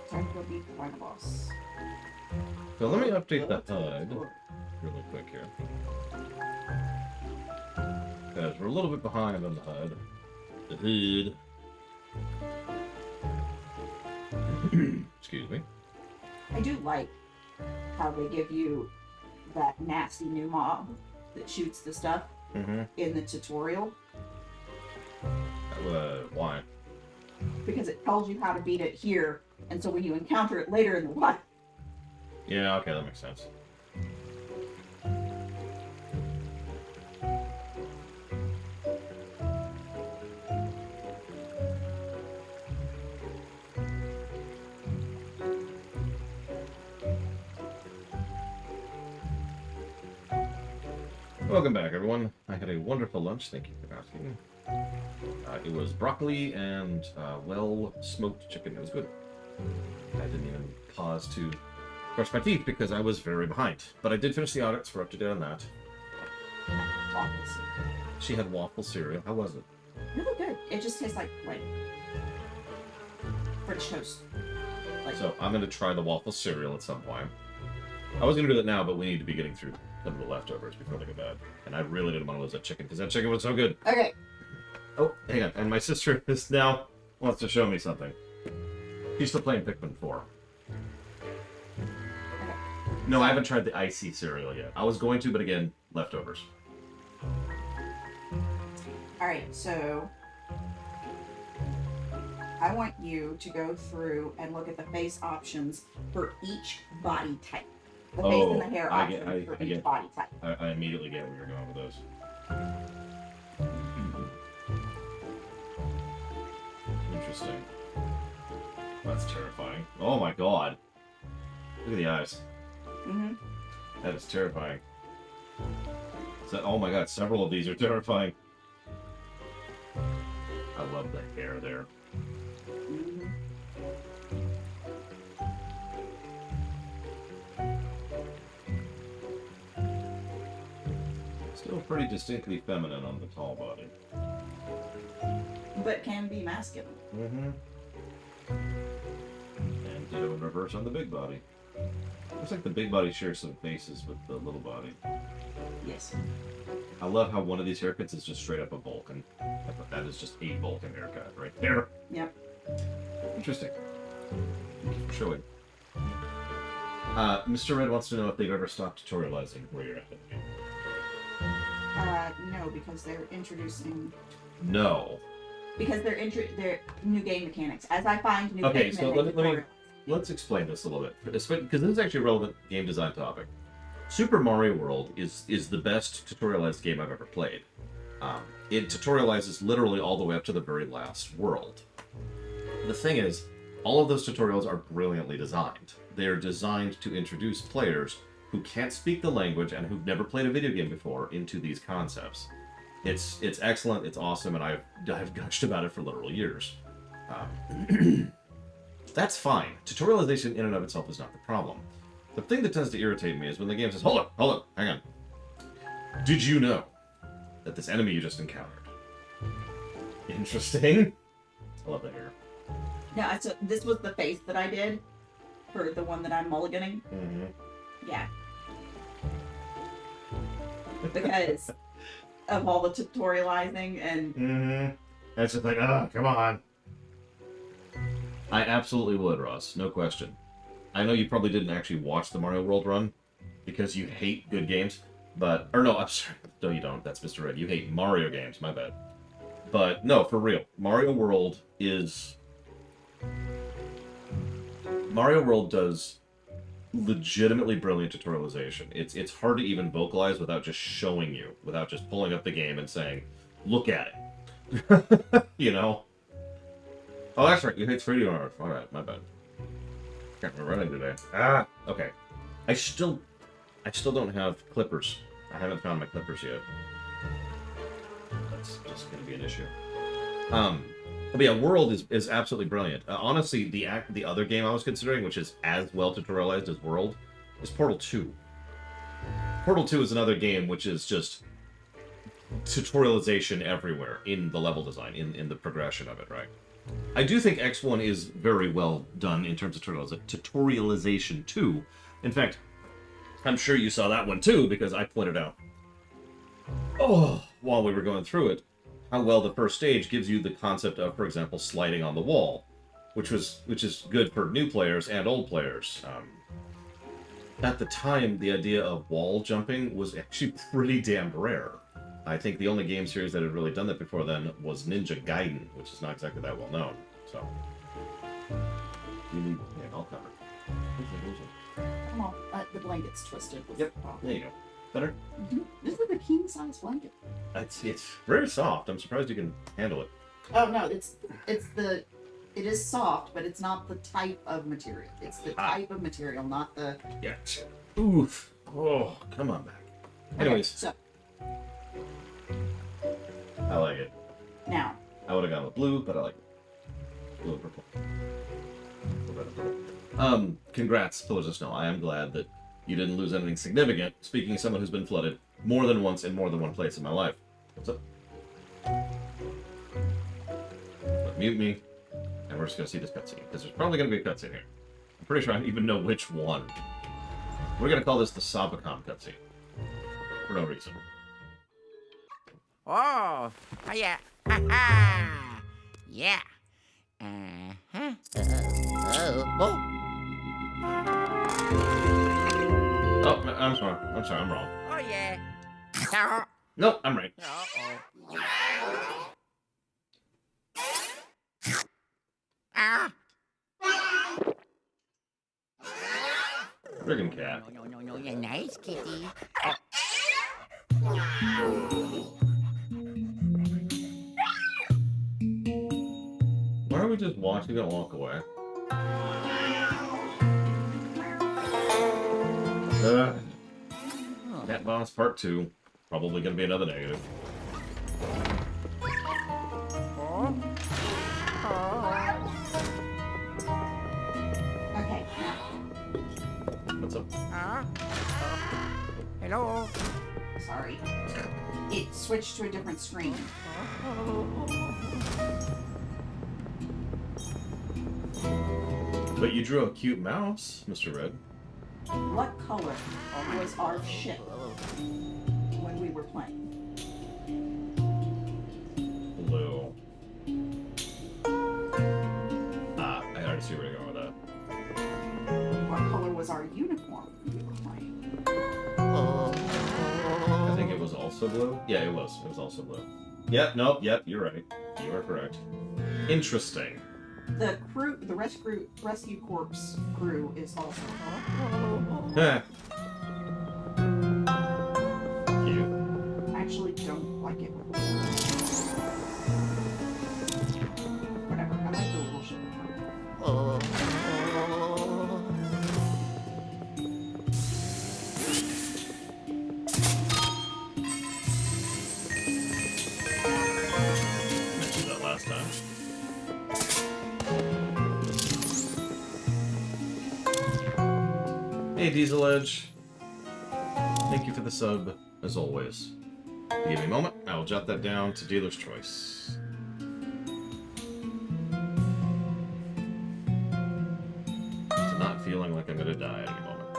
Time to beat the final boss. So let me update the HUD really quick here. Because we're a little bit behind on the HUD. The HUD. Excuse me. I do like how they give you that nasty new mob that shoots the stuff in the tutorial. Why? Because it tells you how to beat it here, and so when you encounter it later in the wild. Yeah, okay, that makes sense. Welcome back, everyone. I had a wonderful lunch. Thank you for asking. It was broccoli and well-smoked chicken. It was good. I didn't even pause to brush my teeth because I was very behind. But I did finish the audits. We're up to date on that. Waffle cereal. She had waffle cereal. How was it? It looked good. It just tastes like French toast. So I'm going to try the waffle cereal at some point. I was going to do that now, but we need to be getting through some of the leftovers before they go bad. And I really didn't want to lose that chicken because that chicken was so good. Okay. Oh, hang on. And my sister is now wants to show me something. She's still playing Pikmin 4. Okay. No, I haven't tried the icy cereal yet. I was going to, but again, leftovers. Alright, so I want you to go through and look at the face options for each body type. The face and the hair options for each body type. I immediately get where you're going with those. Interesting. That's terrifying. Oh my god. Look at the eyes. That is terrifying. Oh my god, several of these are terrifying. I love the hair there. Still pretty distinctly feminine on the tall body. But can be masculine. And ditto in reverse on the big body. Looks like the big body shares some faces with the little body. Yes. I love how one of these haircuts is just straight up a Vulcan. That is just a Vulcan haircut right there. Yep. Interesting. Thank you for showing. Mr. Red wants to know if they've ever stopped tutorializing where you're at. No, because they're introducing... No. Because they're new game mechanics. As I find new Okay, game so let's explain this a little bit. Because this is actually a relevant game design topic. Super Mario World is the best tutorialized game I've ever played. It tutorializes literally all the way up to the very last world. The thing is, all of those tutorials are brilliantly designed. They are designed to introduce players who can't speak the language and who've never played a video game before into these concepts. It's excellent, it's awesome, and I've gushed about it for literal years. That's fine. Tutorialization in and of itself is not the problem. The thing that tends to irritate me is when the game says, hold on, hang on. Did you know that this enemy you just encountered? Interesting. I love that hair. No, so this was the face that I did for the one that I'm mulliganing. Yeah. Because of all the tutorializing and... That's just like, come on. I absolutely would, Ross. No question. I know you probably didn't actually watch the Mario World run because you hate good games, but... Or no, I'm sorry. No, you don't. That's Mr. Red. You hate Mario games. My bad. But no, for real. Mario World does legitimately brilliant tutorialization. It's hard to even vocalize without just showing you, without just pulling up the game and saying, look at it. You know? Oh, that's right. You hate 3D art. Alright, my bad. Can't remember running today. Okay. I still don't have clippers. I haven't found my clippers yet. That's just going to be an issue. But yeah, World is absolutely brilliant. Honestly, the other game I was considering, which is as well tutorialized as World, is Portal 2. Portal 2 is another game which is just tutorialization everywhere in the level design, in the progression of it, right? I do think X1 is very well done in terms of tutorialization too. In fact, I'm sure you saw that one too, because I pointed out, while we were going through it, how well the first stage gives you the concept of, for example, sliding on the wall, which is good for new players and old players. At the time, the idea of wall jumping was actually pretty damn rare. I think the only game series that had really done that before then was Ninja Gaiden, which is not exactly that well known. So, you need I'll cover. Come on, the blanket's twisted. Yep. There you go. Better. Mm-hmm. This is a king-size blanket. It's very soft. I'm surprised you can handle it. Oh no, it is soft, but it's not the type of material. It's the type of material, not the. Yeah. Oof. Oh, come on back. Anyways. Okay, so. I like it. Now. I would have gone with blue, but I like it. Blue and purple. Red and purple. Congrats, Pillars of Snow. I am glad that you didn't lose anything significant. Speaking as someone who's been flooded more than once in more than one place in my life. What's up? But mute me. And we're just going to see this cutscene, because there's probably going to be a cutscene here. I'm pretty sure I don't even know which one. We're going to call this the Sabacom cutscene. For no reason. Oh, yeah. Ha-ha. Yeah. Uh-huh. Oh. Oh, I'm sorry. I'm wrong. Oh, yeah. Nope, I'm right. Uh-oh. Ah. Friggin' cat. No, you're nice, kitty. Why are we just watching it walk away? Cat Boss Part 2. Probably gonna be another negative. Okay. What's up? Hello. Sorry. It switched to a different screen. But you drew a cute mouse, Mr. Red. What color was our ship when we were playing? Blue. I already see where you're going with that. What color was our uniform when we were playing? I think it was also blue. Yeah, it was. It was also blue. Yep, nope, yep, you're right. You are correct. Interesting. The crew, the rescue corps crew is also. Heh. I actually don't like it. Whatever. I like the little ship. Mentioned that last time. Hey, Diesel Edge. Thank you for the sub, as always. Give me a moment. I will jot that down to dealer's choice. To not feeling like I'm gonna die at any moment.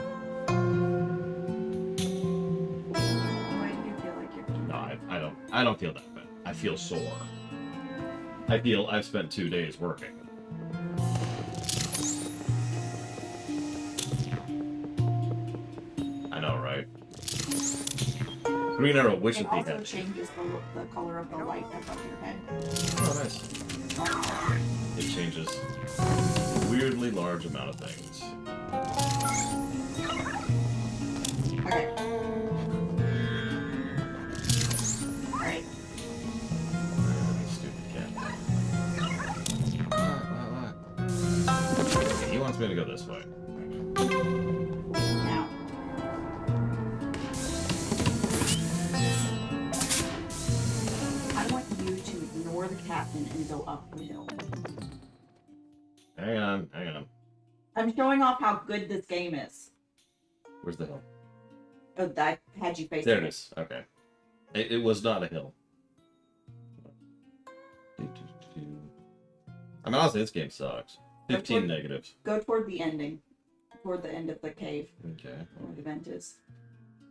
Why do you feel like you're doing that? No, I don't feel that bad. I feel sore. I feel I've spent 2 days working. I know, right? Green Arrow wishes It he also had. changes the color of the light above your head. Oh, nice. It changes a weirdly large amount of things. Okay. Alright. Stupid cat. He wants me to go this way. Now. I want you to ignore the captain and go up the hill. Hang on, hang on. I'm showing off how good this game is. Where's the hill? Oh, I had you facing There it is. Okay. It was not a hill. I mean, honestly, this game sucks. 15 negatives. Go toward the ending. Toward the end of the cave. Okay. Where the vent is.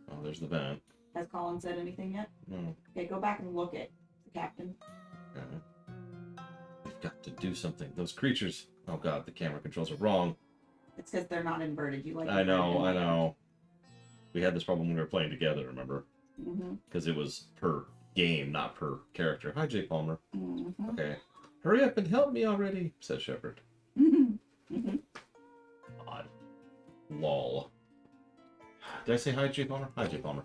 Oh, there's the vent. Has Colin said anything yet? No. Okay, go back and look at the captain. Okay. We've got to do something. Those creatures. Oh god, the camera controls are wrong. It's because they're not inverted. You like. I know. We had this problem when we were playing together, remember? Because it was per game, not per character. Hi, Jay Palmer. Okay. Hurry up and help me already, said Shepard. Odd. Lol. Did I say hi, Jay Palmer? Hi, Jay Palmer.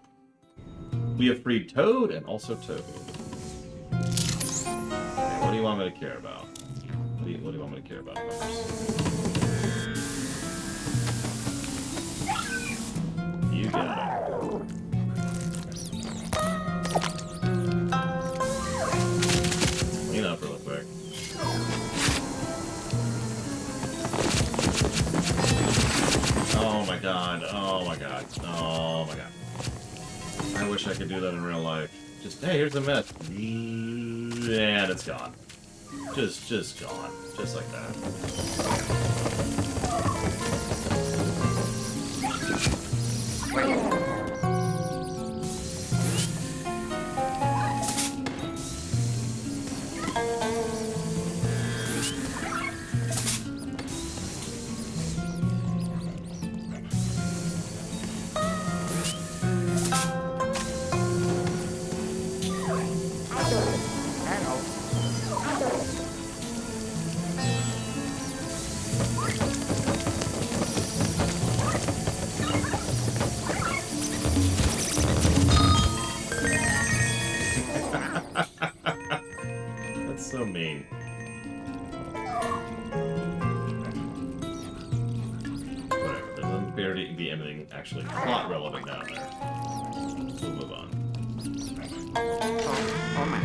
We have freed Toad and also Toad. Okay, what do you want me to care about? What do you want me to care about? You got it. Clean up real quick. Oh my god, oh my god, oh my god. I wish I could do that in real life. Just, hey, here's a mess. And it's gone. Just gone. Just like that. That's so mean. Whatever, there doesn't appear to be anything actually plot relevant down there. We'll move on. Oh my.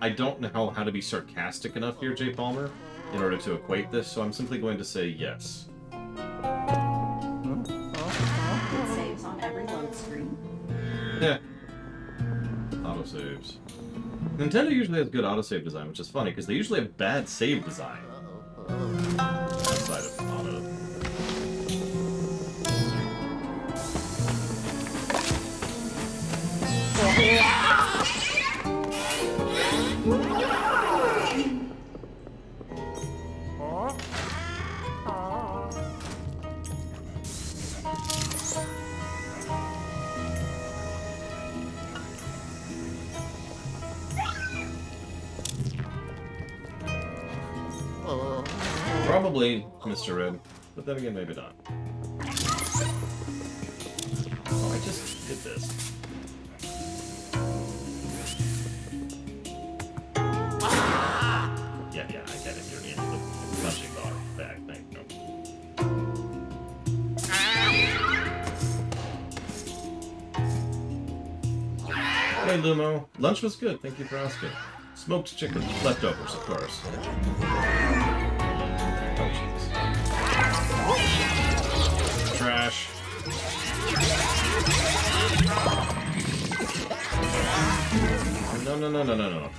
I don't know how to be sarcastic enough here, Jay Palmer, in order to equate this, so I'm simply going to say yes. It saves on every load screen. Yeah. Autosaves. Nintendo usually has good autosave design, which is funny, because they usually have bad save design. Outside of auto. Probably Mr. Red, but then again, maybe not. Oh, I just did this. Yeah, I get it. You're in the punching bag thing. No. Hey, Lumo. Lunch was good. Thank you for asking. Smoked chicken. Leftovers, of course. Trash. No.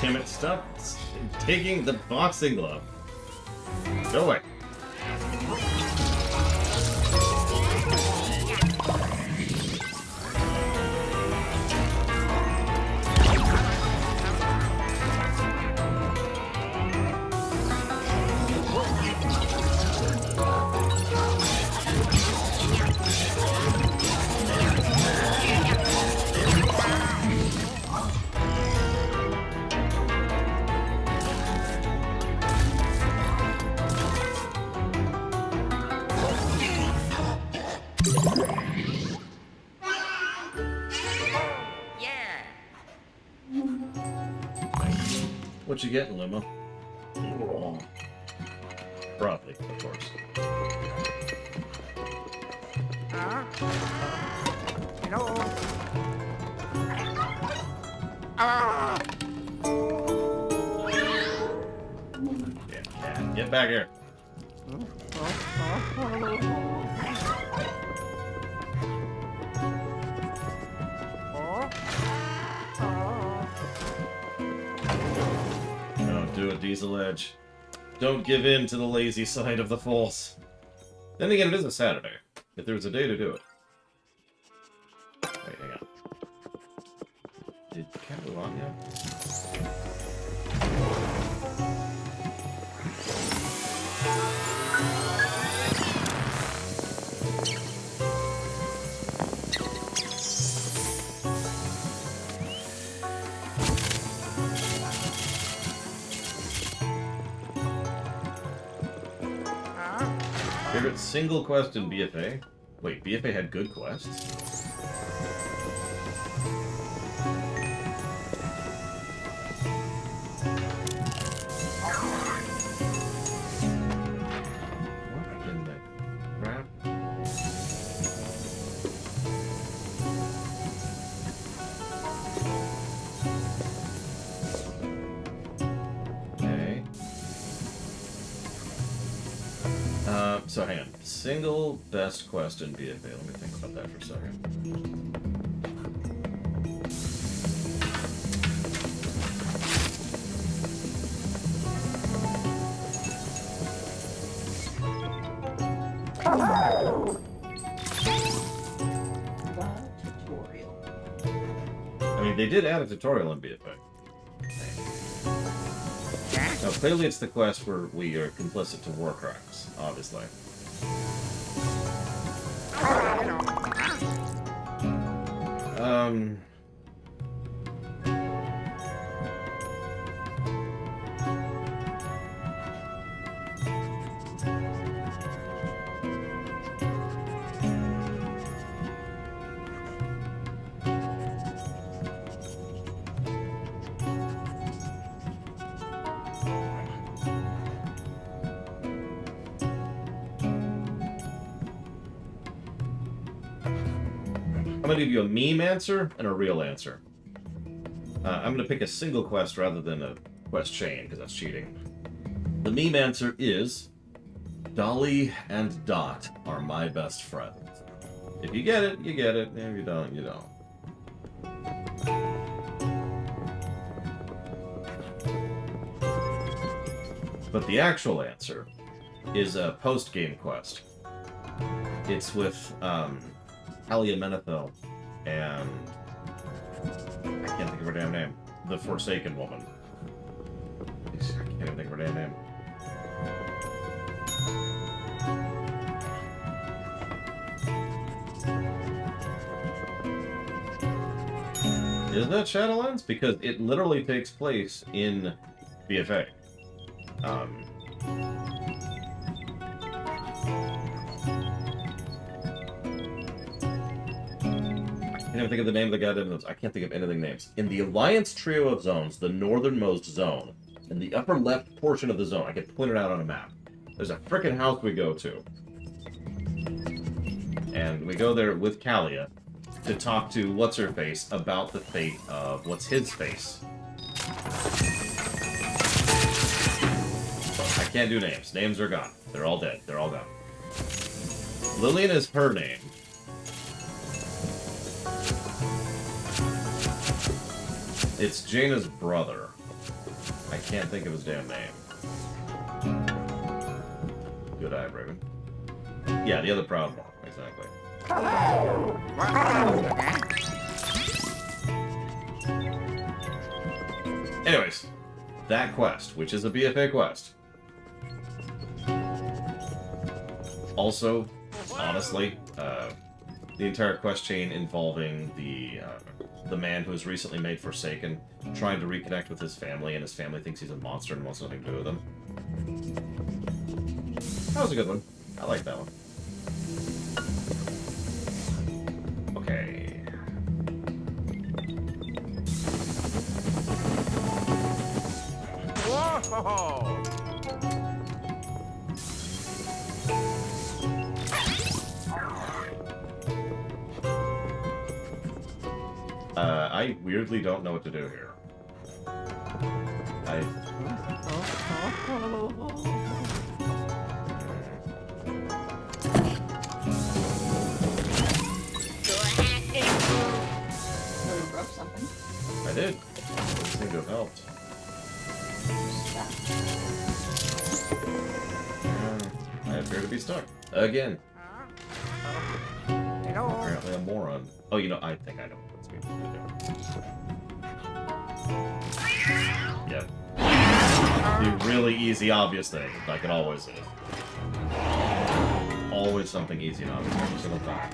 Damn it, stop taking the boxing glove. Go away. Yeah. What you getting, Luma? Broccoli, of course. Hello. Ah. Yeah, cat. Get back here. Don't do it, Diesel Edge. Don't give in to the lazy side of the Force. Then again, it is a Saturday. If there's a day to do it. Wait, hang on. Did Cat move on yet? Favorite single quest in BFA? Wait, BFA had good quests? What in the crap? Okay. So hang on. Single best quest in BFA. Let me think about that for a second. Tutorial. I mean, they did add a tutorial in BFA. Now, clearly it's the quest where we are complicit to war crimes, obviously. I'm going to give you a meme answer and a real answer. I'm going to pick a single quest rather than a quest chain, because that's cheating. The meme answer is Dolly and Dot are my best friends. If you get it, you get it. If you don't, you don't. But the actual answer is a post-game quest. It's with Talia Menethil and I can't think of her damn name. The Forsaken Woman. I can't even think of her damn name. Is that Shadowlands? Because it literally takes place in BFA. I can't even think of the name of the goddamn zones. I can't think of anything names. In the Alliance trio of zones, the northernmost zone, in the upper left portion of the zone, I can point it out on a map. There's a frickin' house we go to. And we go there with Kalia to talk to What's-Her-Face about the fate of What's-His-Face. I can't do names. Names are gone. They're all dead. They're all gone. Lillian is her name. It's Jaina's brother. I can't think of his damn name. Good eye, Raven. Yeah, the other proud one. Exactly. Anyways, that quest, which is a BFA quest. Also, honestly, the entire quest chain involving the man who was recently made Forsaken, trying to reconnect with his family, and his family thinks he's a monster and wants nothing to do with him. That was a good one. I like that one. No. I weirdly don't know what to do here. Broke something. I did. Doesn't seem to have helped. I appear to be stuck. Again. Hello. Apparently a moron. Oh, you know, I think I know what's going to do. Yep. The really easy, obvious thing, like it always is. Always something easy and obvious every single time.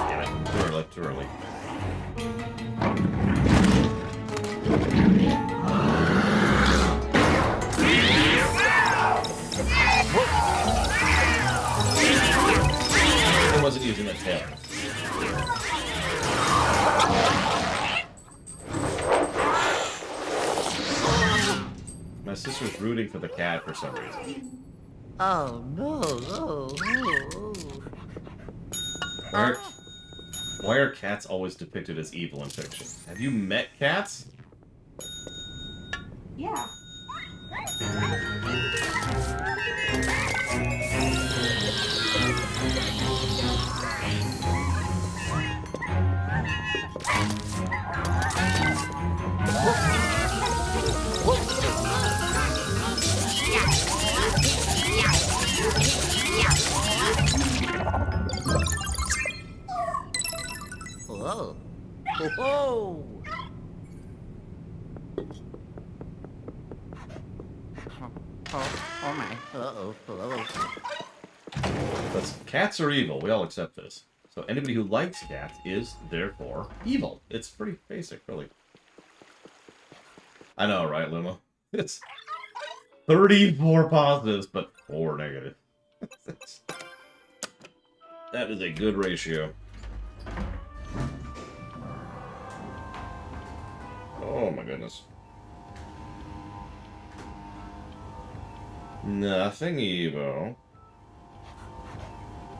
Damn it. Too early, too early. I wasn't using that tail. My sister's rooting for the cat for some reason. Oh no! Oh, oh, Why are cats always depicted as evil in fiction? Have you met cats? Yeah. oh, oh, oh. Oh my. Uh-oh, hello. But cats are evil. We all accept this. So anybody who likes cats is, therefore, evil. It's pretty basic, really. I know, right, Luma? It's 34 positives, but 4 negative. That is a good ratio. Oh my goodness. Nothing evil.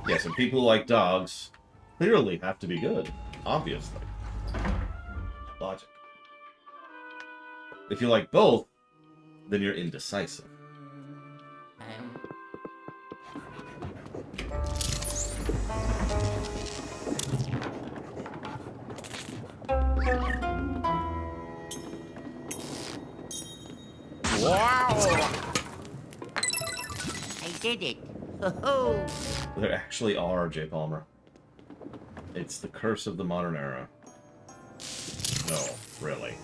Yes, and people who like dogs clearly have to be good. Obviously. Logic. If you like both, then you're indecisive. Wow. I did it. Oh, There actually are, J. Palmer. It's the curse of the modern era. No, really.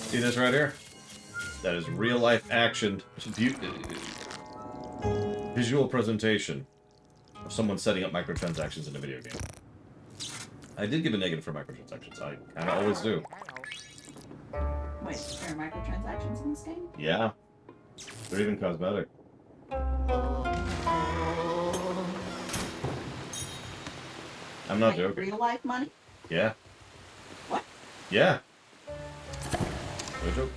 See this right here? That is real-life action, visual presentation of someone setting up microtransactions in a video game. I did give a negative for microtransactions. I kind of always do. Wait, there are microtransactions in this game? Yeah. They're even cosmetic. I'm not Like joking. real life money? Yeah. What? Yeah. No joke.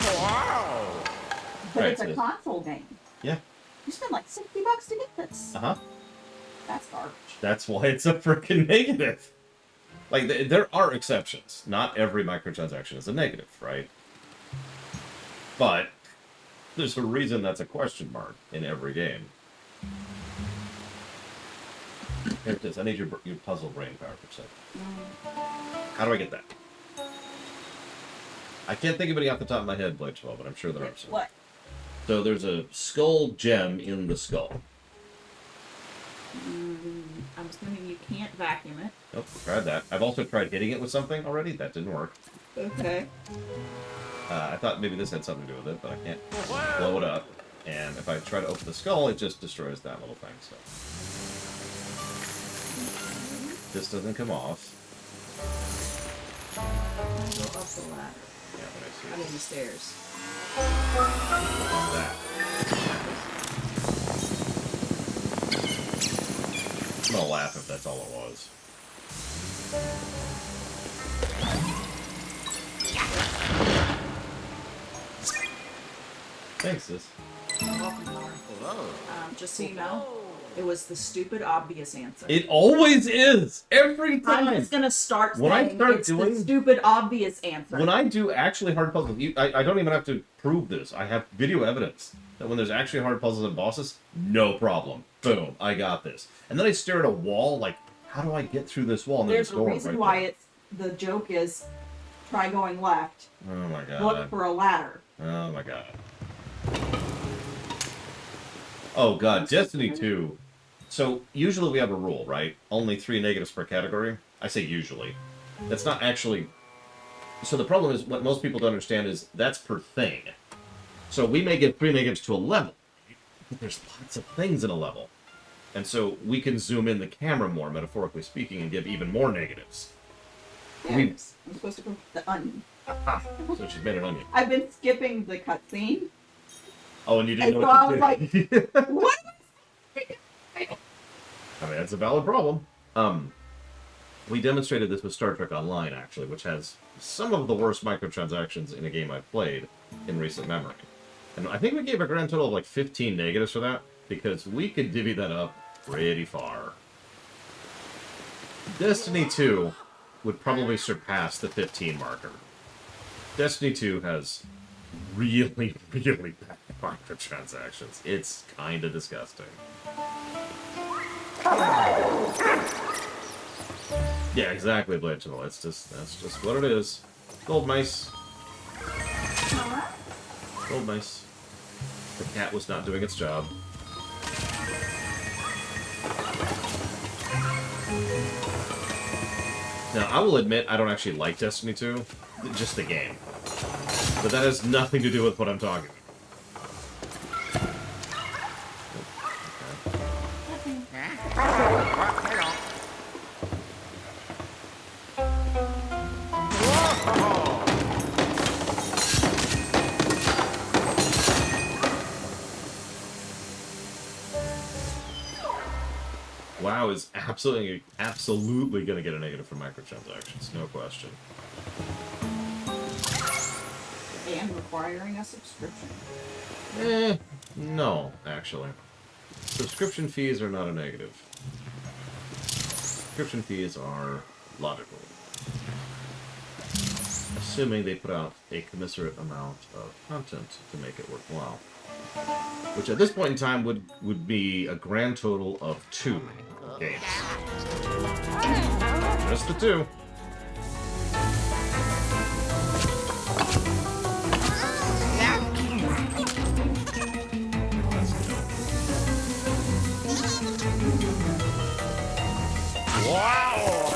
Wow. But Right, it's a it is. console game. Yeah. You spend like $60 to get this. Uh-huh. That's garbage. That's why it's a freaking negative. Like, there are exceptions. Not every microtransaction is a negative, right? But there's a reason that's a question mark in every game. Here it is. I need your puzzle brain power for a second. How do I get that? I can't think of any off the top of my head, Blade 12, but I'm sure there are some. What? So there's a skull gem in the skull. I'm assuming you can't vacuum it. Nope, tried that. I've also tried hitting it with something already. That didn't work. Okay. I thought maybe this had something to do with it, but I can't blow it up. And if I try to open the skull, it just destroys that little thing. So this doesn't come off. Go up the ladder. Yeah, but I see I it. mean the stairs. That. I'm gonna laugh if that's all it was. Thanks, sis. Welcome, Laura. Whoa. Just so you know, it was the stupid obvious answer. It always is! Every I'm time! just gonna start When I saying start it's doing- the stupid obvious answer. When I do actually hard puzzles, I don't even have to prove this. I have video evidence that when there's actually hard puzzles and bosses, no problem. Boom, I got this. And then I stare at a wall like, how do I get through this wall? And There's a a door reason right why there. it's the joke is try going left, Oh my god. look for a ladder. Oh my god. Oh god, Destiny 2. So, usually we have a rule, right? Only 3 negatives per category. I say usually. That's not actually... So the problem is, what most people don't understand is, that's per thing. So we may give 3 negatives to a level, but there's lots of things in a level. And so we can zoom in the camera more, metaphorically speaking, and give even more negatives. Yes, I'm supposed to go with the onion. So she's made an onion. I've been skipping the cutscene. Oh, and you didn't And know so I what was to do. What? I mean, that's a valid problem. We demonstrated this with Star Trek Online, actually, which has some of the worst microtransactions in a game I've played in recent memory. And I think we gave a grand total of like 15 negatives for that, because we could divvy that up pretty far. Destiny 2 would probably surpass the 15 marker. Destiny 2 has really, really bad microtransactions. It's kind of disgusting. Yeah, exactly, Blade. That's just what it is. Gold mice. Gold mice. The cat was not doing its job. Now, I will admit I don't actually like Destiny 2, just the game. But that has nothing to do with what I'm talking about. WoW is absolutely going to get a negative for microtransactions, no question. And requiring a subscription. No, actually. Subscription fees are not a negative. Subscription fees are logical. Assuming they put out a commensurate amount of content to make it worthwhile. Which at this point in time would be a grand total of 2 games. Just the 2. Wow!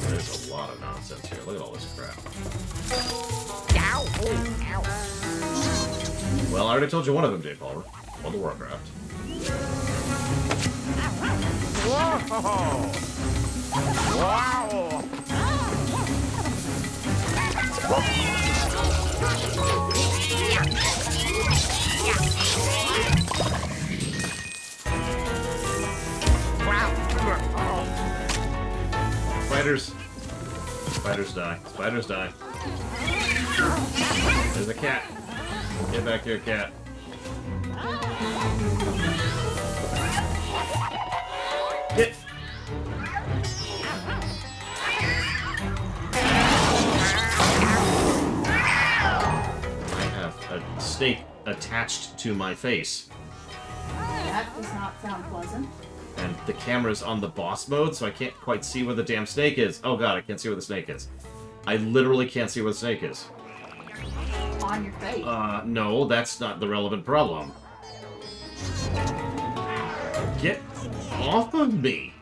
There's a lot of nonsense here. Look at all this crap. Ow! Ow! Well, I already told you one of them, Dave Palmer. World of Warcraft. Whoa! Wow! Spiders. Spiders die. Spiders die. There's a cat. Get back here, cat. Get. I have a snake attached to my face. That does not sound pleasant. And the camera's on the boss mode, so I can't quite see where the damn snake is. Oh god, I can't see where the snake is. I literally can't see where the snake is. On your face. No, that's not the relevant problem. Get off of me.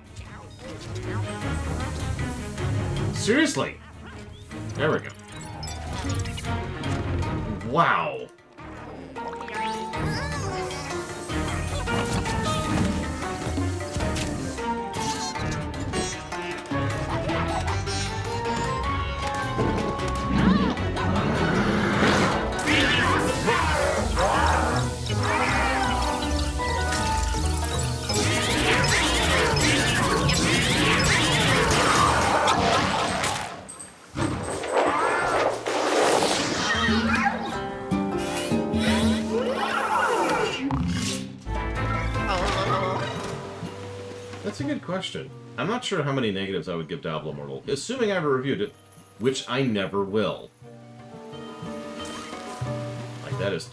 Seriously. There we go. Wow. That's a good question. I'm not sure how many negatives I would give Diablo Mortal, assuming I ever reviewed it, which I never will. Like, that is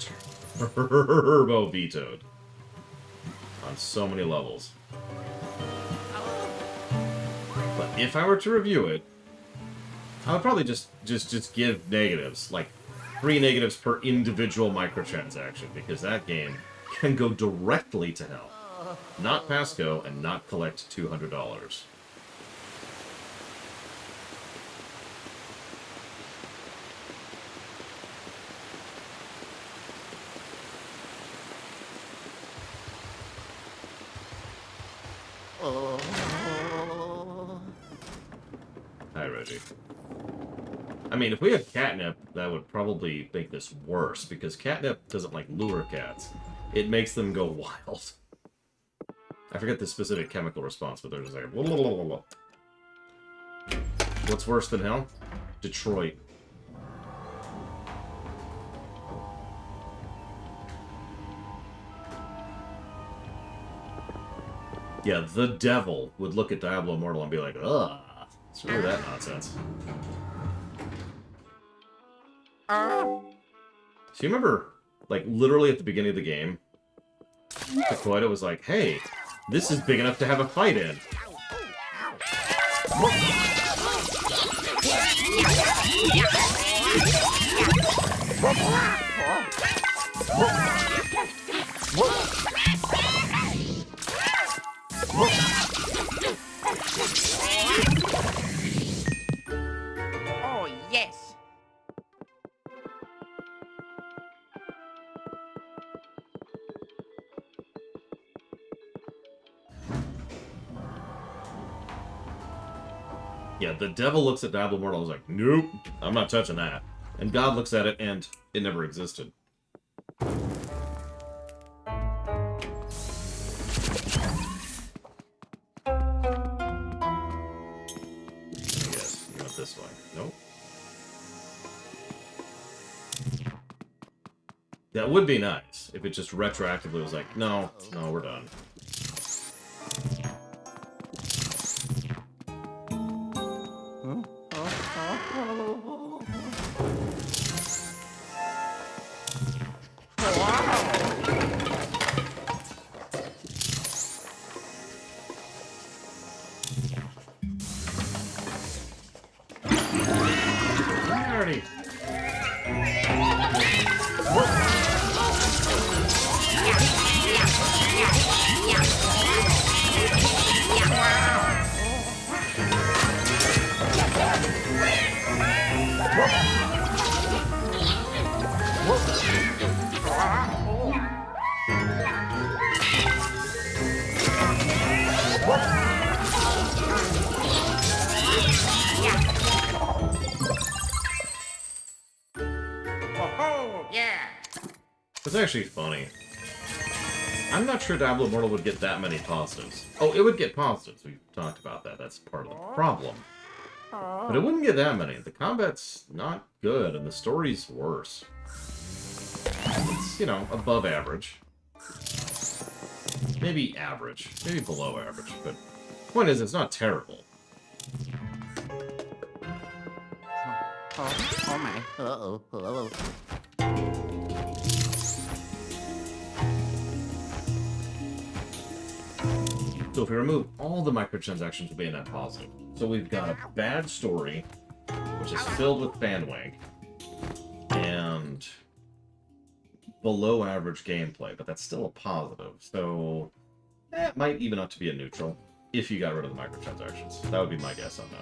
turbo vetoed. On so many levels. But if I were to review it, I would probably just give negatives. Like, 3 negatives per individual microtransaction, because that game can go directly to hell. Not pass go and not collect $200. Hi, Reggie. I mean, if we had catnip, that would probably make this worse, because catnip doesn't like lure cats. It makes them go wild. I forget the specific chemical response, but they're just like... Blah, blah, blah, blah. What's worse than hell? Detroit. Yeah, the devil would look at Diablo Mortal and be like, ugh, screw that nonsense. So you remember, like, literally at the beginning of the game, Takoida was like, hey, this is big enough to have a fight in. Oh, yes. Yeah, the devil looks at Diablo Mortal and is like, nope, I'm not touching that. And God looks at it and it never existed. Yes, you went this way. Nope. That would be nice if it just retroactively was like, no, we're done. Alrighty. Oh, yeah. It's actually funny. I'm not sure Diablo Mortal would get that many positives. Oh, it would get positives. We've talked about that. That's part of the problem. But it wouldn't get that many. The combat's not good, and the story's worse. It's, you know, above average. Maybe average. Maybe below average. But the point is, it's not terrible. Oh my. Uh-oh. Hello. So if we remove all the microtransactions, we'll be a net positive. So we've got a bad story, which is filled with fanwag, and below average gameplay, but that's still a positive. So It might even up to be a neutral if you got rid of the microtransactions. That would be my guess on that.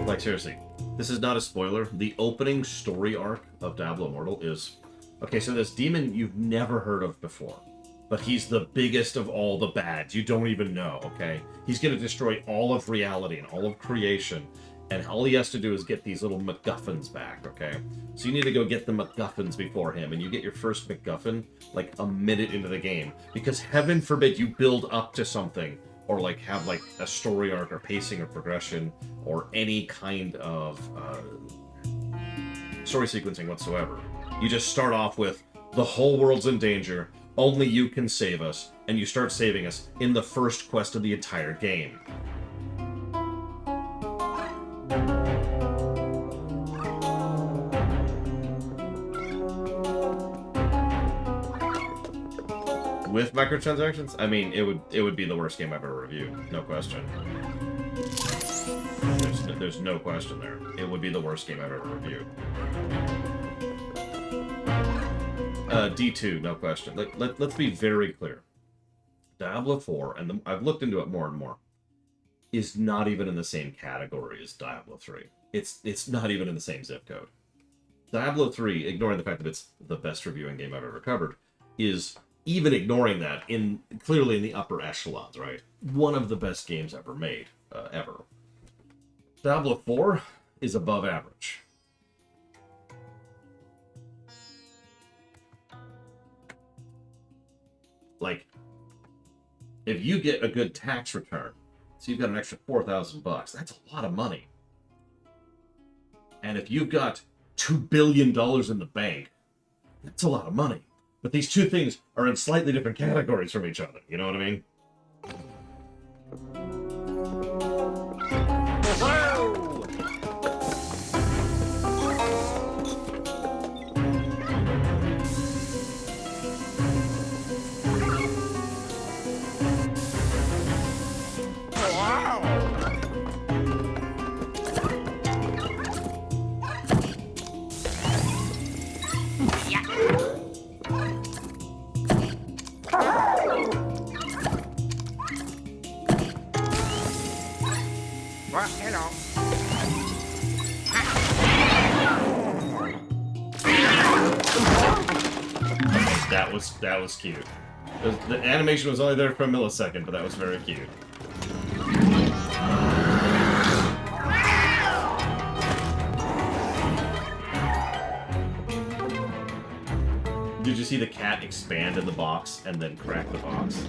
Like, seriously, this is not a spoiler. The opening story arc of Diablo Mortal is... Okay, so this demon you've never heard of before. But he's the biggest of all the bads. You don't even know, okay? He's going to destroy all of reality and all of creation. And all he has to do is get these little MacGuffins back, okay? So you need to go get the MacGuffins before him. And you get your first MacGuffin, like, a minute into the game. Because heaven forbid you build up to something. Or, like, have, like, a story arc or pacing or progression. Or any kind of story sequencing whatsoever. You just start off with, the whole world's in danger. Only you can save us, and you start saving us in the first quest of the entire game. With microtransactions, I mean, it would be the worst game I've ever reviewed, no question. There's no question there. It would be the worst game I've ever reviewed. D2, no question. Let's be very clear. Diablo 4, and I've looked into it more and more, is not even in the same category as Diablo 3. It's not even in the same zip code. Diablo 3, ignoring the fact that it's the best reviewing game I've ever covered, is, even ignoring that, clearly in the upper echelons, right? One of the best games ever made, ever. Diablo 4 is above average. Like, if you get a good tax return, so you've got an extra $4,000, that's a lot of money. And if you've got $2 billion in the bank, that's a lot of money. But these two things are in slightly different categories from each other. You know what I mean? Well, hello. That was cute. The animation was only there for a millisecond, but that was very cute. Did you see the cat expand in the box and then crack the box?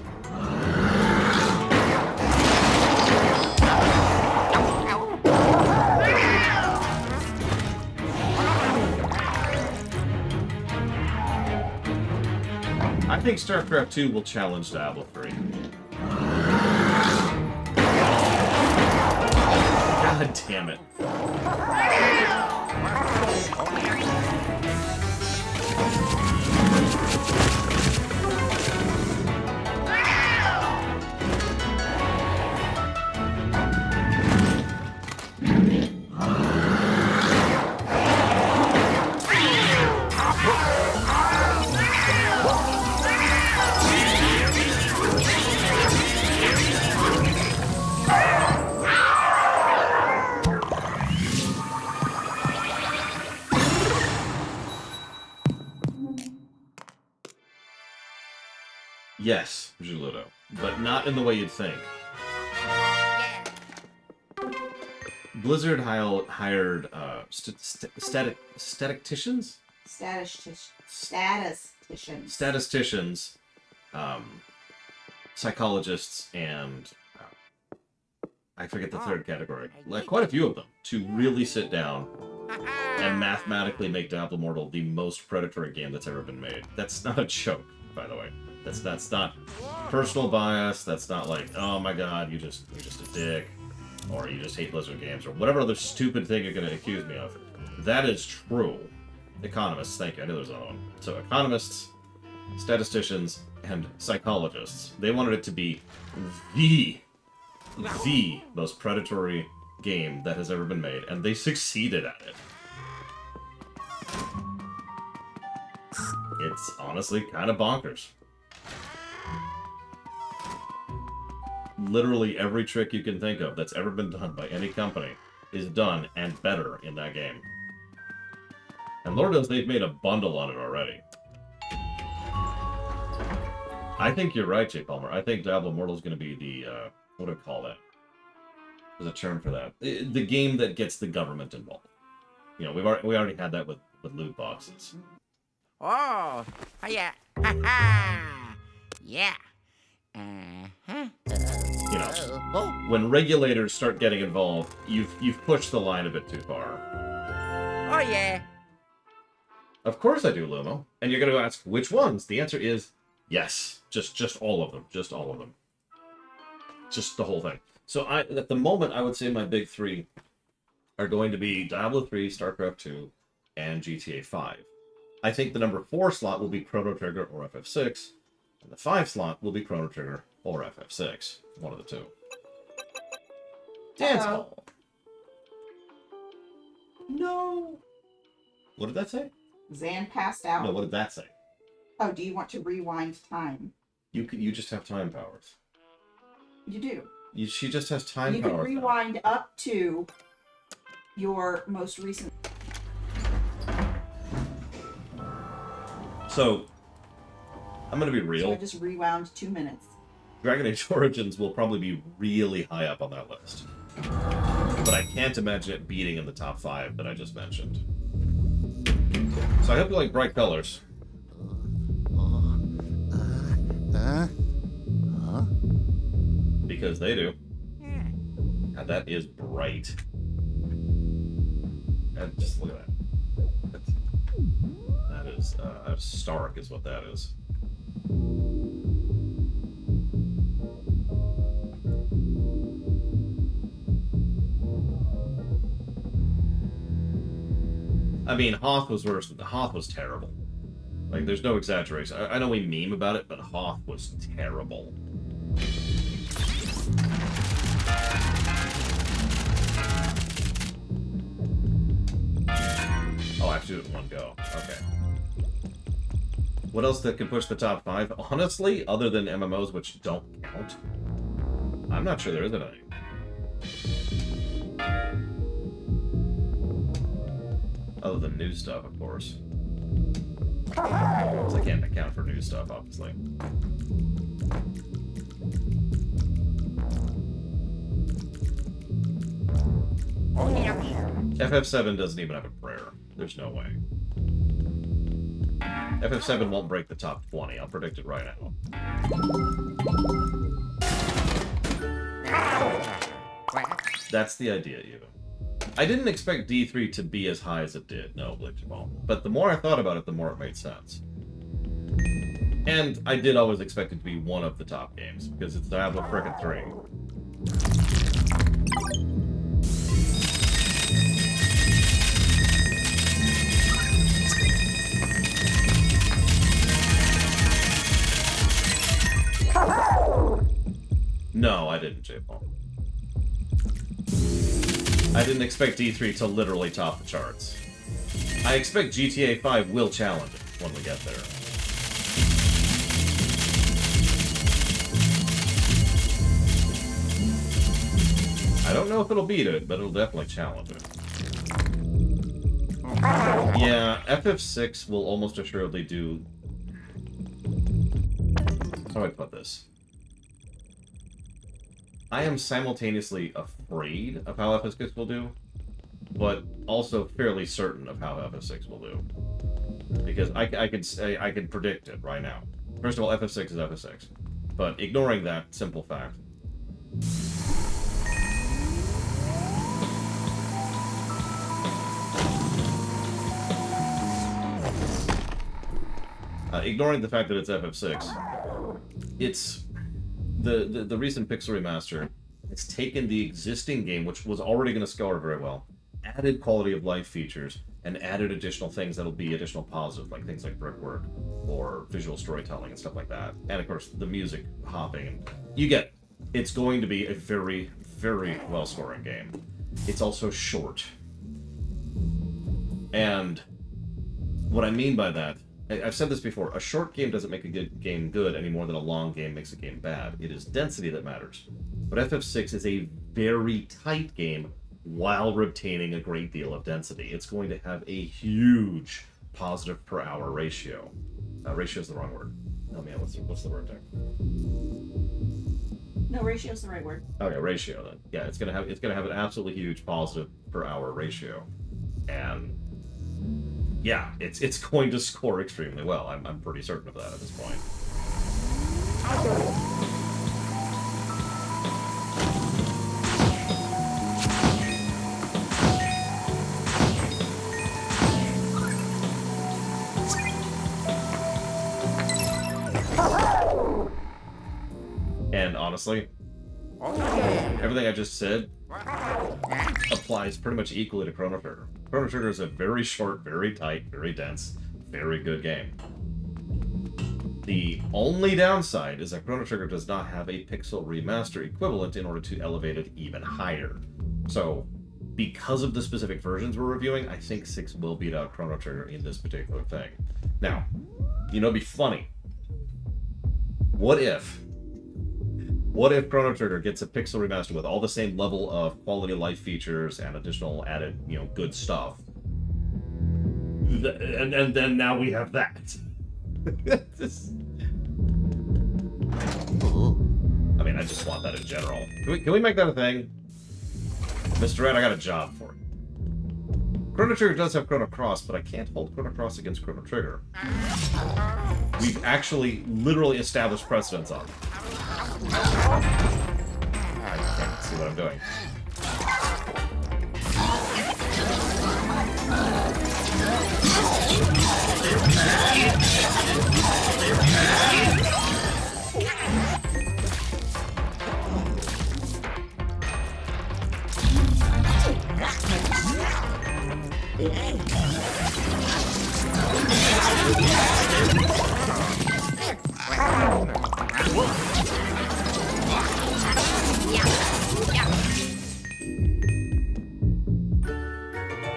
I think StarCraft 2 will challenge Diablo 3. God damn it. Yes, Juludo, but not in the way you'd think. Yeah. Blizzard hired statisticians? Statisticians, psychologists, and I forget the third category. Like, quite a few of them, to really sit down and mathematically make Diablo Mortal the most predatory game that's ever been made. That's not a joke, by the way. That's not personal bias. That's not like, oh my god, you're just a dick, or you just hate Blizzard games, or whatever other stupid thing you're going to accuse me of. That is true. Economists, thank you. I knew there was another one. So economists statisticians, and psychologists. They wanted it to be the most predatory game that has ever been made, and they succeeded at it. It's honestly kind of bonkers. Literally every trick you can think of that's ever been done by any company is done and better in that game. And Lord knows they've made a bundle on it already. I think you're right, Jay Palmer. I think Diablo Mortal is going to be the, what do I call that? There's a term for that. The game that gets the government involved. You know, we already had that with loot boxes. Oh, yeah. Ha ha. Yeah. Uh-huh. You know, when regulators start getting involved, you've pushed the line a bit too far. Oh, yeah. Of course I do, Lumo. And you're going to ask, which ones? The answer is yes. Just all of them. Just all of them. Just the whole thing. So at the moment, I would say my big three are going to be Diablo 3, StarCraft 2, and GTA 5. I think the number 4 slot will be Chrono Trigger or FF6, and the 5 slot will be Chrono Trigger or FF6. One of the two. Dance Hall. No. What did that say? Zan passed out. No, what did that say? Oh, do you want to rewind time? You just have time powers. You do. She just has time You powers. can rewind up to your most recent. So, I'm going to be real. So I just rewound 2 minutes. Dragon Age Origins will probably be really high up on that list. But I can't imagine it beating in the top 5 that I just mentioned. So I hope you like bright colors. Because they do. And that is bright. And just look at that. That is stark is what that is. I mean, Hoth was worse. Hoth was terrible. Like, there's no exaggeration. I know we meme about it, but Hoth was terrible. Oh, I have to do it in one go. Okay. What else that can push the top 5? Honestly, other than MMOs, which don't count, I'm not sure there is anything. Other than new stuff, of course. Because I can't account for new stuff, obviously. FF7 doesn't even have a prayer. There's no way. FF7 won't break the top 20. I'll predict it right now. That's the idea, even. I didn't expect D3 to be as high as it did, no, Blitzball. But the more I thought about it, the more it made sense. And I did always expect it to be one of the top games, because it's Diablo frickin' 3. No, I didn't, J-Paul. I didn't expect D3 to literally top the charts. I expect GTA 5 will challenge it when we get there. I don't know if it'll beat it, but it'll definitely challenge it. Yeah, FF6 will almost assuredly do... How do I put this? I am simultaneously afraid of how FF6 will do, but also fairly certain of how FF6 will do. Because I can predict it right now. First of all, FF6 is FF6. But ignoring that simple fact. Ignoring the fact that it's FF6, it's the recent Pixel remaster. It's taken the existing game, which was already going to score very well, added quality of life features, and added additional things that'll be additional positive, like things like brickwork or visual storytelling and stuff like that. And of course, the music hopping. You get it. It's going to be a very, very well-scoring game. It's also short. And what I mean by that, I've said this before, a short game doesn't make a good game good any more than a long game makes a game bad. It is density that matters. But FF6 is a very tight game while retaining a great deal of density. It's going to have a huge positive per hour ratio. Ratio is the wrong word. Oh man, what's the word there? No, ratio's the right word. Okay, ratio then. Yeah, it's gonna have an absolutely huge positive per hour ratio, and yeah, it's going to score extremely well. I'm pretty certain of that at this point. And honestly, everything I just said applies pretty much equally to Chrono Trigger. Chrono Trigger is a very short, very tight, very dense, very good game. The only downside is that Chrono Trigger does not have a pixel remaster equivalent in order to elevate it even higher. So, because of the specific versions we're reviewing, I think 6 will beat out Chrono Trigger in this particular thing. Now, you know, it'd be funny. What if Chrono Trigger gets a pixel remaster with all the same level of quality of life features and additional added, you know, good stuff? And then now we have that. I mean, I just want that in general. Can we make that a thing? Mr. Ed, I got a job for you. Chrono Trigger does have Chrono Cross, but I can't hold Chrono Cross against Chrono Trigger. We've actually literally established precedents on it. I can't see what I'm doing.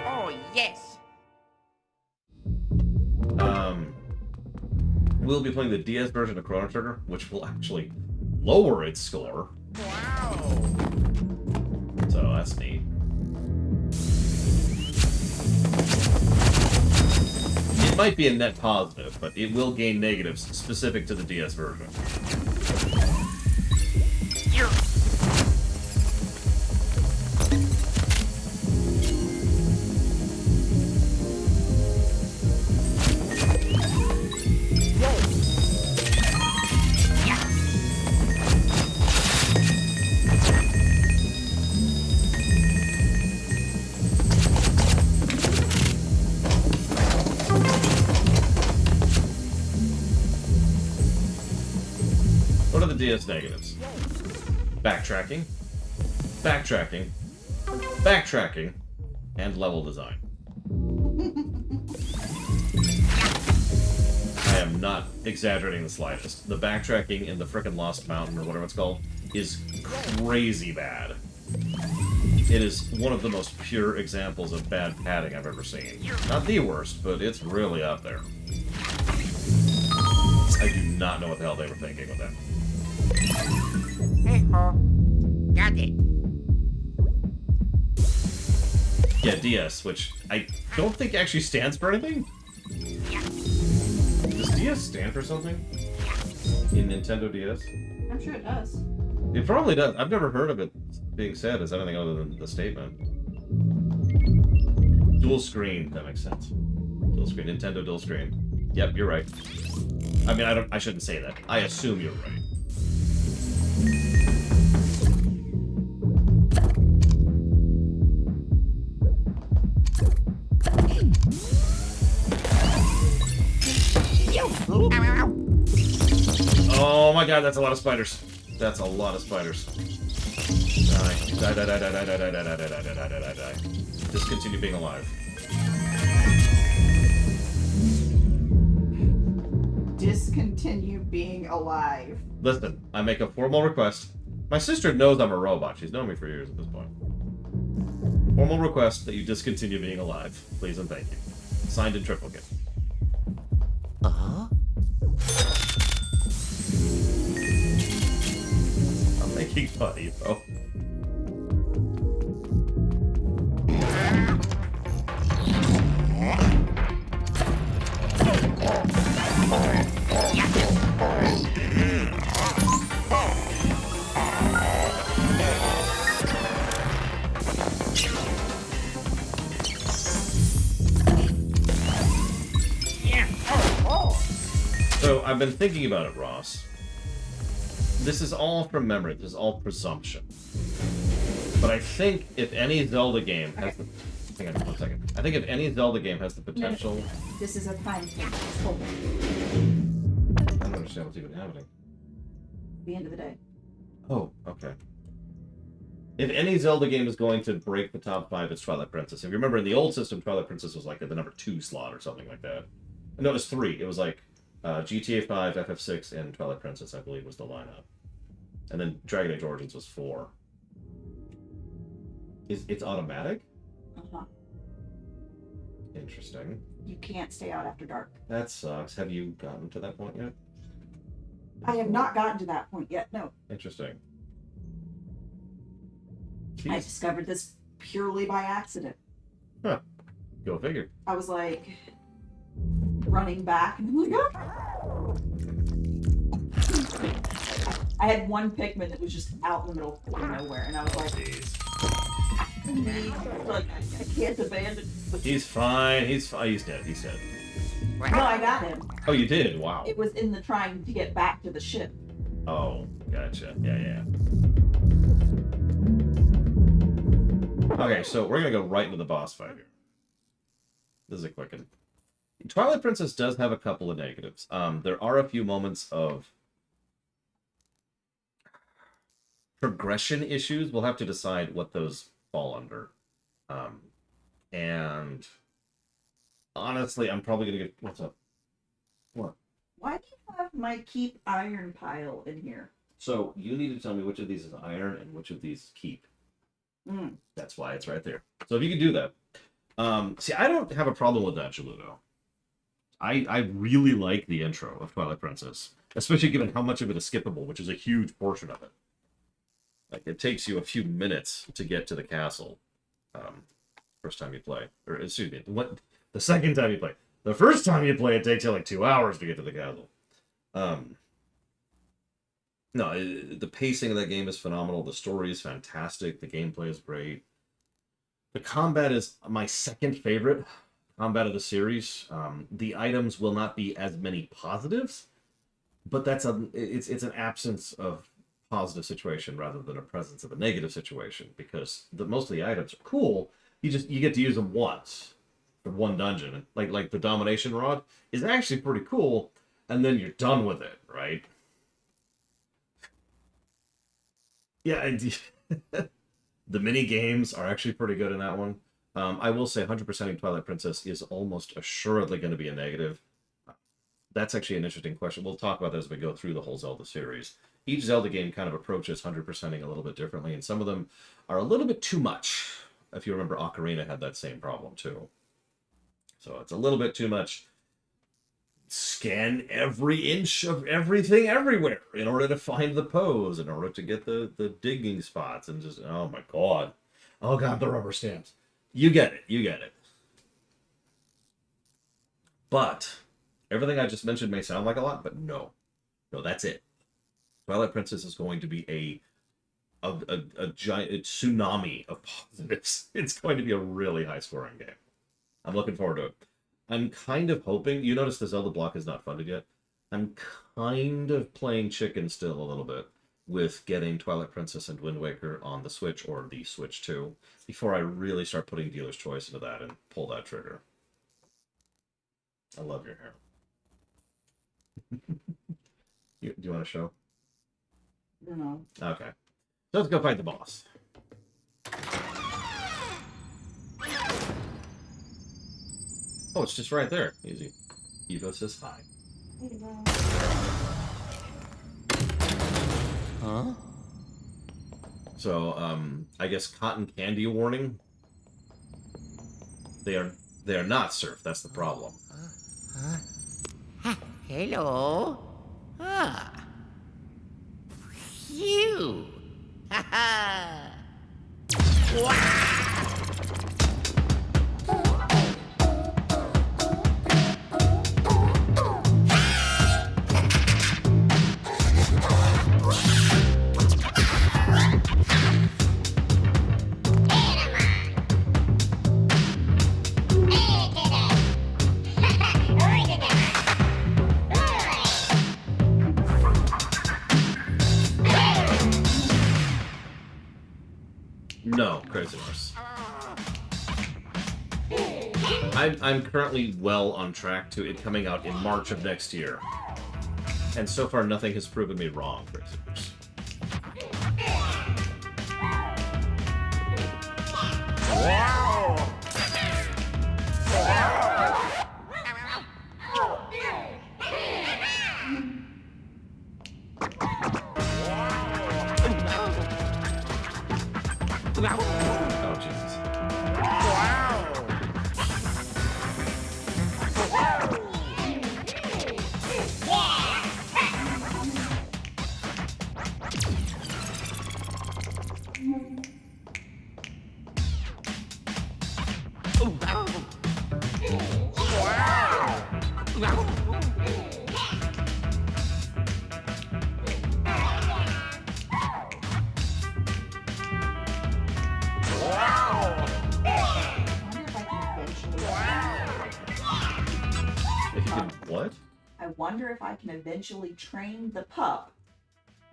Oh, yes. We'll be playing the DS version of Chrono Trigger, which will actually lower its score. Wow. So that's neat. It might be a net positive, but it will gain negatives specific to the DS version. What are the DS negatives? Backtracking, backtracking, backtracking, and level design. I am not exaggerating the slightest. The backtracking in the frickin' Lost Mountain, or whatever it's called, is crazy bad. It is one of the most pure examples of bad padding I've ever seen. Not the worst, but it's really up there. I do not know what the hell they were thinking with that. Hey-ho. Got it. Yeah, DS, which I don't think actually stands for anything. Does DS stand for something? In Nintendo DS? I'm sure it does. It probably does. I've never heard of it being said as anything other than the statement. Dual screen, that makes sense. Dual screen, Nintendo dual screen. Yep, you're right. I mean, I shouldn't say that. I assume you're right. Oh my god, that's a lot of spiders. That's a lot of spiders. Die. Die, die, die, die, die, die, die, die, die, die, die, die, die, die. Just continue being alive. discontinue being alive. Listen, I make a formal request. My sister knows I'm a robot. She's known me for years at this point. Formal request that you discontinue being alive. Please and thank you. Signed in triplicate. Uh-huh. I'm making fun, bro. So I've been thinking about it, Ross. This is all from memory. This is all presumption. But I think if any Zelda game has the... Hang on 1 second. I think if any Zelda game has the potential... This is a time thing. Hold on. I don't understand what's even happening. The end of the day. Oh, okay. If any Zelda game is going to break the top 5, it's Twilight Princess. If you remember, in the old system, Twilight Princess was like at the number 2 slot or something like that. No, it was 3. It was like GTA 5, FF6, and Twilight Princess, I believe, was the lineup. And then Dragon Age Origins was 4. It's automatic? Uh-huh. Interesting. You can't stay out after dark. That sucks. Have you gotten to that point yet? I have not gotten to that point yet, no. Interesting. I Jeez. discovered this purely by accident. Huh. Go figure. I was like running back and I'm like, oh. I had one Pikmin that was just out in the middle of nowhere and I was like, I can't abandon. He's fine. He's fine. He's dead. He's dead. No, I got him. Oh, you did? Wow. It was in the trying to get back to the ship. Oh, gotcha. Yeah. Okay, so we're gonna go right into the boss fight here. This is a quick one. Twilight Princess does have a couple of negatives. There are a few moments of progression issues. We'll have to decide what those fall under. And honestly, I'm probably gonna get... What's up? What? Why do you have my keep iron pile in here? So you need to tell me which of these is iron and which of these keep. That's why it's right there. So if you could do that. See, I don't have a problem with that, Geludo. I really like the intro of Twilight Princess, especially given how much of it is skippable, which is a huge portion of it. Like, it takes you a few minutes to get to the castle. First time you play. Or, excuse me, the second time you play. The first time you play, it takes you like 2 hours to get to the castle. No, the pacing of that game is phenomenal. The story is fantastic. The gameplay is great. The combat is my second favorite combat of the series. The items will not be as many positives, but it's an absence of positive situation rather than a presence of a negative situation, because most of the items are cool. You get to use them once for one dungeon. Like the domination rod is actually pretty cool, and then you're done with it, right? Yeah, the mini games are actually pretty good in that one. I will say 100%ing Twilight Princess is almost assuredly going to be a negative. That's actually an interesting question. We'll talk about that as we go through the whole Zelda series. Each Zelda game kind of approaches 100%ing a little bit differently, and some of them are a little bit too much. If you remember, Ocarina had that same problem too. So it's a little bit too much. Scan every inch of everything everywhere in order to find the pose, in order to get the digging spots, and just, oh my god. Oh god, the rubber stamps. You get it. But everything I just mentioned may sound like a lot, but no, that's it. Twilight Princess is going to be a giant tsunami of positives. It's going to be a really high scoring game. I'm looking forward to it. I'm kind of hoping... You notice the Zelda block is not funded yet. I'm kind of playing chicken still a little bit with getting Twilight Princess and Wind Waker on the Switch or the Switch 2 before I really start putting dealer's choice into that and pull that trigger. I love your hair. Do you want to show? No. Okay. So let's go fight the boss. Oh, it's just right there. Easy. Evo says hi. Huh? So, I guess cotton candy warning. They are not surf. That's the problem. Hello. Ah. Phew. Ha ha. No, Crazy Horse. I'm currently well on track to it coming out in March of next year. And so far, nothing has proven me wrong, Crazy Horse. Oh, Jesus. If you can, what? I wonder if I can eventually train the pup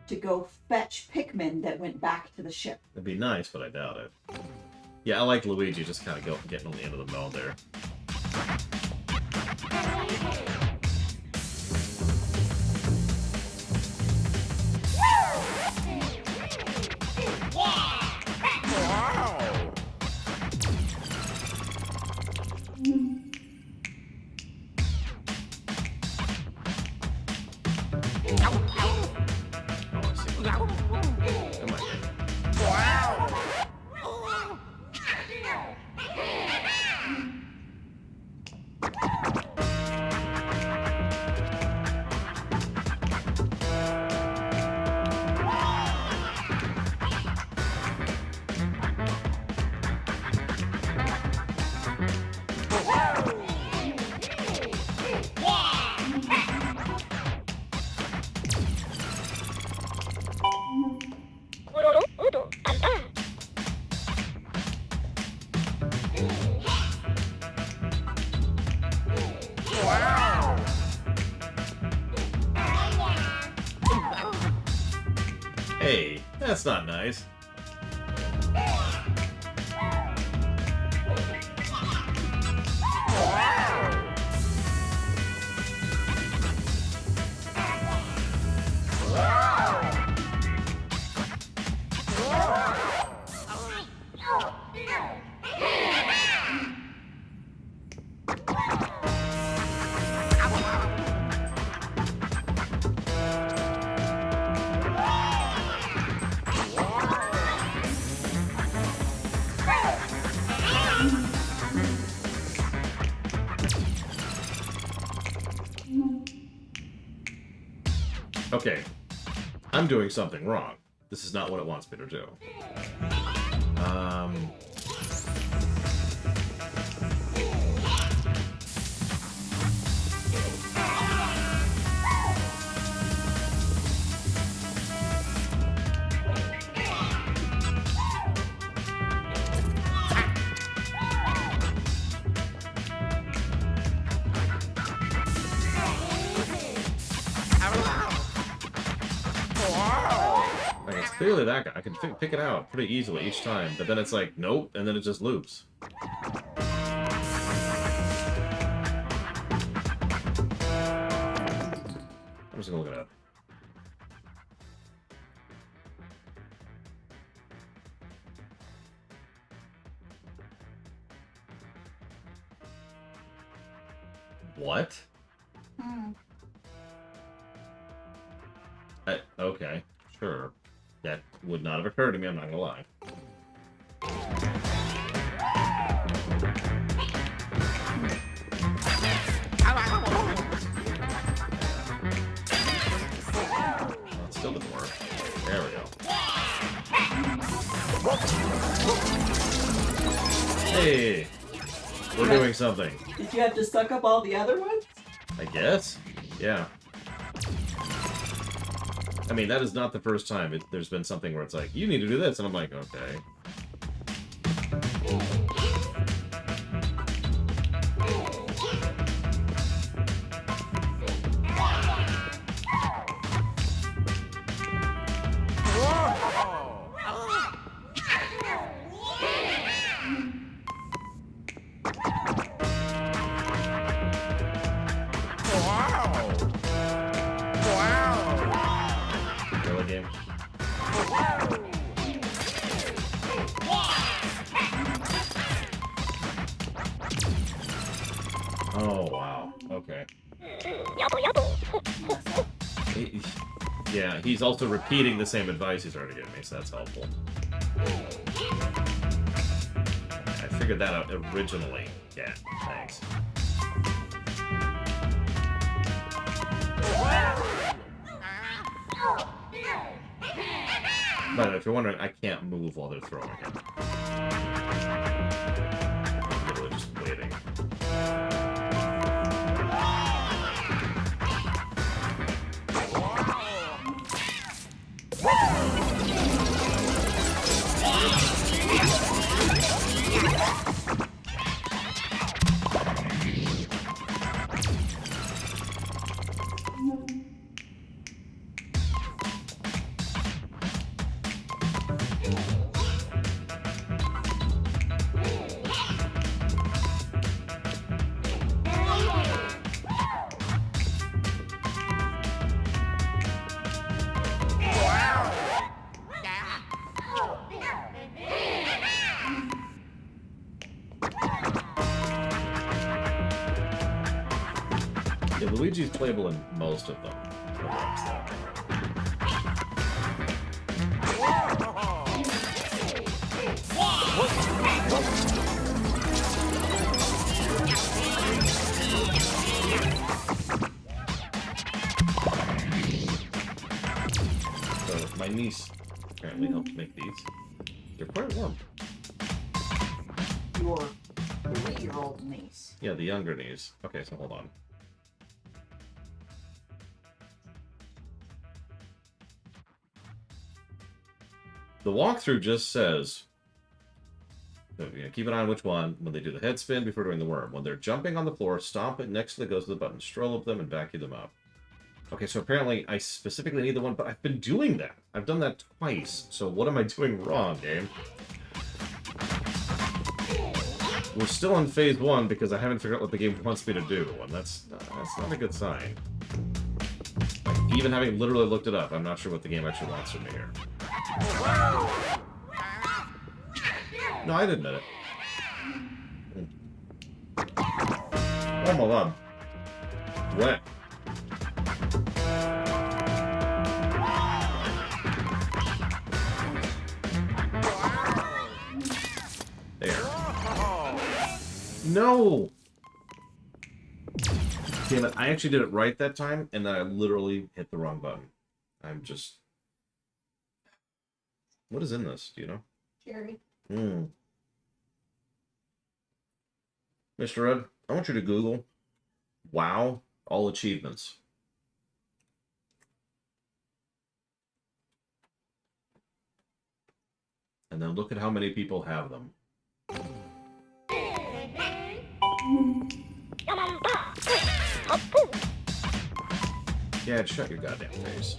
to go fetch Pikmin that went back to the ship. It'd be nice, but I doubt it. Yeah, I like Luigi just kind of getting on the end of the bone there. Oh, I see. Come on. Hey, that's not nice. Okay, I'm doing something wrong. This is not what it wants me to do. Like, it's clearly that guy. I can pick it out pretty easily each time, but then it's like, nope, and then it just loops. I'm just gonna look it up. What? Okay, sure. That would not have occurred to me, I'm not gonna lie. Well, it still didn't work. There we go. Hey! We're doing something. Did you have to suck up all the other ones? I guess? Yeah. I mean, that is not the first time there's been something where it's like, you need to do this, and I'm like, okay. Really, game? Oh, wow. Okay. Yeah, he's also repeating the same advice he's already given me, so that's helpful. I figured that out originally. Yeah, thanks. By the way, if you're wondering, I can't move while they're throwing it. I'm literally just waiting. Yeah, Luigi's playable in most of them. So my niece apparently helped make these. They're quite warm. Your 3-year-old niece. Yeah, the younger niece. Okay, so hold on. The walkthrough just says, keep an eye on which one. When they do the head spin before doing the worm. When they're jumping on the floor, stomp it next to the goes to the button. Stroll up them and vacuum them up. Okay, so apparently I specifically need the one, but I've been doing that. I've done that twice. So what am I doing wrong, game? We're still on phase 1 because I haven't figured out what the game wants me to do, and that's not a good sign. Like, even having literally looked it up, I'm not sure what the game actually wants from me here. No, I didn't admit it. Oh my god. Wet. There. No! Damn it, I actually did it right that time, and then I literally hit the wrong button. I'm just... What is in this? Do you know? Cherry. Mr. Ed, I want you to Google WoW all achievements. And then look at how many people have them. Yeah, shut your goddamn face.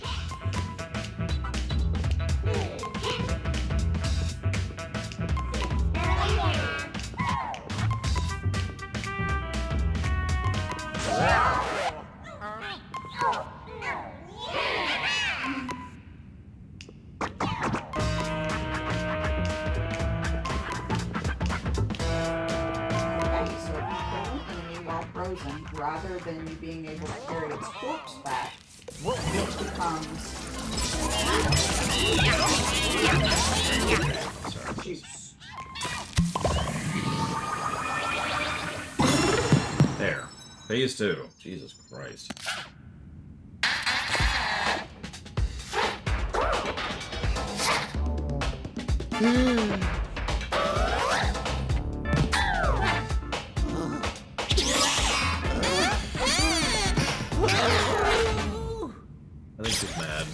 Rather than you being able to carry its corpse back, it becomes Juice. There. Phase 2. Jesus Christ. I think she's mad.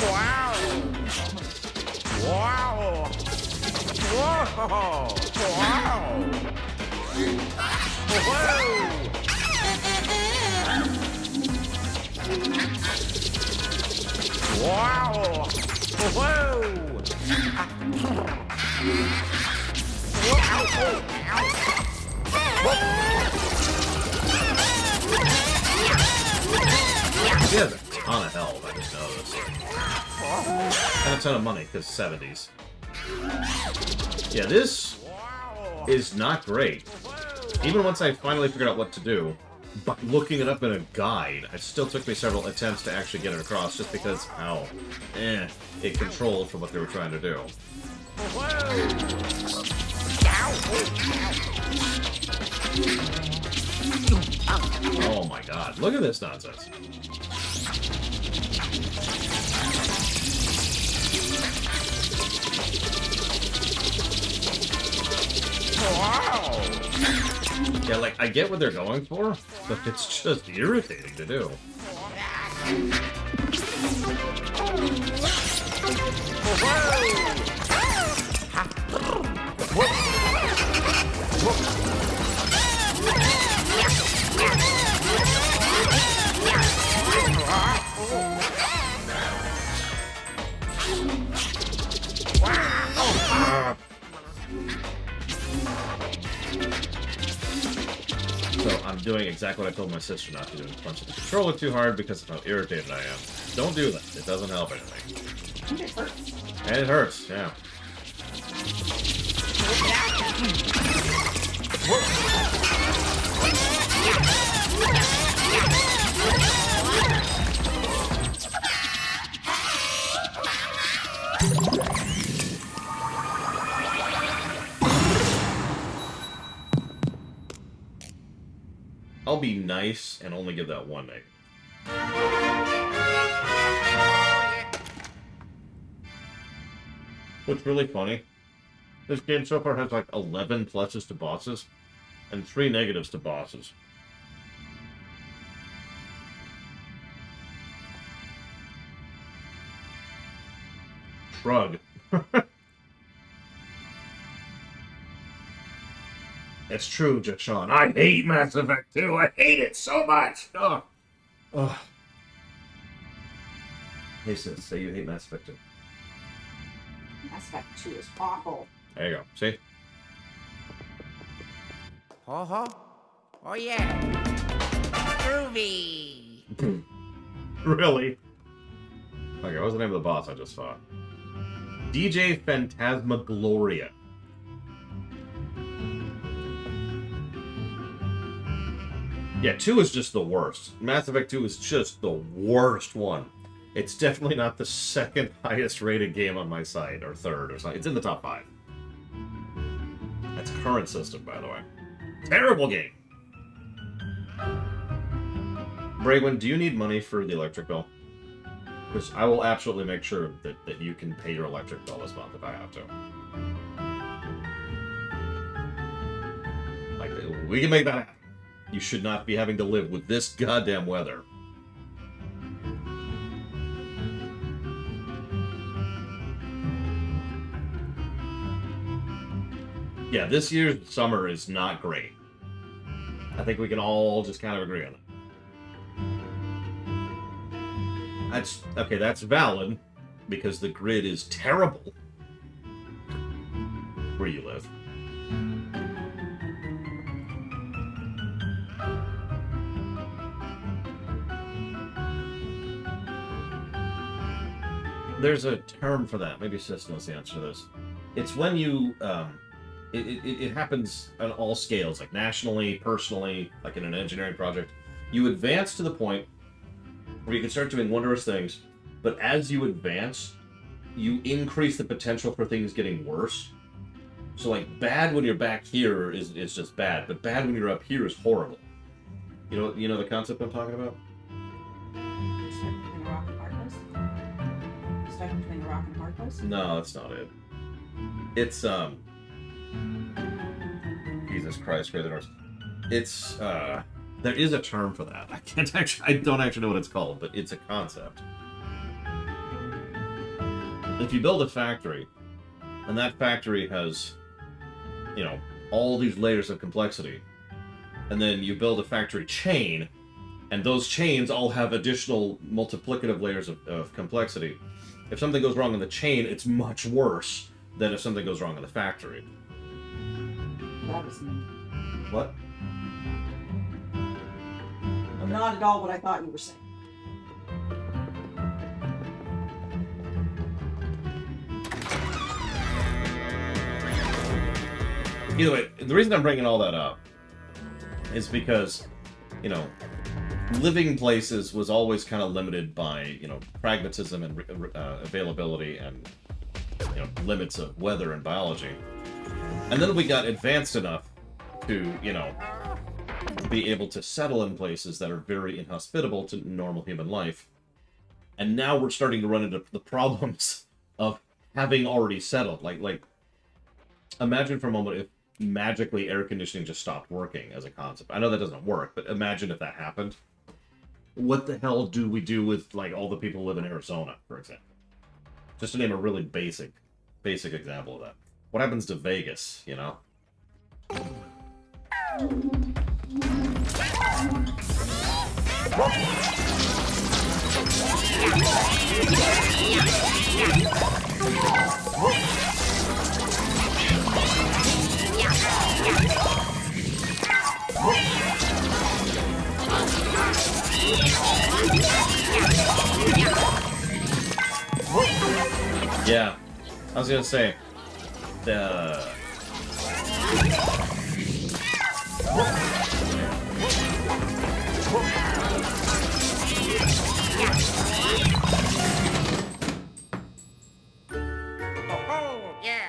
Wow! Wow! Whoa! Wow! Whoa! Wow! She has a ton of health, I just noticed. And a ton of money, because 70s. Yeah, this is not great. Even once I finally figured out what to do, but looking it up in a guide, it still took me several attempts to actually get it across, just because how, it controlled for what they were trying to do. Oh my god, look at this nonsense. Wow! Yeah, like, I get what they're going for, but it's just irritating to do. So I'm doing exactly what I told my sister not to do. Punch the controller too hard because of how irritated I am. Don't do that. It doesn't help anything. And it hurts. And it hurts, yeah. I'll be nice and only give that one negative. What's really funny, this game so far has like 11 pluses to bosses and 3 negatives to bosses. Shrug. It's true, Jashawn. I hate Mass Effect 2. I hate it so much. Ugh. Ugh. Hey, sis, say you hate Mass Effect 2. Mass Effect 2 is awful. There you go. See? Uh-huh. Oh, yeah. Groovy. Really? Okay, what was the name of the boss I just fought? DJ Phantasmagloria. Yeah, 2 is just the worst. Mass Effect 2 is just the worst one. It's definitely not the second highest rated game on my site, or third, or something. It's in the top 5. That's current system, by the way. Terrible game! Braywin, do you need money for the electric bill? Because I will absolutely make sure that you can pay your electric bill this month if I have to. Like, we can make that happen. You should not be having to live with this goddamn weather. Yeah, this year's summer is not great. I think we can all just kind of agree on it. That's valid, because the grid is terrible where you live. There's a term for that. Maybe Sis knows the answer to this. It's when you it happens on all scales, like nationally, personally, like in an engineering project. You advance to the point where you can start doing wondrous things, but as you advance, you increase the potential for things getting worse. So like bad when you're back here is just bad, but bad when you're up here is horrible. You know the concept I'm talking about? Stuck between a rock and hard place? Stuck between a rock and hard place? No, that's not it. It's Jesus Christ, Crazy Norse. It's there is a term for that. I don't actually know what it's called, but it's a concept. If you build a factory, and that factory has, all these layers of complexity, and then you build a factory chain, and those chains all have additional multiplicative layers of complexity. If something goes wrong in the chain, it's much worse than if something goes wrong in the factory. That was me. What? Not at all what I thought you were saying. Either way, the reason I'm bringing all that up is because, living places was always kind of limited by, pragmatism and availability and, limits of weather and biology. And then we got advanced enough to, be able to settle in places that are very inhospitable to normal human life. And now we're starting to run into the problems of having already settled. Like, imagine for a moment if magically air conditioning just stopped working as a concept. I know that doesn't work, but imagine if that happened. What the hell do we do with, like, all the people who live in Arizona, for example? Just to name a really basic example of that. What happens to Vegas, Yeah, I was gonna say,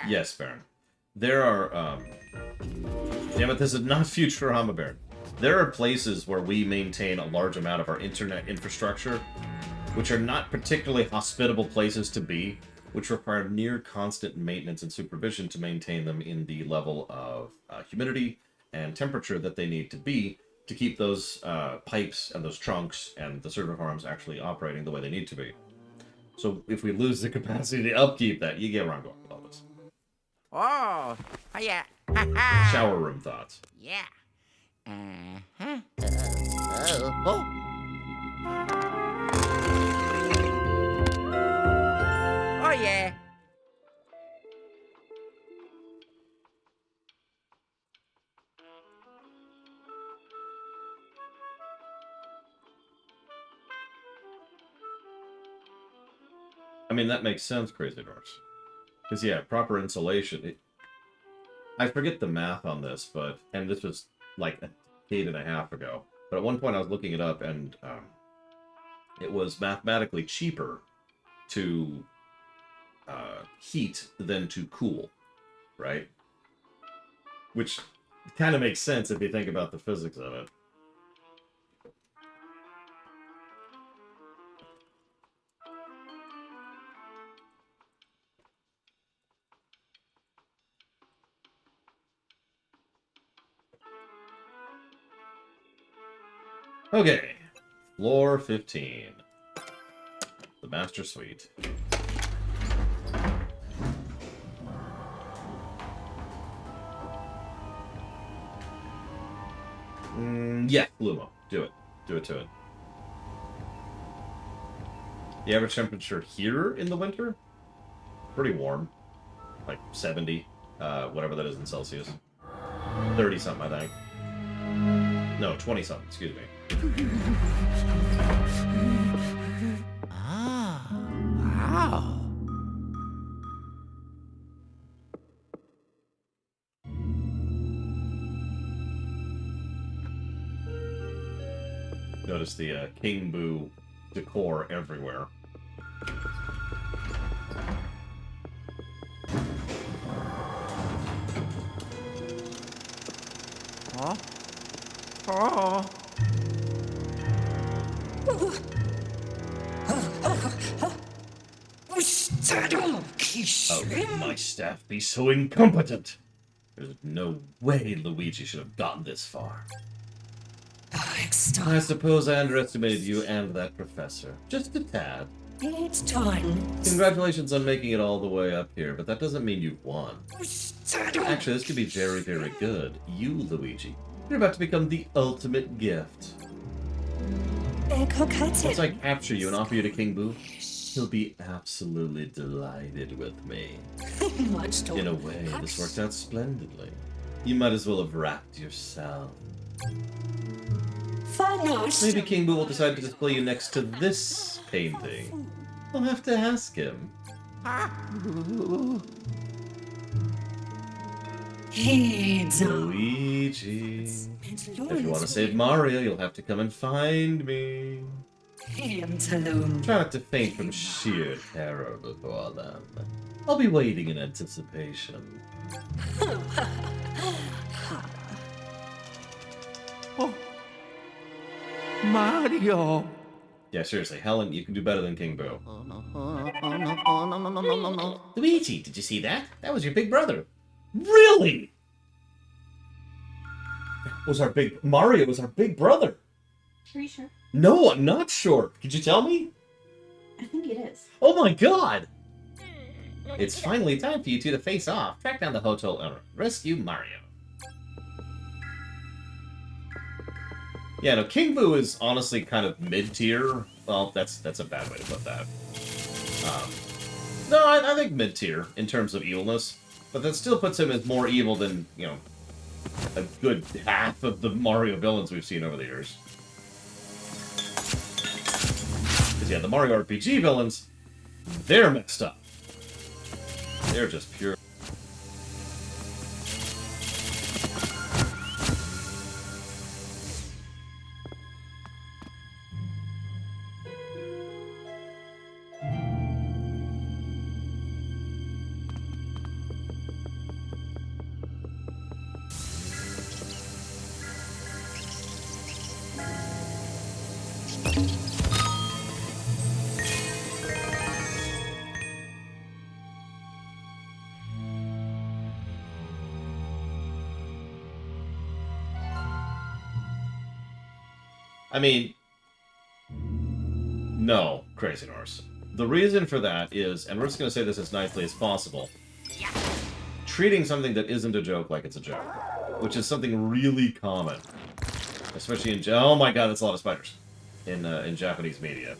Yes, Baron. There are, damn it, this is not Futurama, Baron. There are places where we maintain a large amount of our internet infrastructure, which are not particularly hospitable places to be, which require near constant maintenance and supervision to maintain them in the level of humidity and temperature that they need to be to keep those pipes and those trunks and the server farms actually operating the way they need to be. So if we lose the capacity to upkeep that, you get where I'm going with all this. Oh, yeah. Shower room thoughts. Yeah. Oh, yeah. I mean, that makes sense, Crazy Norse. Because, yeah, proper insulation. I forget the math on this, and this was like a decade and a half ago. But at one point I was looking it up, and it was mathematically cheaper to heat than to cool, right? Which kind of makes sense if you think about the physics of it. Okay, floor 15. The Master Suite. Yeah, Lumo. Do it. Do it to it. The average temperature here in the winter? Pretty warm. Like 70, whatever that is in Celsius. 30-something, I think. No, 20-something, excuse me. Ah, wow. notice the King Boo decor everywhere. Huh? Oh. How could my staff be so incompetent? There's no way Luigi should have gotten this far. I suppose I underestimated you and that professor. Just a tad. It's time. Congratulations on making it all the way up here, but that doesn't mean you won. Actually, this could be very, very good. You, Luigi, you're about to become the ultimate gift. Once I capture you and offer you to King Boo, he'll be absolutely delighted with me. In a way, this worked out splendidly. You might as well have wrapped yourself. Maybe King Boo will decide to display you next to this painting. I'll have to ask him. Luigi. If you want to save Mario, you'll have to come and find me. Try not to faint from sheer terror before then. I'll be waiting in anticipation. Oh. Mario. Yeah, seriously, Helen, you can do better than King Boo. Oh no, oh no, oh no, no, no, no, no, no. Luigi, did you see that? That was your big brother. Really? Mario was our big brother. Are you sure? No, I'm not sure. Could you tell me? I think it is. Oh my god! It's finally time for you two to face off, track down the hotel owner, rescue Mario. Yeah, no, King Boo is honestly kind of mid-tier. Well, that's a bad way to put that. No, I think mid-tier in terms of evilness, but that still puts him as more evil than, you know, a good half of the Mario villains we've seen over the years. Because, yeah, the Mario RPG villains, they're messed up. They're just pure. I mean, no, Crazy Norse. The reason for that is, and we're just going to say this as nicely as possible, treating something that isn't a joke like it's a joke, which is something really common, especially in, oh my god, that's a lot of spiders, in Japanese media.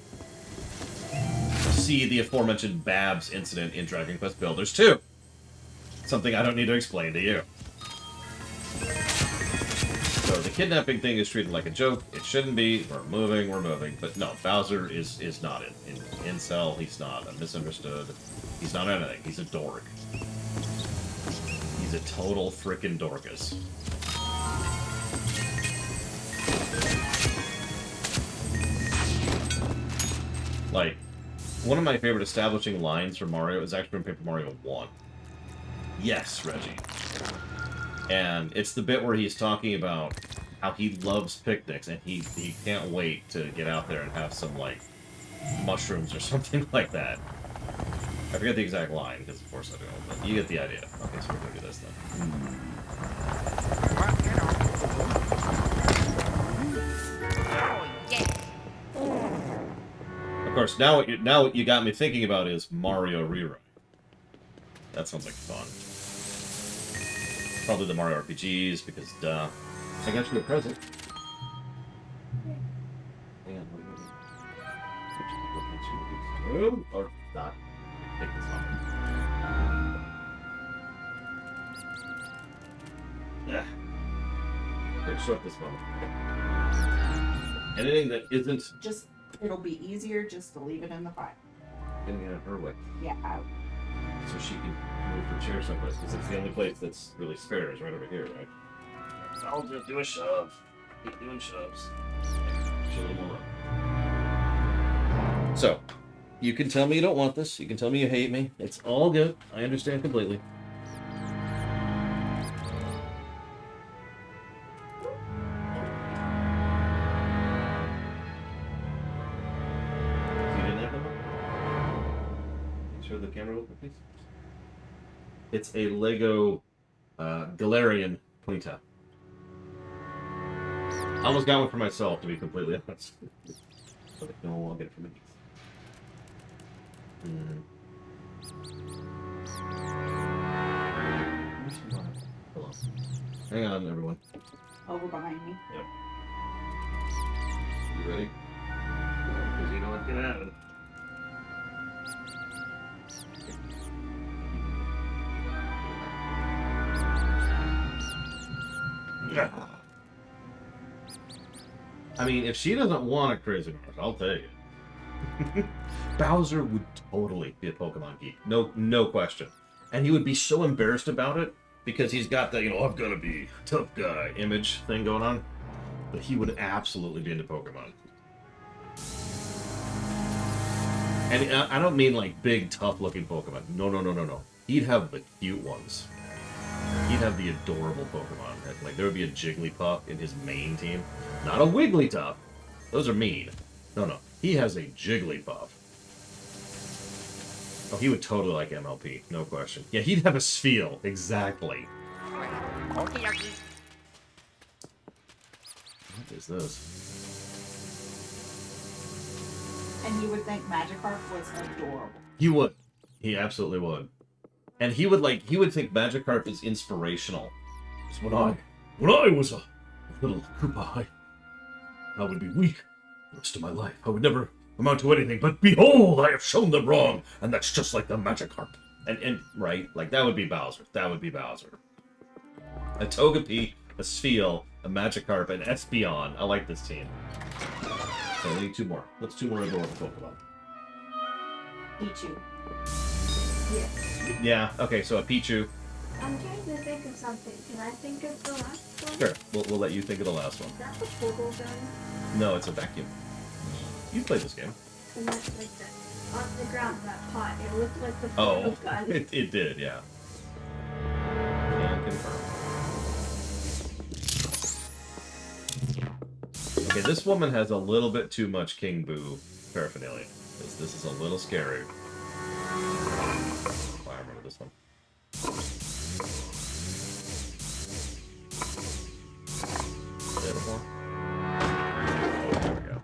See the aforementioned Babs incident in Dragon Quest Builders 2. Something I don't need to explain to you. So the kidnapping thing is treated like a joke. It shouldn't be. We're moving. But no, Bowser is not in incel. He's not a misunderstood. He's not anything. He's a dork. He's a total frickin' dorcas. Like, one of my favorite establishing lines from Mario is actually from Paper Mario 1. Yes, Reggie. And it's the bit where he's talking about how he loves picnics and he can't wait to get out there and have some, like, mushrooms or something like that. I forget the exact line, because of course I don't, but you get the idea. Okay, so we're gonna do this then. Of course, now what you got me thinking about is Mario Rewrite. That sounds like fun. Probably the Mario RPGs, because duh. I got you a present. Hang on, wait. Or not. Take this one. Yeah. Here, show up this one. Anything that isn't... Just, it'll be easier just to leave it in the file. Getting out of her way. Yeah, out. So she can move her chair someplace, because it's the only place that's really spare is right over here, right? I'll just do a shove. Keep doing shoves. Just a little more room. So, you can tell me you don't want this. You can tell me you hate me. It's all good. I understand completely. You didn't have them? Make sure the camera open, please. It's a Lego Galarian ponytail. I almost got one for myself, to be completely honest. But no, I'll get it for me. Hello. Hang on, everyone. Over behind me. Yep. You ready? Because you know what's gonna happen. I mean, if she doesn't want a crazy horse, I'll tell you. Bowser would totally be a Pokemon geek. No question. And he would be so embarrassed about it because he's got that, I'm gonna be a tough guy image thing going on. But he would absolutely be into Pokemon. And I don't mean like big, tough-looking Pokemon. No. He'd have the cute ones. He'd have the adorable Pokemon. Like, there would be a Jigglypuff in his main team. Not a Wigglytuff. Those are mean. No. He has a Jigglypuff. Oh, he would totally like MLP. No question. Yeah, he'd have a Spheal. Exactly. What is this? And you would think Magikarp was adorable. He would. He absolutely would. And he would think Magikarp is inspirational. It's when I was a little Koopa, I would be weak the rest of my life. I would never amount to anything, but behold, I have shown them wrong, and that's just like the Magikarp. And right, like that would be Bowser. That would be Bowser. A Togepi, a Spheal, a Magikarp, an Espeon. I like this team. Okay, we need two more. What's two more adorable Pokemon? Pichu. Yes. Yeah, okay, so a Pichu. I'm trying to think of something. Can I think of the last one? Sure, we'll let you think of the last one. Is that the portal gun? No, it's a vacuum. You've played this game. And that's like that. On the ground, that pot. It looked like the Oh, portal gun. it did, yeah. Can confirm. Okay, this woman has a little bit too much King Boo paraphernalia. This is a little scary. Oh, I remember this one. Beautiful. Oh, there we go.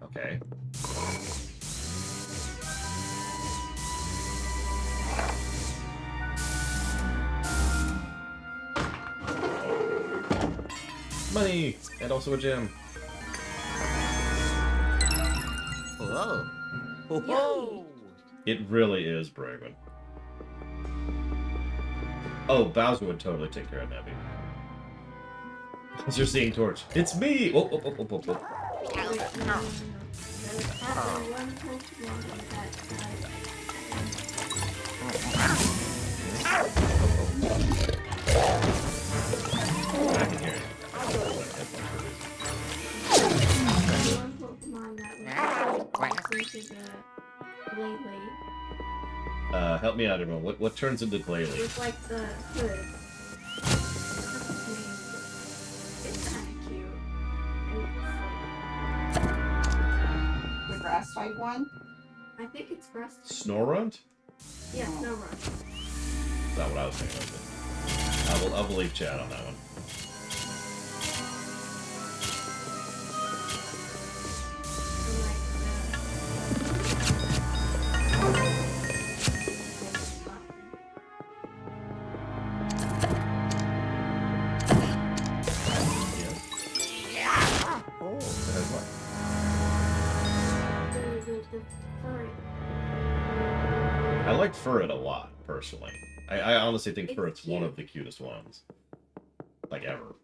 Okay. Money! And also a gem. Whoa. Whoa. It really is Bregman. Oh, Bowser would totally take care of Nebby. Bowser seeing Torch. It's me! Oh. There's only one Pokemon I can hear you. into the Glalie. Help me out, everyone. What turns into Glalie? With like the hood. It's kind of cute. The grass type one? I think it's grass. Snorunt? Yeah, no rush. Is that what I was thinking of? I'll believe Chad on that one. I like Furret a lot, personally. I honestly think Furret's one of the cutest ones. Like, ever.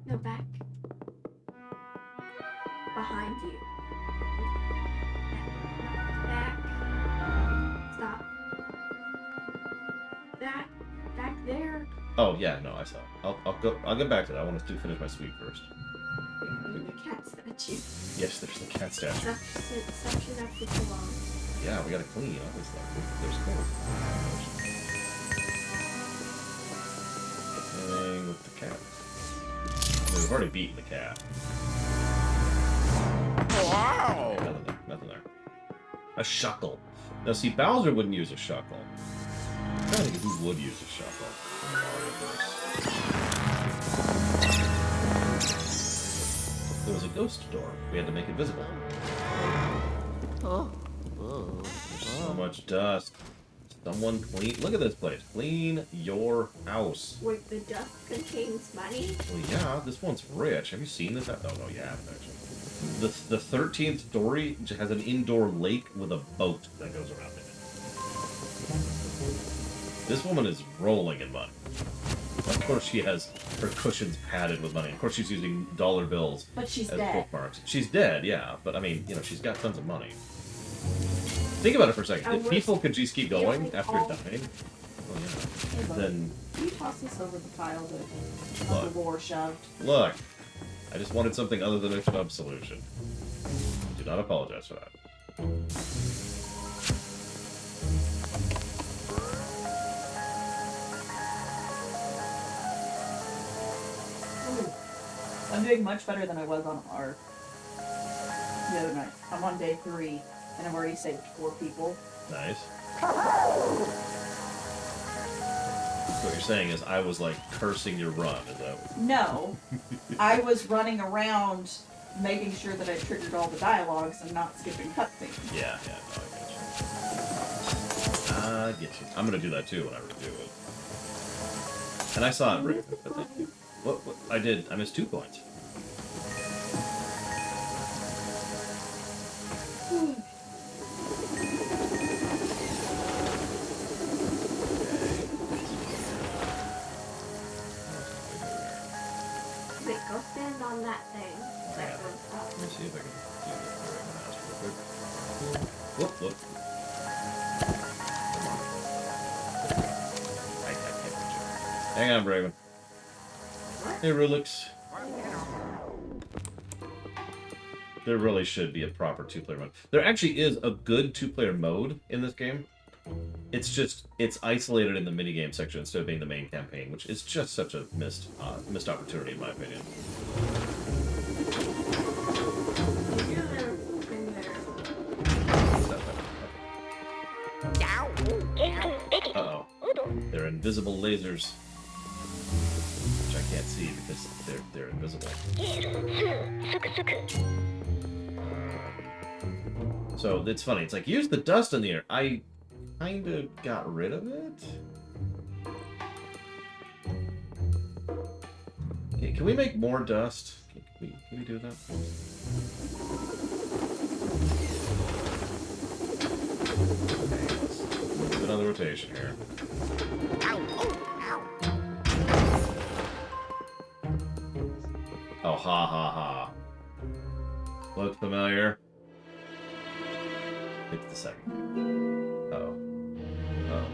No, back. behind you. Back. Stop. Back there. Oh yeah, no, I saw it. I'll get back to that. I want to finish my sweep first. The cat statue. Yes, there's the cat statue. Suction up the belong. Yeah, we gotta clean all this stuff. There's code. Thing with the cat. I mean, we've already beaten the cat. Wow! Okay, nothing there. A shuckle. Now, see, Bowser wouldn't use a shuckle. I'm trying to think who would use a shuckle in Marioverse. There was a ghost door. We had to make it visible. Oh. Oh. There's so much dust. Someone clean. Look at this place. Clean your house. Wait, the dust contains money? Well, yeah, this one's rich. Have you seen this? Oh, no, you haven't, actually. The 13th story has an indoor lake with a boat that goes around it. This woman is rolling in money. Of course, she has her cushions padded with money. Of course, she's using dollar bills But she's as dead. bookmarks. She's dead, yeah, but I mean, you know, she's got tons of money. Think about it for a second. If people could just keep going after dying, well, yeah, then Can you toss this over the pile that Look. the war shoved? look. I just wanted something other than a shove solution. Do not apologize for that. I'm doing much better than I was on our the other night. I'm on day 3, and I've already saved 4 people. Nice. So what you're saying is I was like cursing your run, is that? No, I was running around making sure that I triggered all the dialogues and not skipping cutscenes. Yeah, no, I get you. I'm gonna do that too when I review it. And I saw it, Rick. But thank you. What? I did. I missed 2 points. Wait, go stand on that thing. Yeah. That goes up. Let me see if I can do this real quick. Whoop. Come on. I can't reach it. Hang on, Braven. Hey, Rulix. There really should be a proper 2-player mode. There actually is a good 2-player mode in this game. It's just, it's isolated in the minigame section instead of being the main campaign, which is just such a missed opportunity in my opinion. If you've never been there, Uh-oh. They're invisible lasers. Which I can't see because they're invisible. So it's funny. It's like, use the dust in the air. I kind of got rid of it. Okay, can we make more dust? Can we do that? Okay, let's do another rotation here. Oh, ha ha ha. Look familiar? It's the second. Uh-oh. Uh-oh.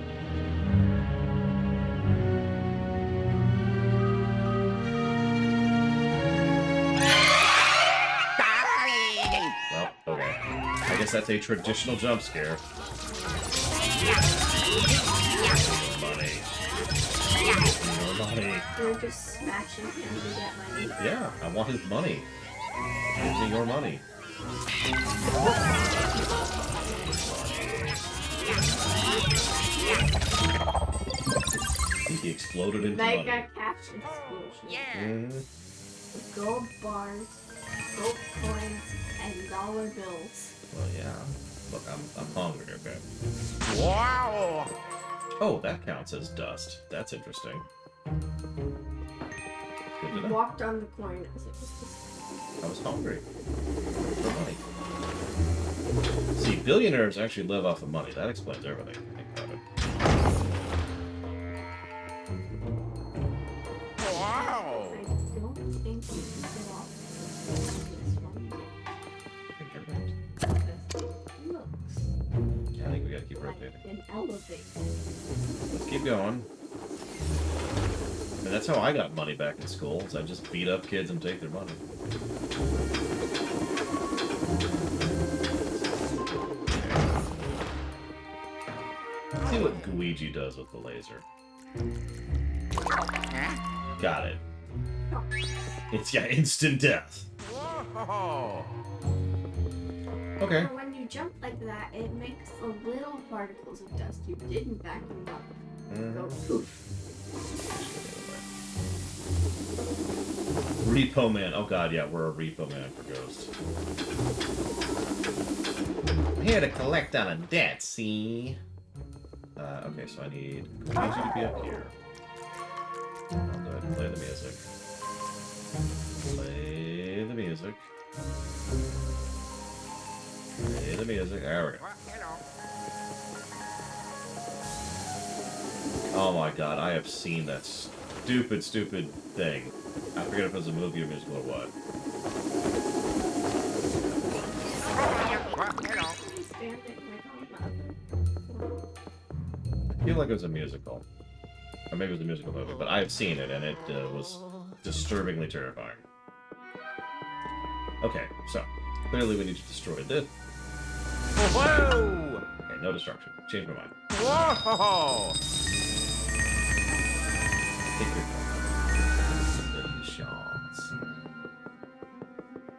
Well, okay. I guess that's a traditional jump scare. Money. More money. you're just smashing him to get money. Yeah, I want his money. Give me your money. I think he exploded into money. Mega cash explosion. Mm, Gold bars, gold coins, and dollar bills. well, yeah. Look, I'm hungry, okay? Wow! Oh, that counts as dust. That's interesting. Good to He know. walked on the coin as it was discovered. I was hungry for money. See, billionaires actually live off of money. That explains everything. Think about it. Wow! I don't think you can get off this one. elevating. An elevator. Let's keep going. And that's how I got money back in school, is I just beat up kids and take their money. Let's see what Luigi does with the laser. Got it. It's, yeah, instant death. Whoa. Okay. So when you jump like that, it makes the little particles of dust you didn't vacuum up go poof. Repo Man. Oh god, yeah, we're a Repo Man for Ghost. I'm here to collect on a debt, see? Okay, so I need Luigi to be up here. I'll go ahead and play the music. Play the music. Play the music. There we go. Oh my god, I have seen that stupid thing. I forget if it was a movie or musical or what. I feel like it was a musical. Or maybe it was a musical movie, but I have seen it, and it was disturbingly terrifying. Okay, so, clearly we need to destroy this. Whoa! Okay, no destruction. Change my mind. Whoa! Take your shots.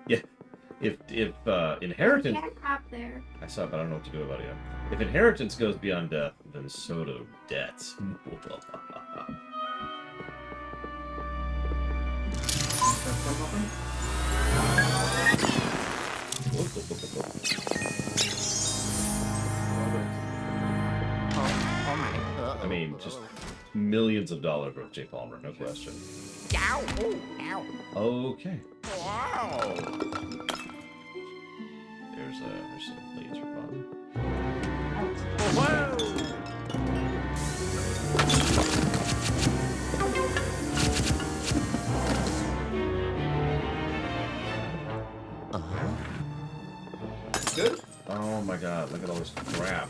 Yeah, if inheritance... Can't hop there. I saw it, but I don't know what to do about it yet. If inheritance goes beyond death, then so do debts. I mean, just millions of dollars worth, J. Palmer, no question. Ow! Ooh, ow! Okay. Wow! There's some leads for fun. Whoa! Good. Oh my god, look at all this crap.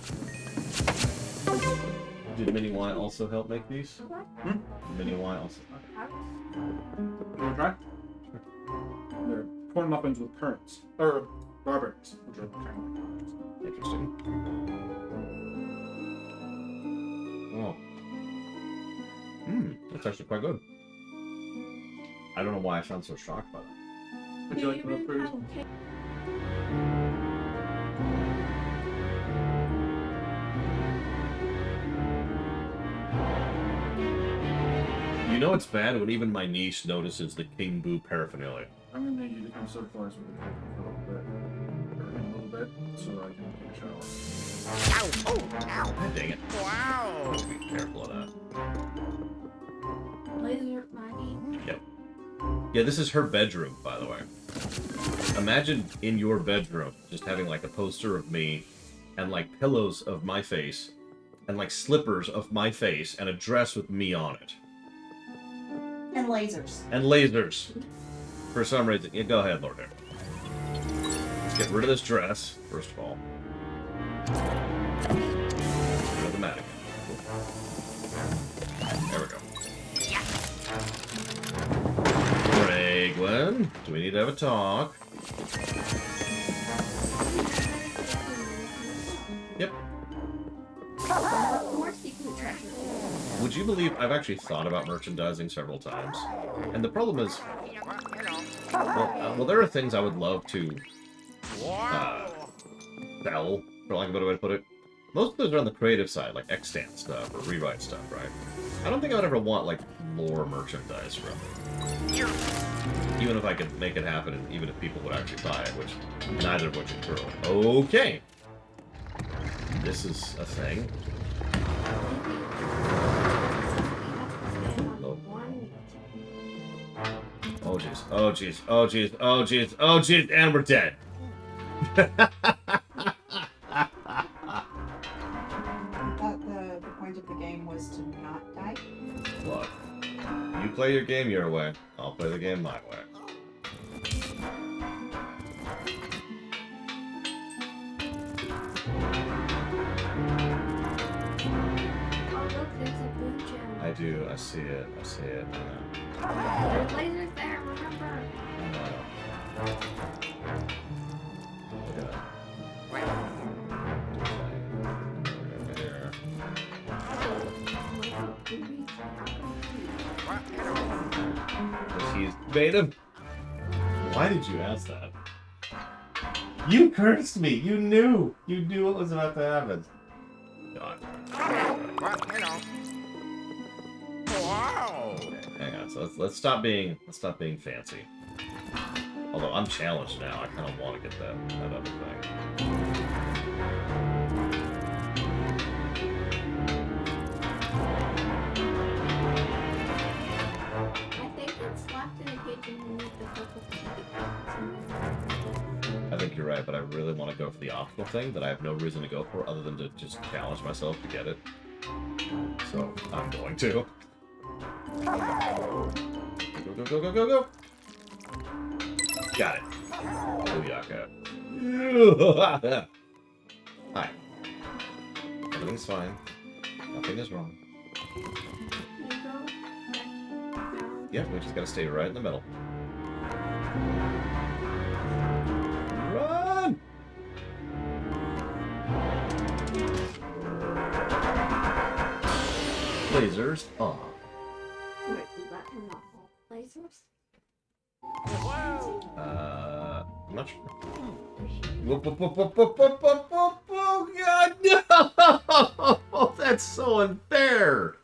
Did Mini Y also help make these? Mini Y also. You want to try? They're corn muffins with currants. Or strawberries, which are kind of like currants. Interesting. Oh. That's actually quite good. I don't know why I sound so shocked by that. Would you like to know fruit? You know it's bad when even my niece notices the King Boo paraphernalia. I'm going to need you to come so close with the cake for a little bit, so I can take a shower. Ow! Oh! Ow! God dang it. Wow! Be careful of that. Laser money. Yep. Yeah, this is her bedroom, by the way. Imagine in your bedroom just having like a poster of me and like pillows of my face and like slippers of my face and a dress with me on it. And lasers. And lasers. For some reason. Yeah, go ahead, Lord Air. Let's get rid of this dress, first of all. Get rid of the mannequin. There we go. Gwen, do we need to have a talk? Yep. More secret treasure. Would you believe I've actually thought about merchandising several times? And the problem is, well, there are things I would love to sell, for lack of a better way to put it. Most of those are on the creative side, like extant stuff or rewrite stuff, right? I don't think I would ever want, like, lore merchandise from it. Even if I could make it happen, and even if people would actually buy it, which neither of which are true. Okay. This is a thing. Oh jeez, oh jeez, oh jeez, oh jeez, oh jeez, and we're dead. The point of the game was to not die. Look, you play your game your way, I'll play the game my way. there's a blue gem. I do. I see it. I see it. There's lasers there, remember? Look at that. Because he's beta. Why did you ask that? You cursed me. You knew. You knew what was about to happen. God. Wow. Okay, hang on. So let's stop being fancy. Although I'm challenged now, I kind of want to get that other thing. I think it's locked in a cage and you need the purple I think you're right, but I really want to go for the optical thing that I have no reason to go for other than to just challenge myself to get it. So I'm going to. Go, go, go, go, go, go! Got it. Booyaka. Hi. Everything's fine. Nothing is wrong. Yeah, we just gotta stay right in the middle. Run! Lasers off. Wait, is that turn off all lasers? I'm not sure. Whoop, whoop, whoop, whoop, whoop, whoop, whoop, whoop, oh god, no! That's so unfair!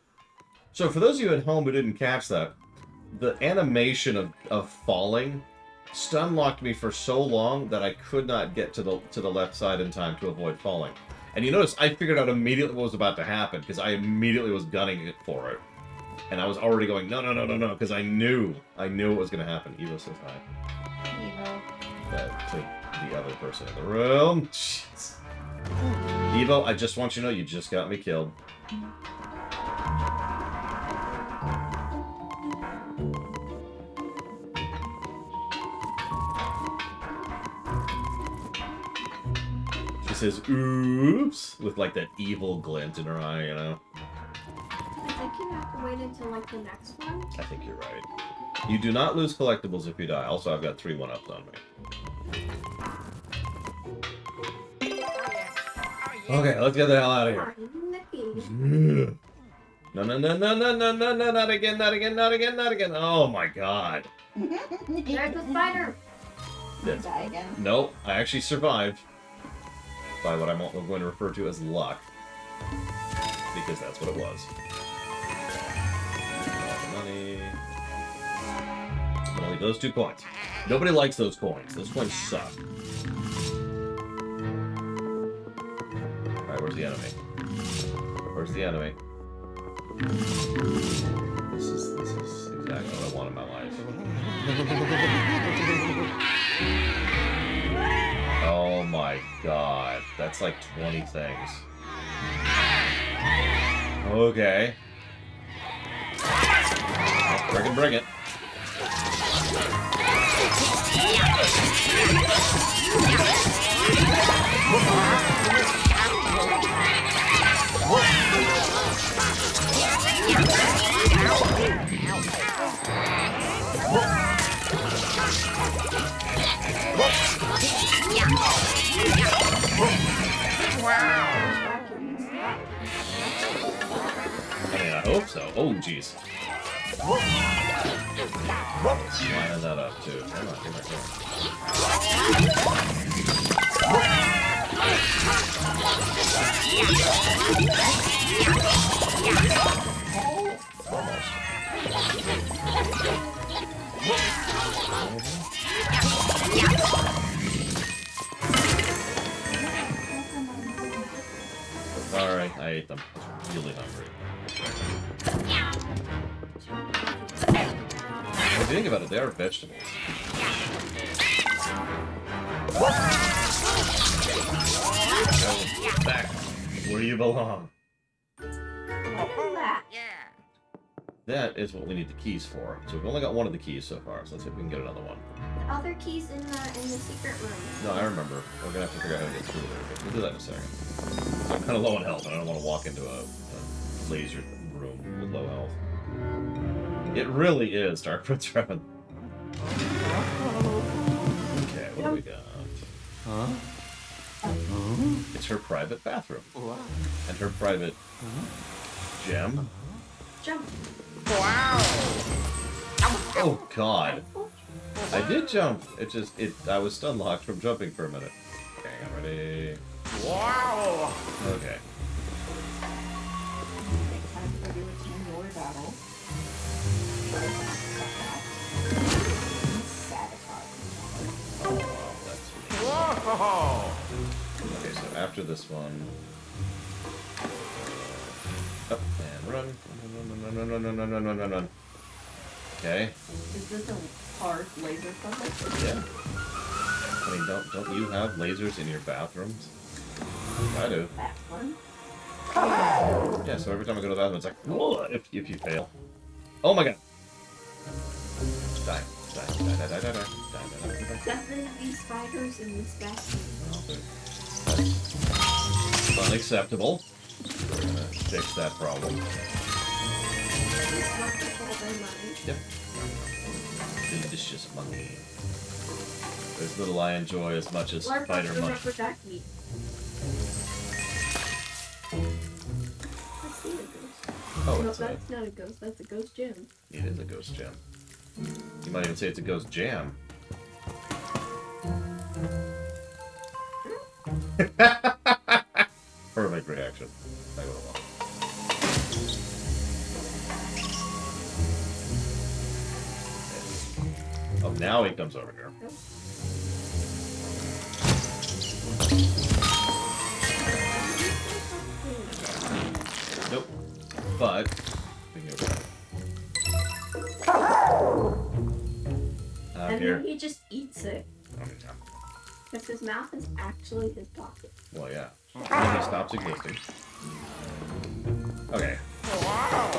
So for those of you at home who didn't catch that, the animation of falling stun locked me for so long that I could not get to the left side in time to avoid falling. And you notice I figured out immediately what was about to happen because I immediately was gunning it for it. And I was already going, no, no, no, no, no, because I knew what was going to happen. Evo says hi. Evo. That to the other person in the room. Jeez. Evo, I just want you to know you just got me killed. She says, oops, with like that evil glint in her eye, you know? I think you have to wait until like the next one. I think you're right. You do not lose collectibles if you die. Also, I've got 3 1-ups on me. Okay, let's get the hell out of here. No, no, no, no, no, no, no, no, not again, not again, not again, not again. Oh my god. There's the spider. That's, Die again. nope, I actually survived. By what I'm going to refer to as luck. Because that's what it was. Money. I'm gonna leave those 2 coins. Nobody likes those coins. Those coins suck. Alright, where's the enemy? Where's the enemy? This is exactly what I want in my life. Oh my god. That's like 20 things. Okay. Bring it. I mean, I hope so. Oh, jeez. Lining that up, too. Come on, come Sorry, I ate them. I was really hungry. If you think about it, they are vegetables. Go back where you belong. What is that? That is what we need the keys for. So we've only got one of the keys so far, so let's see if we can get another one. The other keys in the secret room. No, I remember. We're gonna have to figure out how to get through there, but we'll do that in a second. So I'm kind of low on health, and I don't want to walk into a laser room with low health. It really is Dark Prince Raven. Okay, what do we got? Huh? It's her private bathroom. What? And her private gem. Jump. Wow. Oh god. I did jump. I was stun locked from jumping for a minute. Okay, I'm ready. Wow. Okay. Time to go do a 10-door battle. Oh wow, that's sweet. Whoa. Okay, so after this one. Up and run. Run. Okay. Is this a hard laser puzzle? Yeah. I mean, don't you have lasers in your bathrooms? I do. That one. Yeah, so every time I go to the bathroom, it's like, whoa, if you fail. Oh my god. Die. Definitely these spiders in this bathroom. That's unacceptable. We're gonna fix that problem. These monkeys all their money. Yep. Delicious monkey. This little I enjoy as much as Or spider monkey. rubber duck meat. I see a ghost. Oh, No, it's that's not a ghost. That's a ghost gem. it is a ghost gem. You might even say it's a ghost jam. Perfect reaction. I would have loved. Oh, now he comes over here. Nope. But we can go back. And Here. then he just eats it. Okay, yeah. Because his mouth is actually his pocket. Well, yeah. And then he stops existing. Okay. Wow.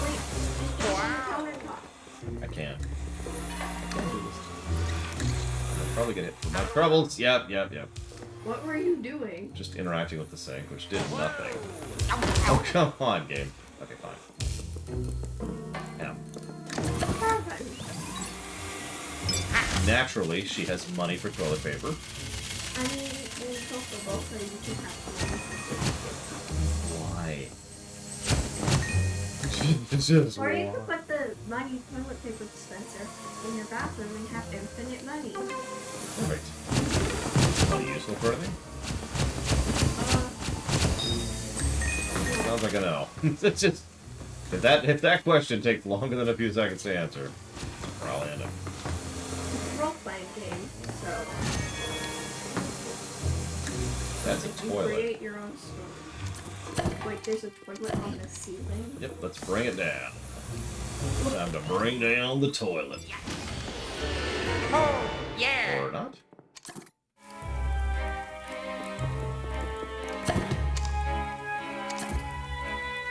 Wait, just jump on the countertop. I can't do this. I'll probably get hit for my troubles. Yep. What were you doing? Just interacting with the sink, which did nothing. Oh, come on, game. Okay, fine. Yeah. Naturally, she has money for toilet paper. I mean, it's also both, so you can have Why? Just Or you could put the money toilet paper dispenser in your bathroom and have infinite money. Perfect. Money useful for anything? Sounds like a no. It's just if that question takes longer than a few seconds to answer, probably end up. It's a role-playing game, so That's a you toilet. create your own story. Wait, there's a toilet on the ceiling? Yep, let's bring it down. Time to bring down the toilet. Oh, yeah. Or not.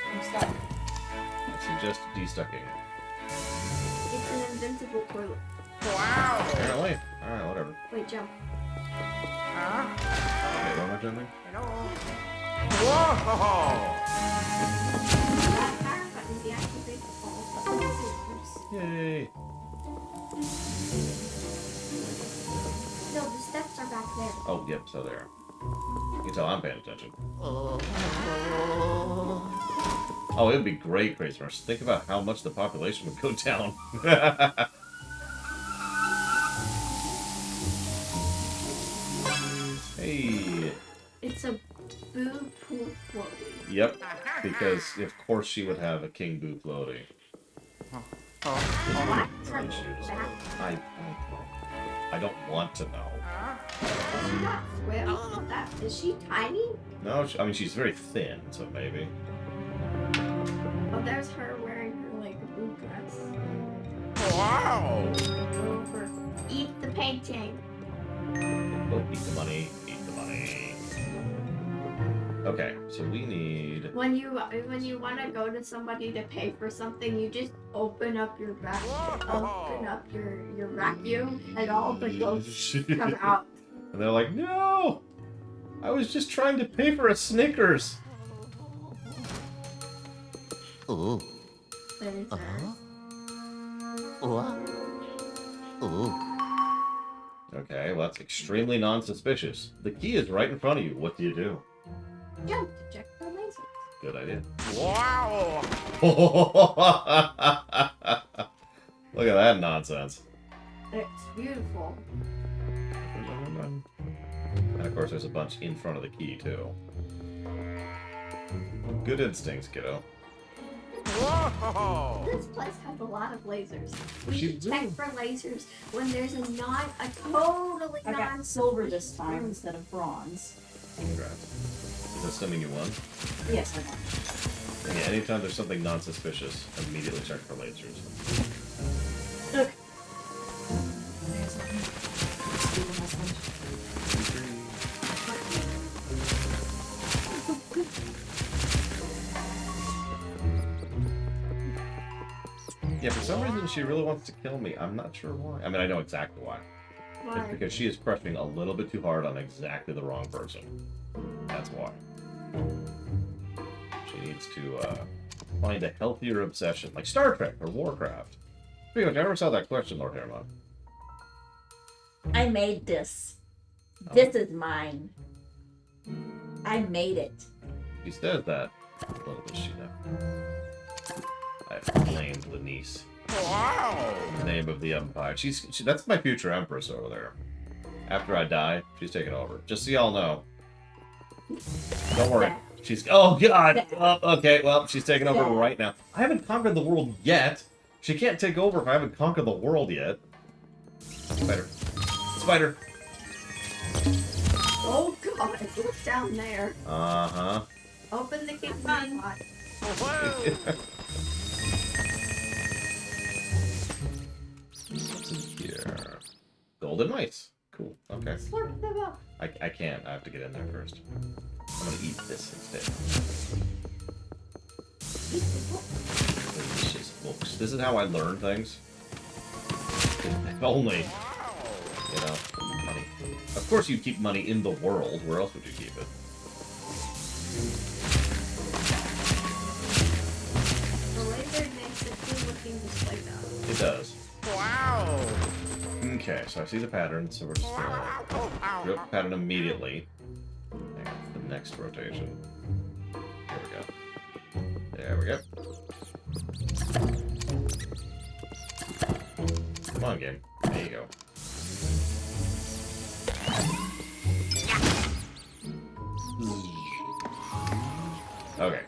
I'm stuck. I suggest destucking. It's an invincible toilet. Wow. Apparently. Alright, whatever. Wait, jump. Huh? Okay, what am I doing? Hello. Whoa. That power button deactivates all button scissors. Yay! No, the steps are back there. Oh, yep, so there. You can tell I'm paying attention. Oh. Oh, it'd be great, Crazy Nurse. Think about how much the population would go down. Hey. It's a boo poo floaty. Yep, because of course she would have a King Boo floaty. What? French shoes. I don't want to know. Is she not swim? Is she tiny? No, I mean she's very thin, so maybe. Oh, there's her wearing her like boo dress. Wow. Over. Eat the painting. Oh, eat the money. Eat the money. Okay, so we need. When you want to go to somebody to pay for something, you just open up your open up your vacuum, and all the ghosts come out. And they're like, no! I was just trying to pay for a Snickers. Ooh. There's ours. Ooh. Okay, well, that's extremely non-suspicious. The key is right in front of you. What do you do? Jump to check for lasers. Good idea. Wow. Look at that nonsense. It's beautiful. And of course, there's a bunch in front of the key, too. Good instincts, kiddo. Whoa. This place has a lot of lasers. We She should do. check for lasers when there's a totally I got non silver this time instead of bronze. Congrats. Is that assuming you won? Yes, I got. And yeah, anytime there's something non-suspicious, immediately check for lasers. Okay. There's something. Stupid message. Yeah, for some reason she really wants to kill me. I'm not sure why. I mean, I know exactly why. It's because she is crushing a little bit too hard on exactly the wrong person. That's why. She needs to find a healthier obsession, like Star Trek or Warcraft. Speaking of which, I never saw that question, Lord Hermon. I made this. This is mine. I made it. She says that. Little does she know. I've claimed the niece. Wow. The name of the empire. That's my future empress over there. After I die, she's taking over. Just so y'all know. Don't worry. Oh god! Okay, well, she's taking over right now. I haven't conquered the world yet. She can't take over if I haven't conquered the world yet. Spider. Spider! Oh god, look down there. Uh-huh. Open the kingdom pot. Whoa. What's in here? Golden mice. Cool. Okay. Slurp them up. I can't. I have to get in there first. I'm gonna eat this instead. Delicious books. This is how I learn things. If only, you know, money. Of course you'd keep money in the world. Where else would you keep it? The laser makes it cool looking display though. It does. Wow. Okay, so I see the pattern, so we're just gonna drip the pattern immediately. Hang on, the next rotation. There we go. There we go. Come on, game. There you go. Okay.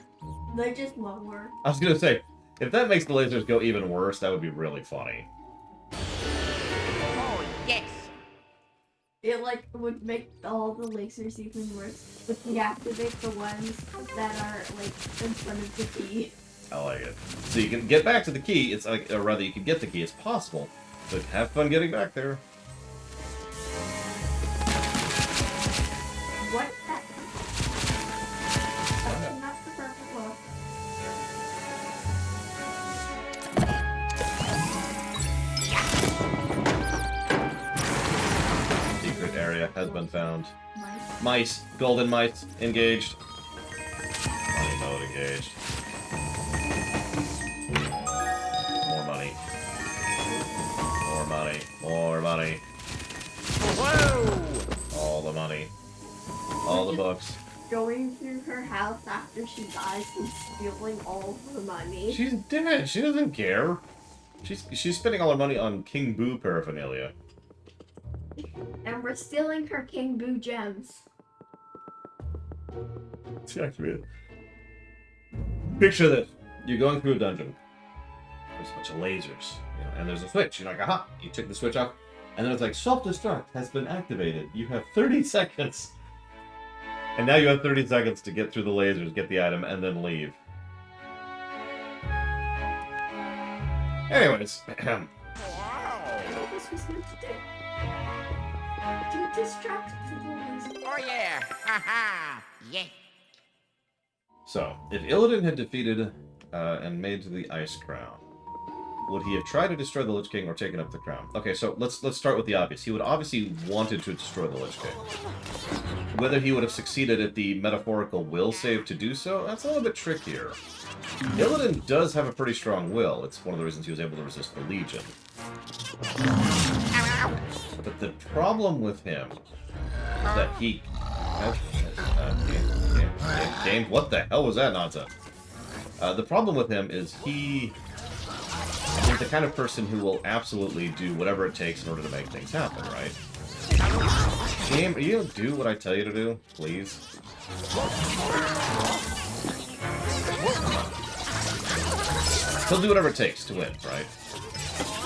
They're just lower. I was gonna say, if that makes the lasers go even worse, that would be really funny. Oh, yes. It like would make all the lasers even worse if we activate the ones that are like in front of the key. I like it. So you can get back to the key. It's like, or rather, you can get the key. It's possible, but have fun getting back there. What's that? That's not the purple book. Secret area has been found. Nice. Mice, golden mice, engaged. Money mode engaged. More money. More money. More money. Whoa. All the money. All the books. Going through her house after she dies and stealing all the money. She's dead. She doesn't care. She's spending all her money on King Boo paraphernalia. And we're stealing her King Boo gems. Picture this. You're going through a dungeon. There's a bunch of lasers, you know, and there's a switch. You're like, aha! You took the switch off, and then it's like, self-destruct has been activated. You have 30 seconds. And now you have 30 seconds to get through the lasers, get the item, and then leave. Anyways, I know this was meant to do. To distract from the laser. Oh, yeah. Ha ha. Yeah. so, if Illidan had defeated and made to the Ice Crown, Would he have tried to destroy the Lich King or taken up the crown? Okay, so let's start with the obvious. He would obviously wanted to destroy the Lich King. Whether he would have succeeded at the metaphorical will save to do so, that's a little bit trickier. Illidan does have a pretty strong will. It's one of the reasons he was able to resist the Legion. But the problem with him is that he... Game, what the hell was that nonsense? The problem with him is he's the kind of person who will absolutely do whatever it takes in order to make things happen, right? Game, are you gonna do what I tell you to do, please? He'll do whatever it takes to win, right?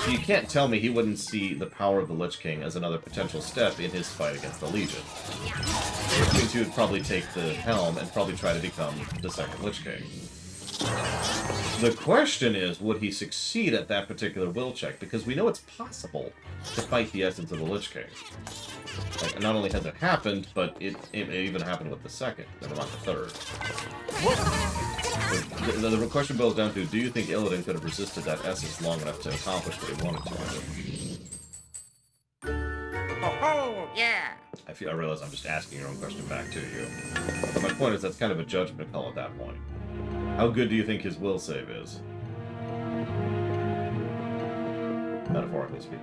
You can't tell me he wouldn't see the power of the Lich King as another potential step in his fight against the Legion. Which means he would probably take the helm and probably try to become the second Lich King. The question is, would he succeed at that particular will check? Because we know it's possible to fight the essence of the Lich King. Like, not only has it happened, but it even happened with the second, never mind the third. The question boils down to, do you think Illidan could have resisted that essence long enough to accomplish what he wanted to? Oh, yeah. I realize I'm just asking your own question back to you. But my point is, that's kind of a judgment call at that point. How good do you think his will save is? Metaphorically speaking.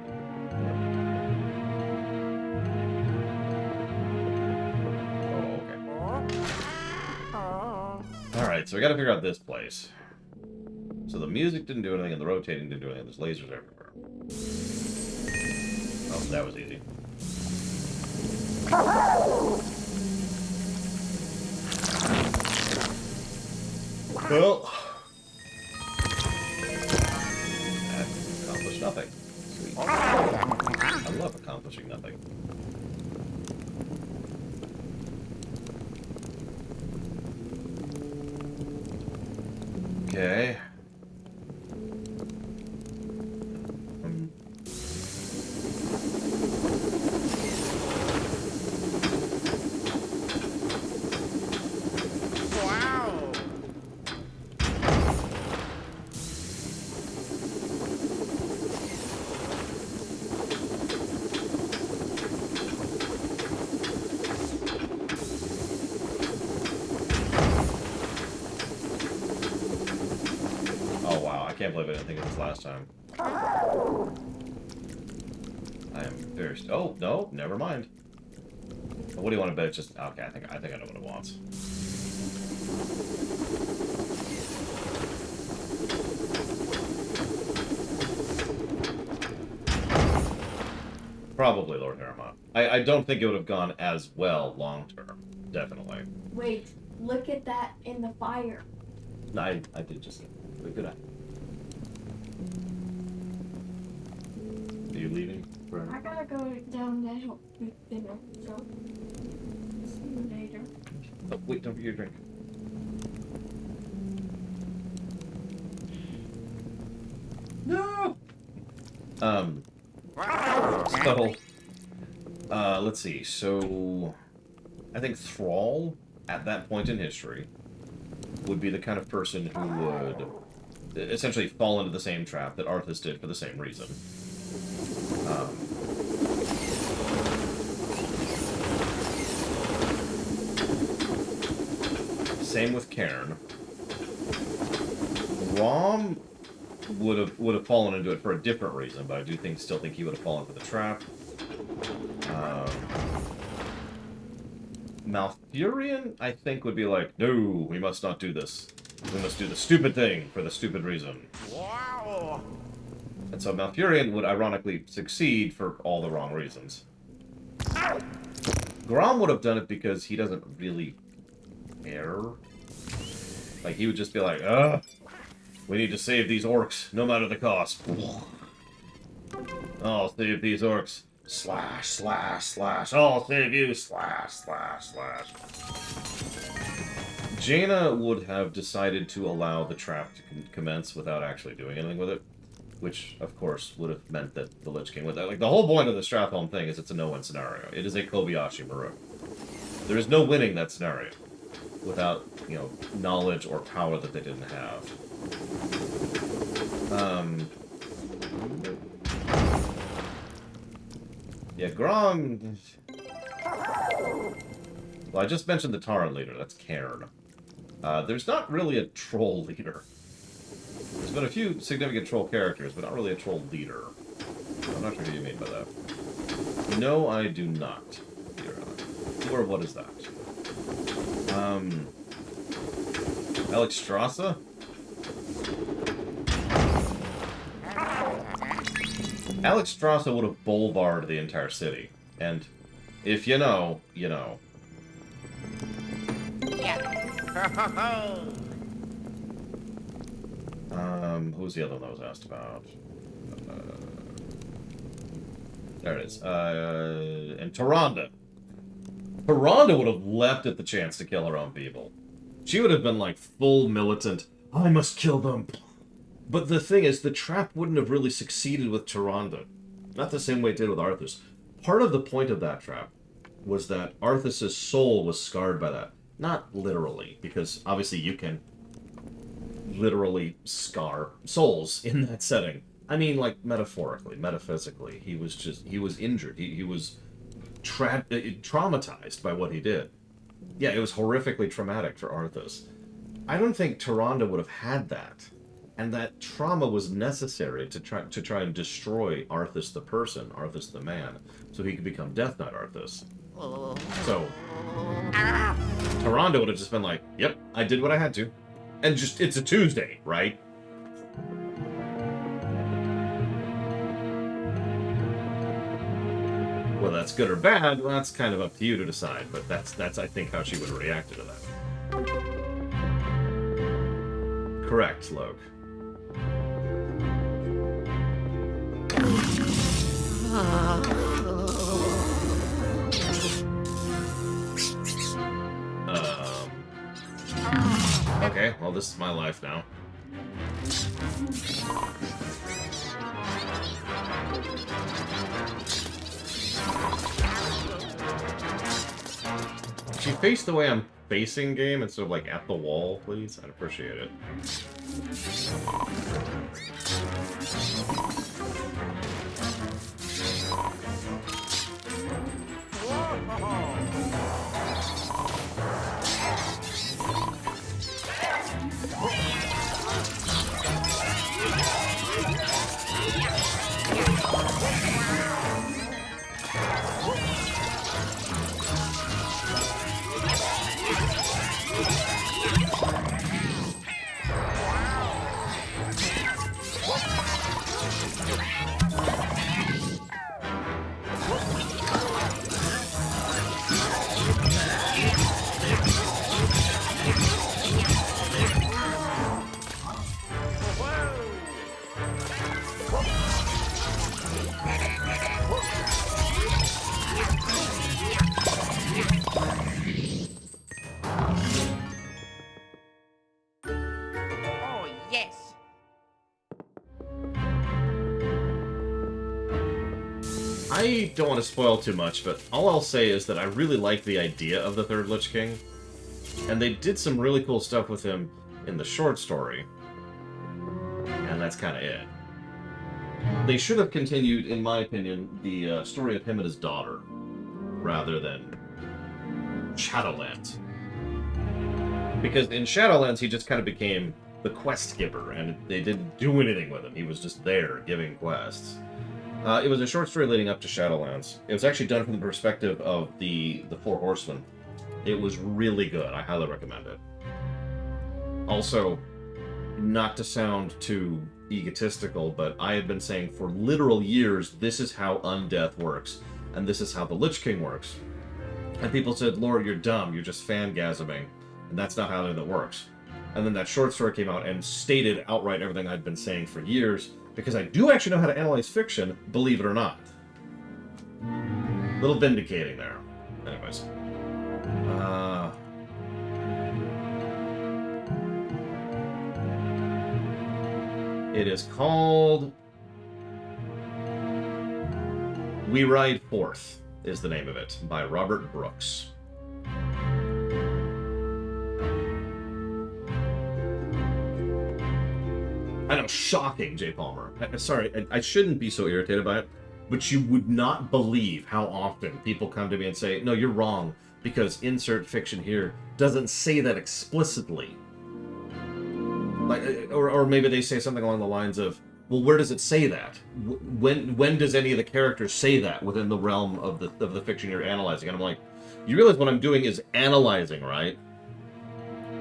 Alright, so we gotta figure out this place. So the music didn't do anything, and the rotating didn't do anything. There's lasers everywhere. Oh, that was easy. Well, that accomplished nothing. Sweet. I love accomplishing nothing. Okay. Wow. Oh wow, I can't believe I didn't think of this last time. I am very... Oh, no, never mind. What do you want to bet? It's just... Okay, I think I know what it wants. Probably Lord Harriman. I don't think it would have gone as well long-term. Definitely. Wait, look at that in the fire. No, I did just... Good eye. Are you leaving? I gotta go down to help with dinner, so see you later. Oh, wait, don't forget your drink. No! So, let's see. So, I think Thrall, at that point in history, would be the kind of person who would essentially fall into the same trap that Arthas did for the same reason. Same with Cairn. Rom would have fallen into it for a different reason, but I do still think he would have fallen for the trap. Malfurion, I think, would be like, no, we must not do this. We must do the stupid thing for the stupid reason. Wow. And so Malfurion would ironically succeed for all the wrong reasons. Grom would have done it because he doesn't really care. Like, he would just be like, we need to save these orcs, no matter the cost. I'll save these orcs. Slash, slash, slash. I'll save you. Slash, slash, slash. Jaina would have decided to allow the trap to commence without actually doing anything with it. Which, of course, would have meant that the Lich King would... Like, the whole point of the Stratholme thing is it's a no-win scenario. It is a Kobayashi Maru. There is no winning that scenario without, you know, knowledge or power that they didn't have. Yeah, Grom... Well, I just mentioned the Taran leader. That's Cairn. There's not really a troll leader. There's been a few significant troll characters, but not really a troll leader. I'm not sure what you mean by that. No, I do not. Or what is that? Alex Strasza? Alex Strasza would have bulwarked the entire city. And if you know, you know. Yeah. Ho, ho, ho. Who's the other one that was asked about? There it is. And Tyrande. Tyrande would have leapt at the chance to kill her own people. She would have been like full militant, I must kill them. But the thing is, the trap wouldn't have really succeeded with Tyrande. Not the same way it did with Arthas. Part of the point of that trap was that Arthas' soul was scarred by that. Not literally, because obviously you can literally scar souls in that setting. I mean, like, metaphorically, metaphysically. He was injured. He was traumatized by what he did. Yeah, it was horrifically traumatic for Arthas. I don't think Tyrande would have had that. And that trauma was necessary to try and destroy Arthas the person, Arthas the man, so he could become Death Knight Arthas. So, Tyrande would have just been like, yep, I did what I had to. And just, it's a Tuesday, right? Whether that's good or bad, well, that's kind of up to you to decide, but that's I think, how she would have reacted to that. Correct, Loke. Okay, well, this is my life now. If you face the way I'm facing game instead of like at the wall, please, I'd appreciate it. Oh, yes. I don't want to spoil too much, but all I'll say is that I really like the idea of the third Lich King. And they did some really cool stuff with him in the short story. And that's kind of it. They should have continued, in my opinion, the story of him and his daughter, rather than Shadowlands. Because in Shadowlands, he just kind of became the quest giver, and they didn't do anything with him. He was just there, giving quests. It was a short story leading up to Shadowlands. It was actually done from the perspective of the Four Horsemen. It was really good. I highly recommend it. Also, not to sound too egotistical, but I had been saying for literal years, this is how undeath works, and this is how the Lich King works. And people said, Lord, you're dumb, you're just fangasming, and that's not how that works. And then that short story came out and stated outright everything I'd been saying for years, because I do actually know how to analyze fiction, believe it or not. Little vindicating there. Anyways. It is called We Ride Forth, is the name of it, by Robert Brooks. I know, shocking, Jay Palmer. Sorry, I shouldn't be so irritated by it, But you would not believe how often people come to me and say, no, you're wrong, because insert fiction here doesn't say that explicitly. Like, or maybe they say something along the lines of, well, where does it say that? When does any of the characters say that within the realm of the fiction you're analyzing? And I'm like, you realize what I'm doing is analyzing, right?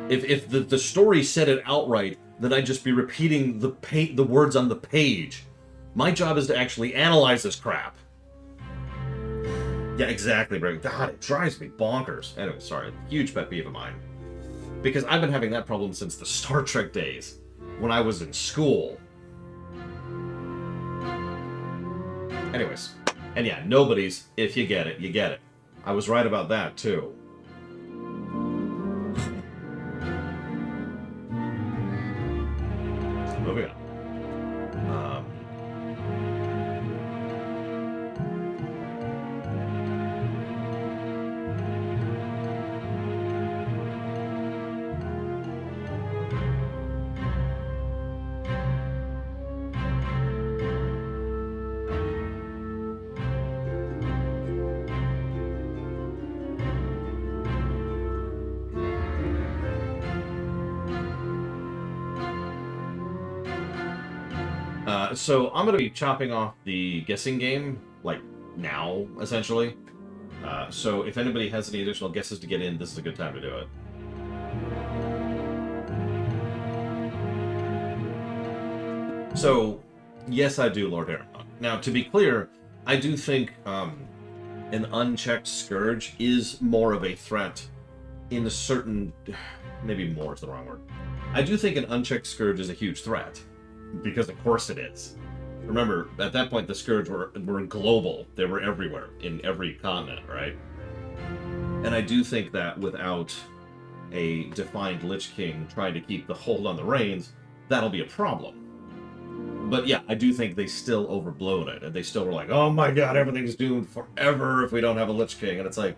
If the story said it outright, then I'd just be repeating the words on the page. My job is to actually analyze this crap. Yeah, exactly, bro. God, it drives me bonkers. Anyway, sorry. Huge pet peeve of mine. Because I've been having that problem since the Star Trek days, when I was in school. Anyways. And yeah, nobody's, if you get it, you get it. I was right about that, too. Moving on. So I'm going to be chopping off the guessing game, like, now, essentially. So if anybody has any additional guesses to get in, this is a good time to do it. So, yes, I do, Lord Harry. Now, to be clear, I do think an unchecked Scourge is more of a threat in a certain... Maybe more is the wrong word. I do think an unchecked Scourge is a huge threat. Because of course it is. Remember, at that point the Scourge were global. They were everywhere, in every continent, right? And I do think that without a defined Lich King trying to keep the hold on the reins, that'll be a problem. But yeah, I do think they still overblown it, and they still were like, oh my god, everything's doomed forever if we don't have a Lich King. And it's like,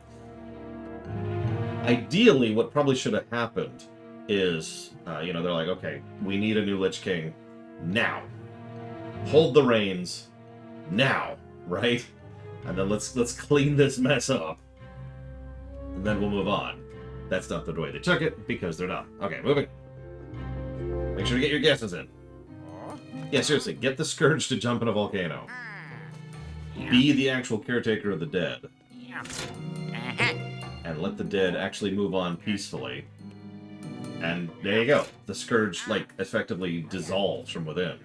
ideally, what probably should have happened is, they're like, okay, we need a new Lich King. Now. Hold the reins. Now. Right? And then let's clean this mess up. And then we'll move on. That's not the way they took it, because they're not. Okay, moving. Make sure to get your guesses in. Yeah, seriously, get the Scourge to jump in a volcano. Be the actual caretaker of the dead. And let the dead actually move on peacefully. And there you go. The Scourge, effectively dissolves from within.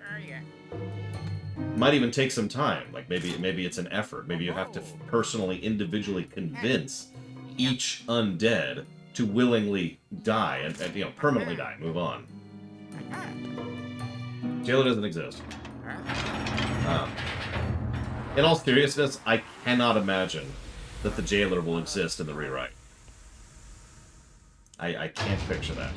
Might even take some time. Like, maybe it's an effort. Maybe you have to personally, individually convince each undead to willingly die and permanently die. Move on. Jailer doesn't exist. In all seriousness, I cannot imagine that the Jailer will exist in the rewrite. I can't picture that.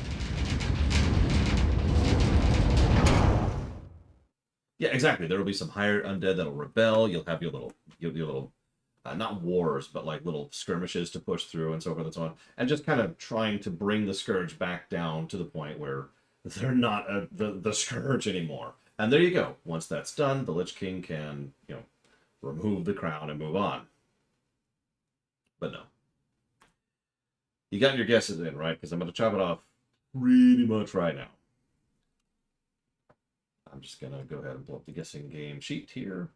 Yeah, exactly. There will be some hired undead that'll rebel. You'll have your little, not wars, but like little skirmishes to push through and so forth and so on. And just kind of trying to bring the Scourge back down to the point where they're not the Scourge anymore. And there you go. Once that's done, the Lich King can, remove the crown and move on. But no. You got your guesses in, right? Because I'm going to chop it off pretty much right now. I'm just going to go ahead and pull up the guessing game sheet here.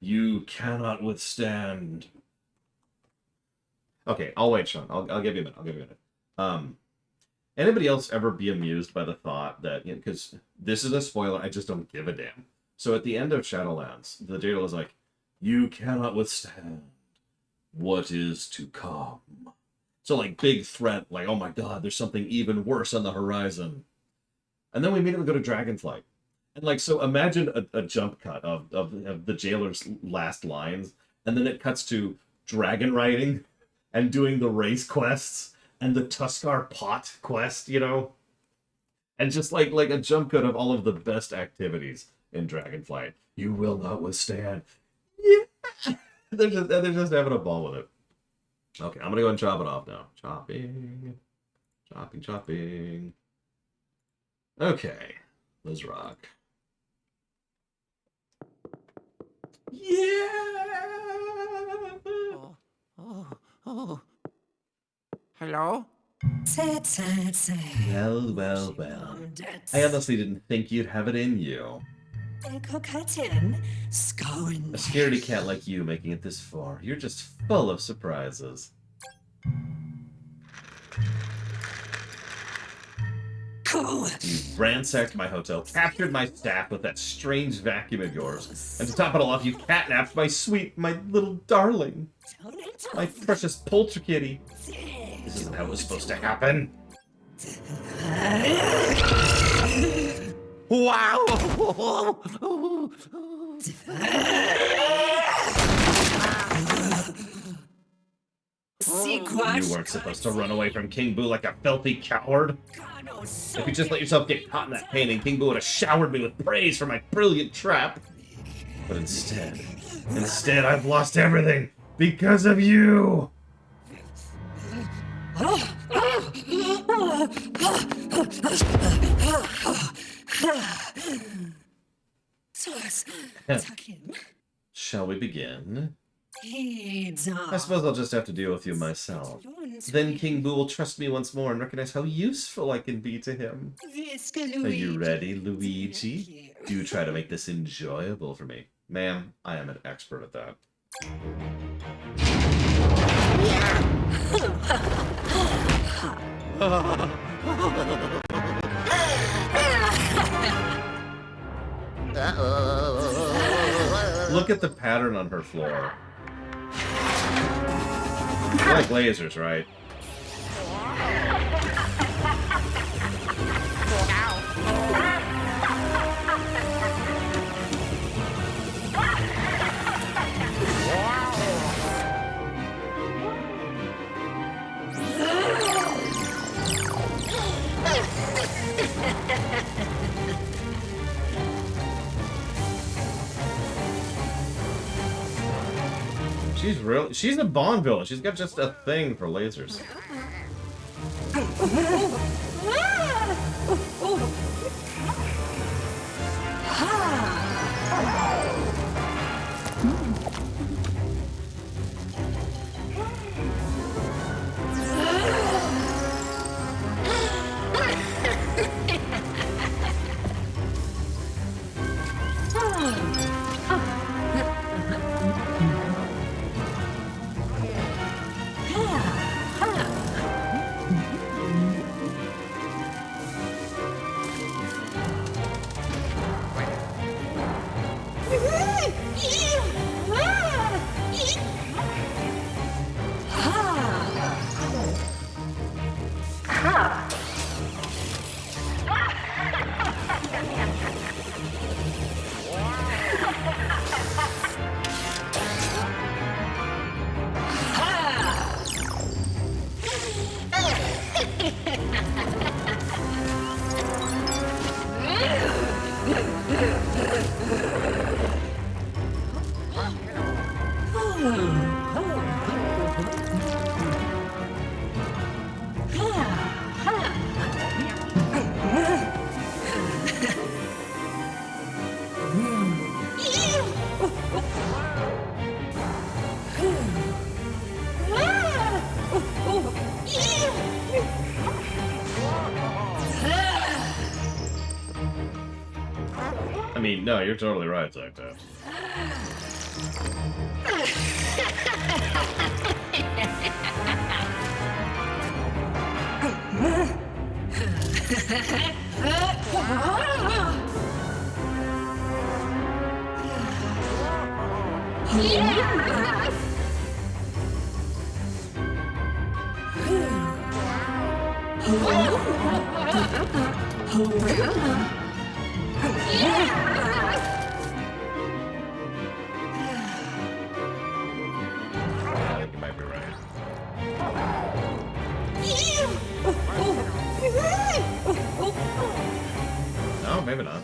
You cannot withstand. Okay, I'll wait, Sean. I'll give you a minute. Anybody else ever be amused by the thought that, because this is a spoiler, I just don't give a damn. So at the end of Shadowlands, the Jailer is like, you cannot withstand what is to come. So, big threat, oh my god, there's something even worse on the horizon. And then we immediately go to Dragonflight. And, so imagine a jump cut of the Jailer's last lines, and then it cuts to dragon riding, and doing the race quests, and the Tuskar pot quest, And just, like a jump cut of all of the best activities in Dragonflight. You will not withstand. Yeah! they're just having a ball with it. Okay, I'm gonna go and chop it off now. Chopping. Okay. Let's rock. Yeah! Hello? Well, well, well. I honestly didn't think you'd have it in you. A scaredy cat like you making it this far. You're just full of surprises. You ransacked my hotel, captured my staff with that strange vacuum of yours, and to top it all off, you catnapped my little darling. My precious polterkitty. This isn't how it was supposed to happen. Wow! You weren't supposed to run away from King Boo like a filthy coward. If you just let yourself get caught in that painting, King Boo would have showered me with praise for my brilliant trap. But instead I've lost everything because of you. Shall we begin? I suppose I'll just have to deal with you myself. Then King Boo will trust me once more and recognize how useful I can be to him. Are you ready, Luigi? Do try to make this enjoyable for me. Ma'am, I am an expert at that. Look at the pattern on her floor. You like lasers, right? She's a Bond villain. She's got just a thing for lasers. I mean, no, you're totally right, Zacto. I think you might be right. No, maybe not.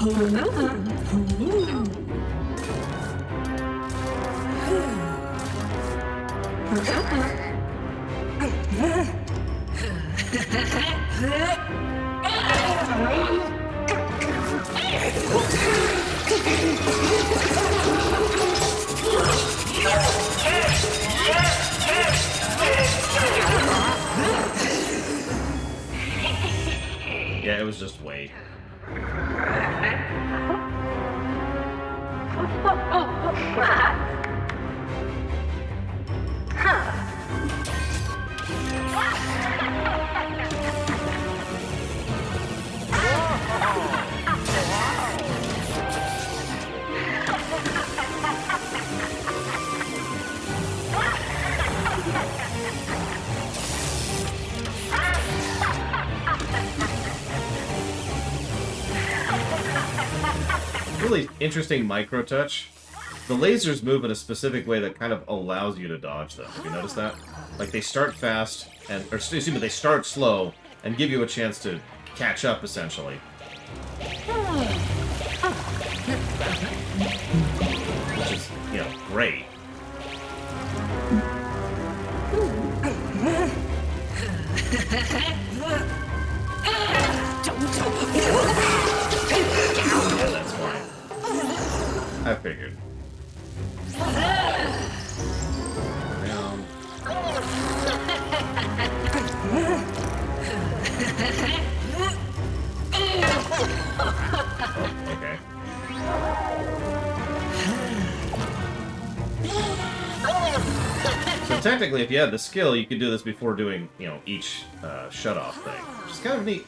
Yeah, it was just wait. Really interesting micro touch. The lasers move in a specific way that kind of allows you to dodge them. Have you noticed that? Like they start fast, or excuse me, they start slow and give you a chance to catch up, essentially. Which is, you know, great. Yeah, that's fine. I figured. Down. Oh, okay. So technically, if you had the skill, you could do this before doing, you know, each shut-off thing. Which is kind of neat.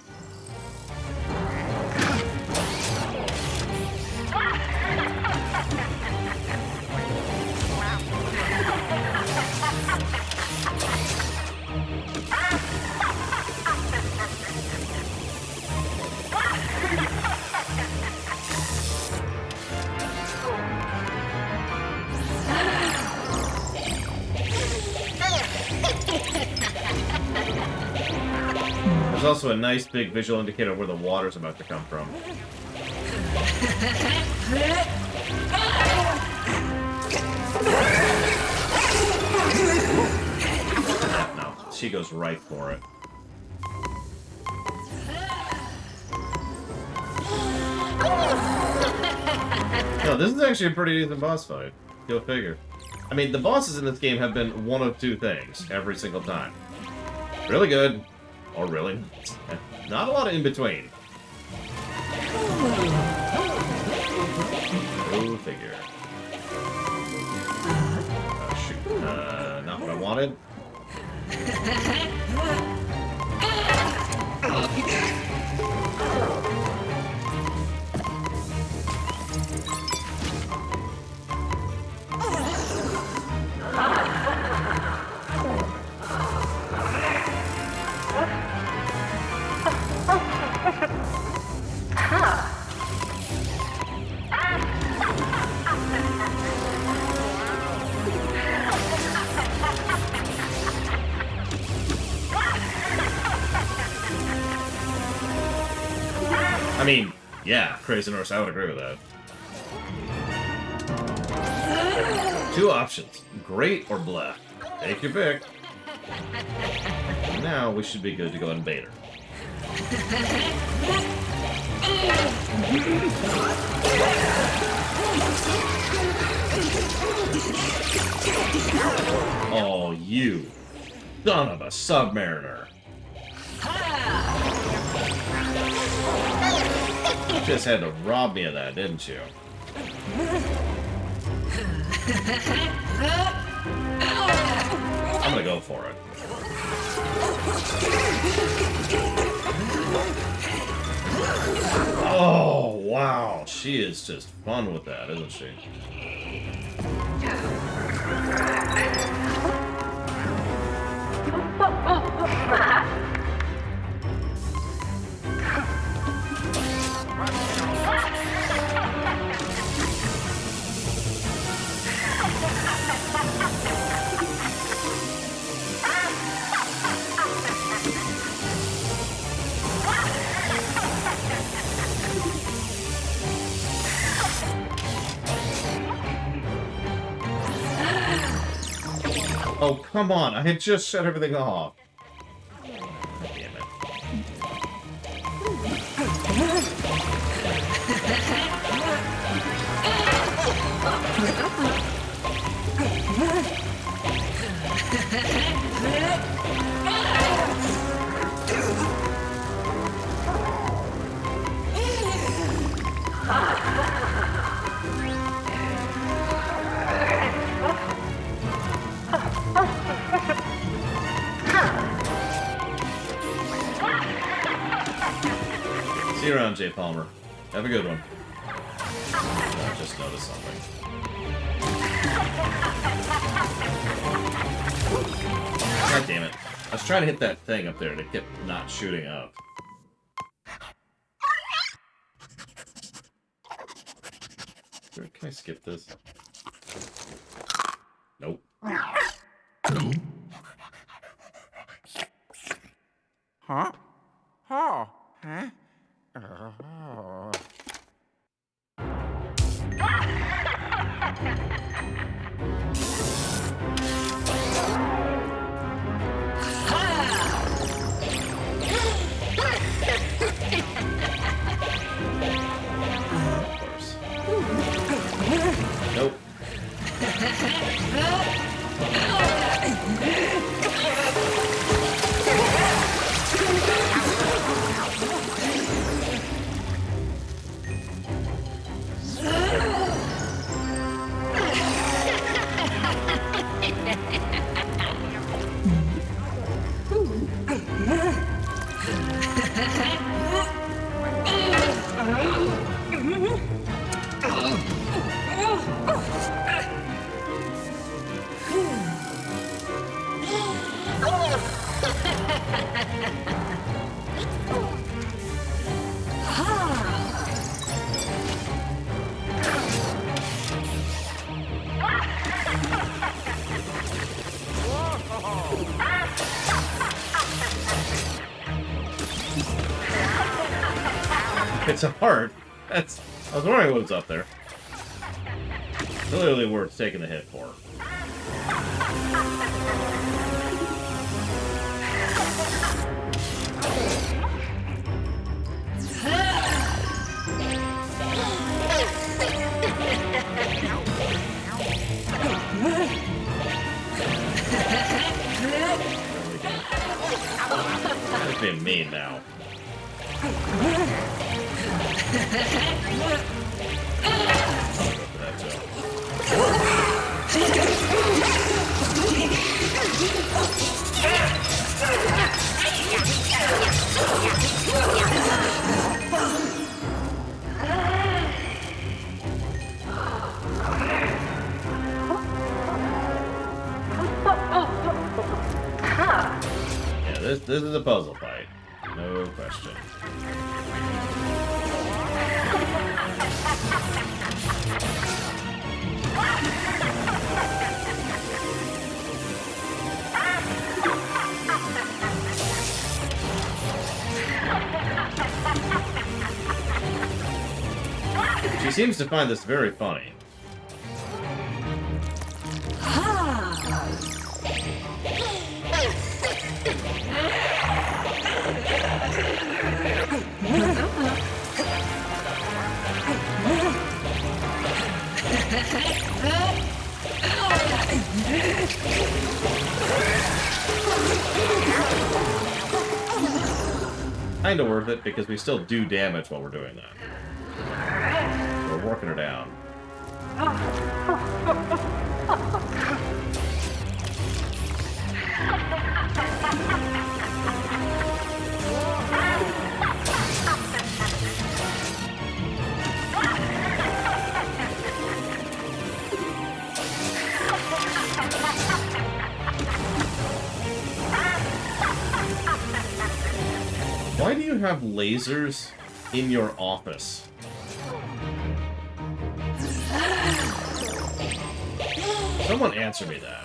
There's also a nice big visual indicator of where the water's about to come from. No, she goes right for it. No, this is actually a pretty decent boss fight. Go figure. I mean, the bosses in this game have been one of two things every single time. Really good. Or really, not a lot of in between. Go figure. Shoot. Not what I wanted. I mean, yeah, Crazy Norse, I would agree with that. Two options, great or bleh. Take your pick. Now we should be good to go and bait her. Oh, you son of a submariner. You just had to rob me of that, didn't you? I'm gonna go for it. Oh, wow. She is just fun with that, isn't she? Oh, come on. I had just shut everything off. Damn it. See you around, Jay Palmer. Have a good one. I just noticed something. God damn it. I was trying to hit that thing up there and it kept not shooting up. Can I skip this? Nope. Huh? Oh. Huh? Oh. Of course. Nope. It's a heart. That's. I was wondering what was up there. Clearly worth taking the hit for. That's being mean now. Yeah, this is a puzzle fight. No question. She seems to find this very funny. Kinda worth it because we still do damage while we're doing that. We're working her down. Why do you have lasers in your office? Someone answer me that.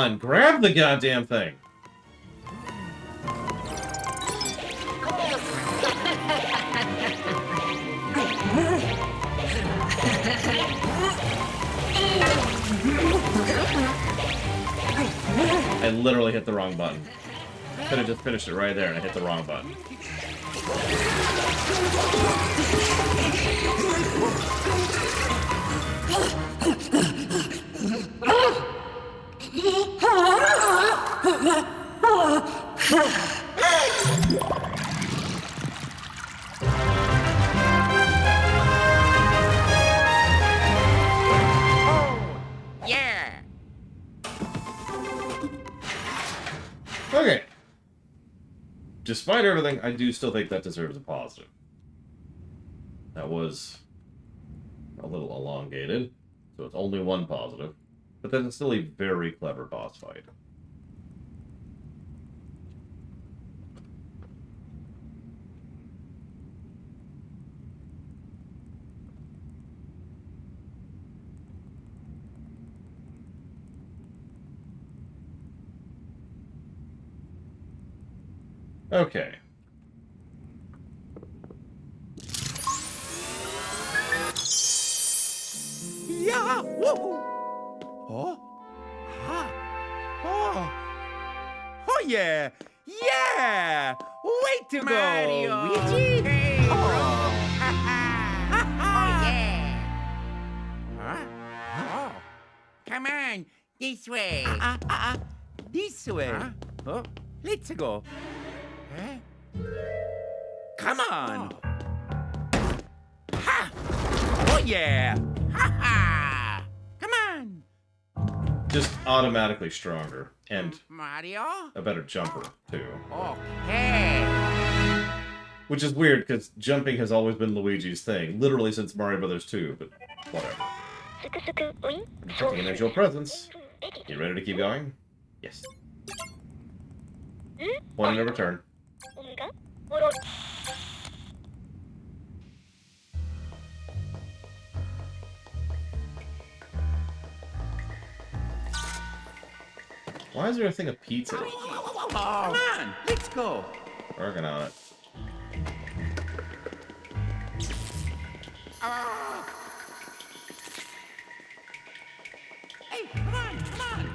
on, grab the goddamn thing. I literally hit the wrong button. Could have just finished it right there, and I hit the wrong button. Yeah. Okay. Despite everything, I do still think that deserves a positive. That was a little elongated, so it's only one positive. But then it's still a very clever boss fight. Okay. Yeah. Woo. Oh. Ah. Oh. Oh yeah. Yeah. Way to Mario. go, Luigi. Hey, Oh. Oh, yeah. Huh? Oh. Come on, this way. This way. Oh. Let's go. Huh? Come on. Ha! Oh yeah. Ha ha! Come on. Just automatically stronger, and Mario? a better jumper, too. Okay. Which is weird, because jumping has always been Luigi's thing, literally since Mario Bros. 2, but whatever. Taking an actual presence. You ready to keep going? Yes. Point and a return. Why is there a thing of pizza? Come on. Let's go. Working on it. Hey, come on.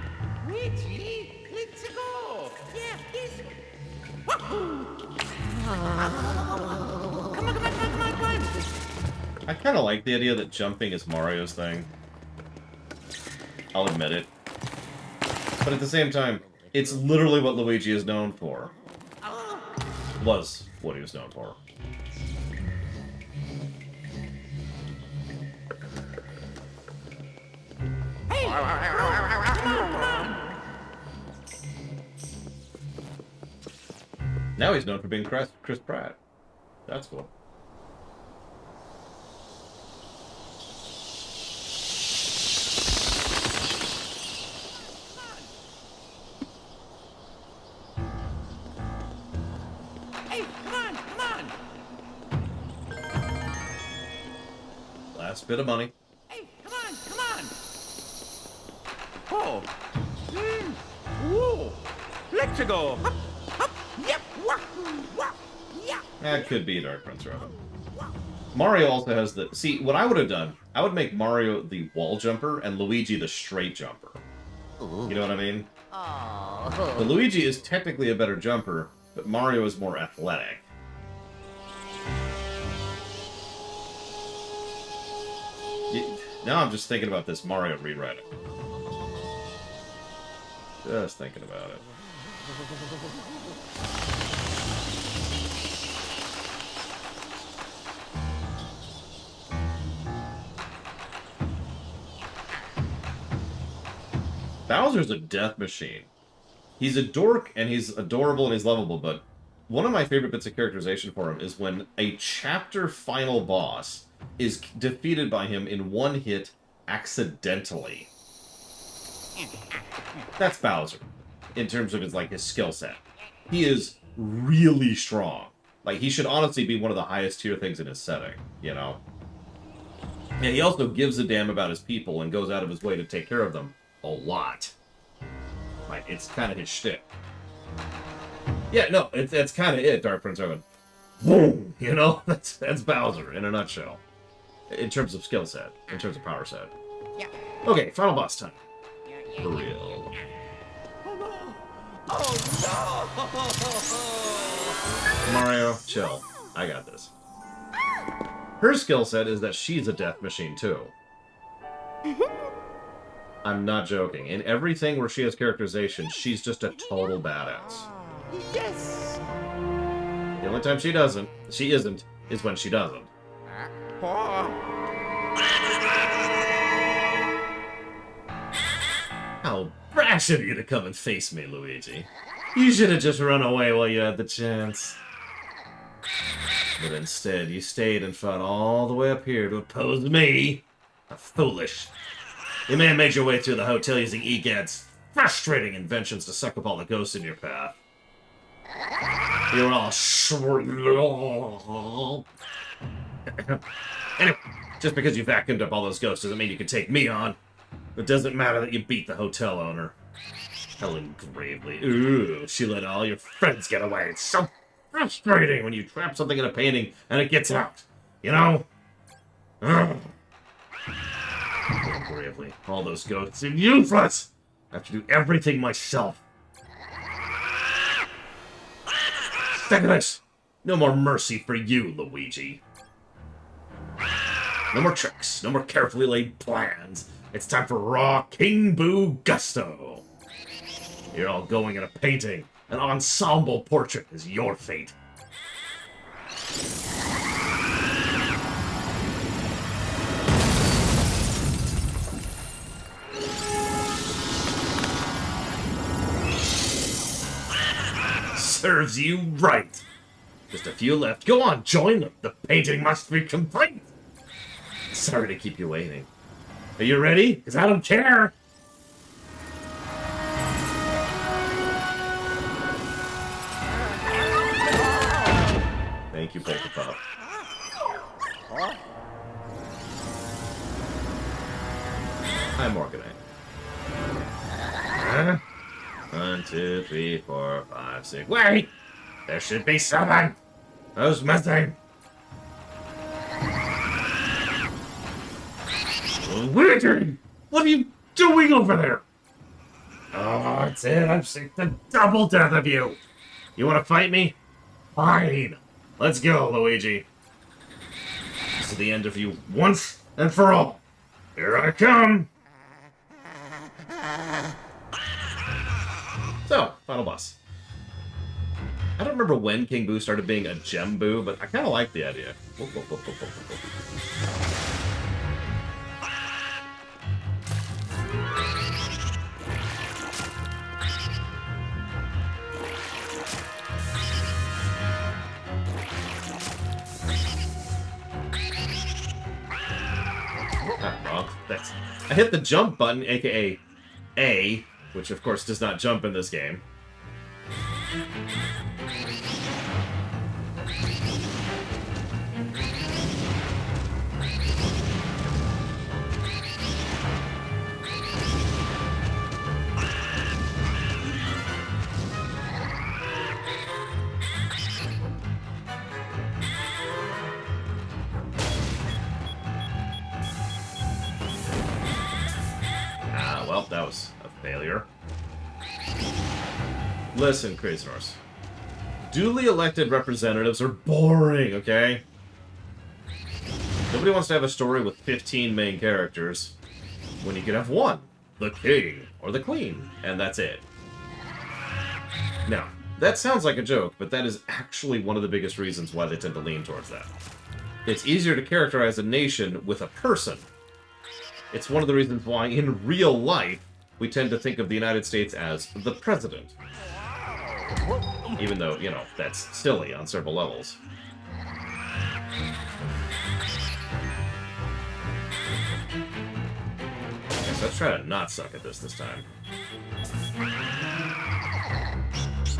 Luigi, let's go. Yeah, this way. Wahoo! Come on. I kind of like the idea that jumping is Mario's thing. I'll admit it. But at the same time, it's literally what Luigi is known for. Was what he was known for. Hey! Come on. Now he's known for being Chris Pratt. That's cool. Hey, come on. Last bit of money. Hey, come on. Oh. Whoa. Let's go. Up. Yep. Yeah. That could be a Dark Prince Robin. Mario also has the... See, what I would have done, I would make Mario the wall jumper and Luigi the straight jumper. You know what I mean? Oh. But Luigi is technically a better jumper, but Mario is more athletic. Now I'm just thinking about this Mario rewriting. Just thinking about it. Bowser's a death machine. He's a dork, and he's adorable, and he's lovable, but one of my favorite bits of characterization for him is when a chapter final boss is defeated by him in one hit accidentally. That's Bowser, in terms of his skill set. He is really strong. Like, he should honestly be one of the highest tier things in his setting, you know? And he also gives a damn about his people and goes out of his way to take care of them a lot. Like, it's kind of his shtick. Yeah, no, that's kind of it, Dark Prince Erwin. Boom! You know? That's Bowser in a nutshell. In terms of skill set. In terms of power set. Yeah. Okay, final boss time. Yeah. For real. Oh no! Mario, chill. I got this. Her skill set is that she's a death machine, too. I'm not joking. In everything where she has characterization, she's just a total badass. Yes! The only time she isn't, is when she doesn't. How brash of you to come and face me, Luigi. You should have just run away while you had the chance. But instead, you stayed and fought all the way up here to oppose me. How foolish. You may have made your way through the hotel using EGAD's frustrating inventions to suck up all the ghosts in your path. You were all Anyway, just because you vacuumed up all those ghosts doesn't mean you can take me on. It doesn't matter that you beat the hotel owner. Helen Gravely. Ooh, she let all your friends get away. It's so frustrating when you trap something in a painting and it gets out. You know? Ugh. Helen Gravely. All those ghosts are useless! I have to do everything myself. Think of this. No more mercy for you, Luigi. No more tricks. No more carefully laid plans. It's time for raw King Boo gusto. You're all going in a painting. An ensemble portrait is your fate. Serves you right. Just a few left. Go on, join them. The painting must be complete. Sorry to keep you waiting. Are you ready? Because I don't care. Thank you, Polka Pop. I'm organized. Huh? 1, 2, 3, 4, 5, 6. Wait! There should be 7! Who's missing? Luigi! What are you doing over there? Oh, that's it. I'm sick to double death of you. You want to fight me? Fine. Let's go, Luigi. This is the end of you once and for all. Here I come. So, final boss. I don't remember when King Boo started being a gem boo, but I kind of like the idea. Whoop, whoop, whoop, whoop, whoop, whoop. Well, I hit the jump button, aka A, which of course does not jump in this game. Well, that was a failure. Listen, Crazy Horse. Duly elected representatives are boring, okay? Nobody wants to have a story with 15 main characters when you can have one. The king or the queen, and that's it. Now, that sounds like a joke, but that is actually one of the biggest reasons why they tend to lean towards that. It's easier to characterize a nation with a person. It's one of the reasons why, in real life, we tend to think of the United States as the president. Even though, you know, that's silly on several levels. Okay, so let's try to not suck at this time.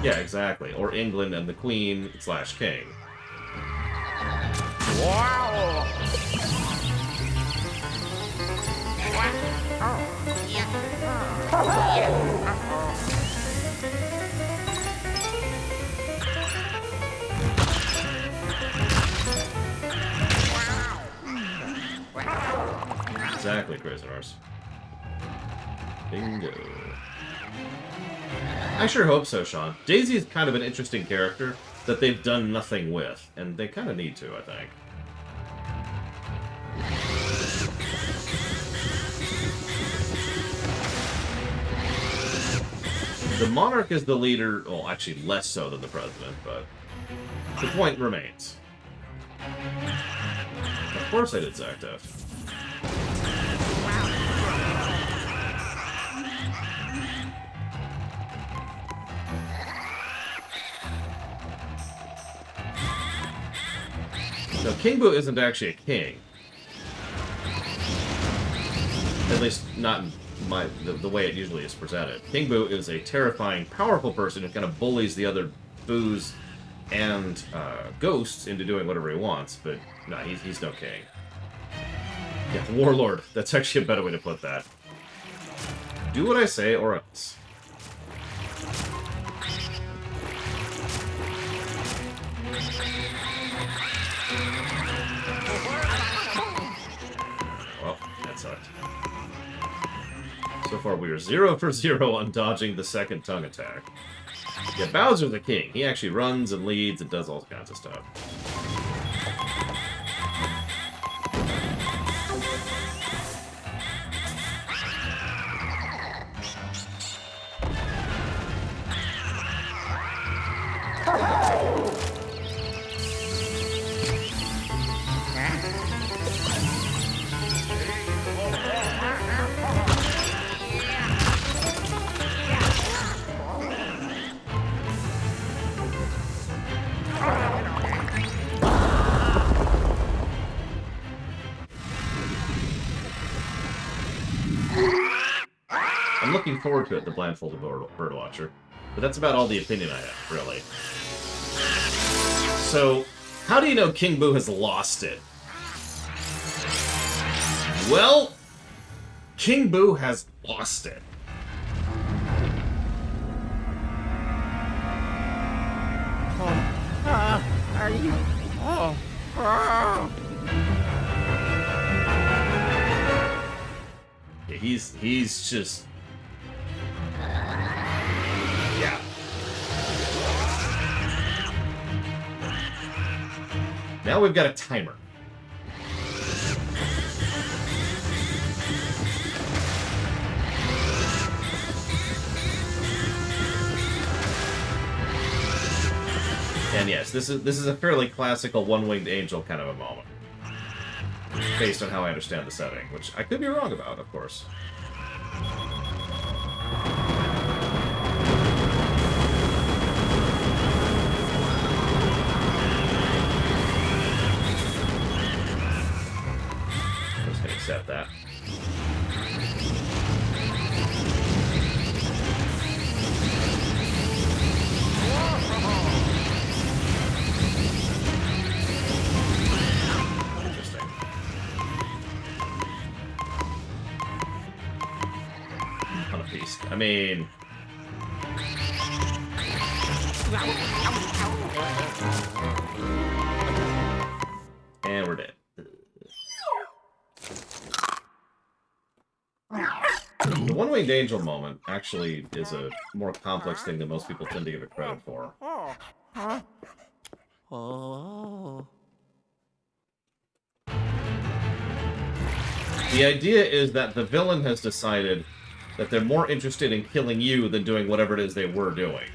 Yeah, exactly. Or England and the Queen / King. Wow! Oh, yeah. Oh, yeah. Exactly, prisoners. Bingo. I sure hope so, Sean. Daisy is kind of an interesting character that they've done nothing with, and they kind of need to, I think. The monarch is the leader, well, actually less so than the president, but the point remains. Of course I did Zactef. No, King Boo isn't actually a king. At least not in the way it usually is presented. King Boo is a terrifying, powerful person who kind of bullies the other Boos and ghosts into doing whatever he wants, but no, he's no king. Yeah, warlord. That's actually a better way to put that. Do what I say or else. Well, that sucked. So far, we are 0 for 0 on dodging the second tongue attack. Yeah, Bowser's the king. He actually runs and leads and does all kinds of stuff. I'm looking forward to it, the blindfolded birdwatcher. But that's about all the opinion I have, really. So, how do you know King Boo has lost it? Well, King Boo has lost it. Are you? Oh. Yeah, he's just... Yeah. Now we've got a timer. And yes, this is a fairly classical one-winged angel kind of a moment. Based on how I understand the setting, which I could be wrong about, of course. I'm just gonna accept that. I mean... And we're dead. The one-winged angel moment actually is a more complex thing than most people tend to give it credit for. Oh. The idea is that the villain has decided that they're more interested in killing you than doing whatever it is they were doing.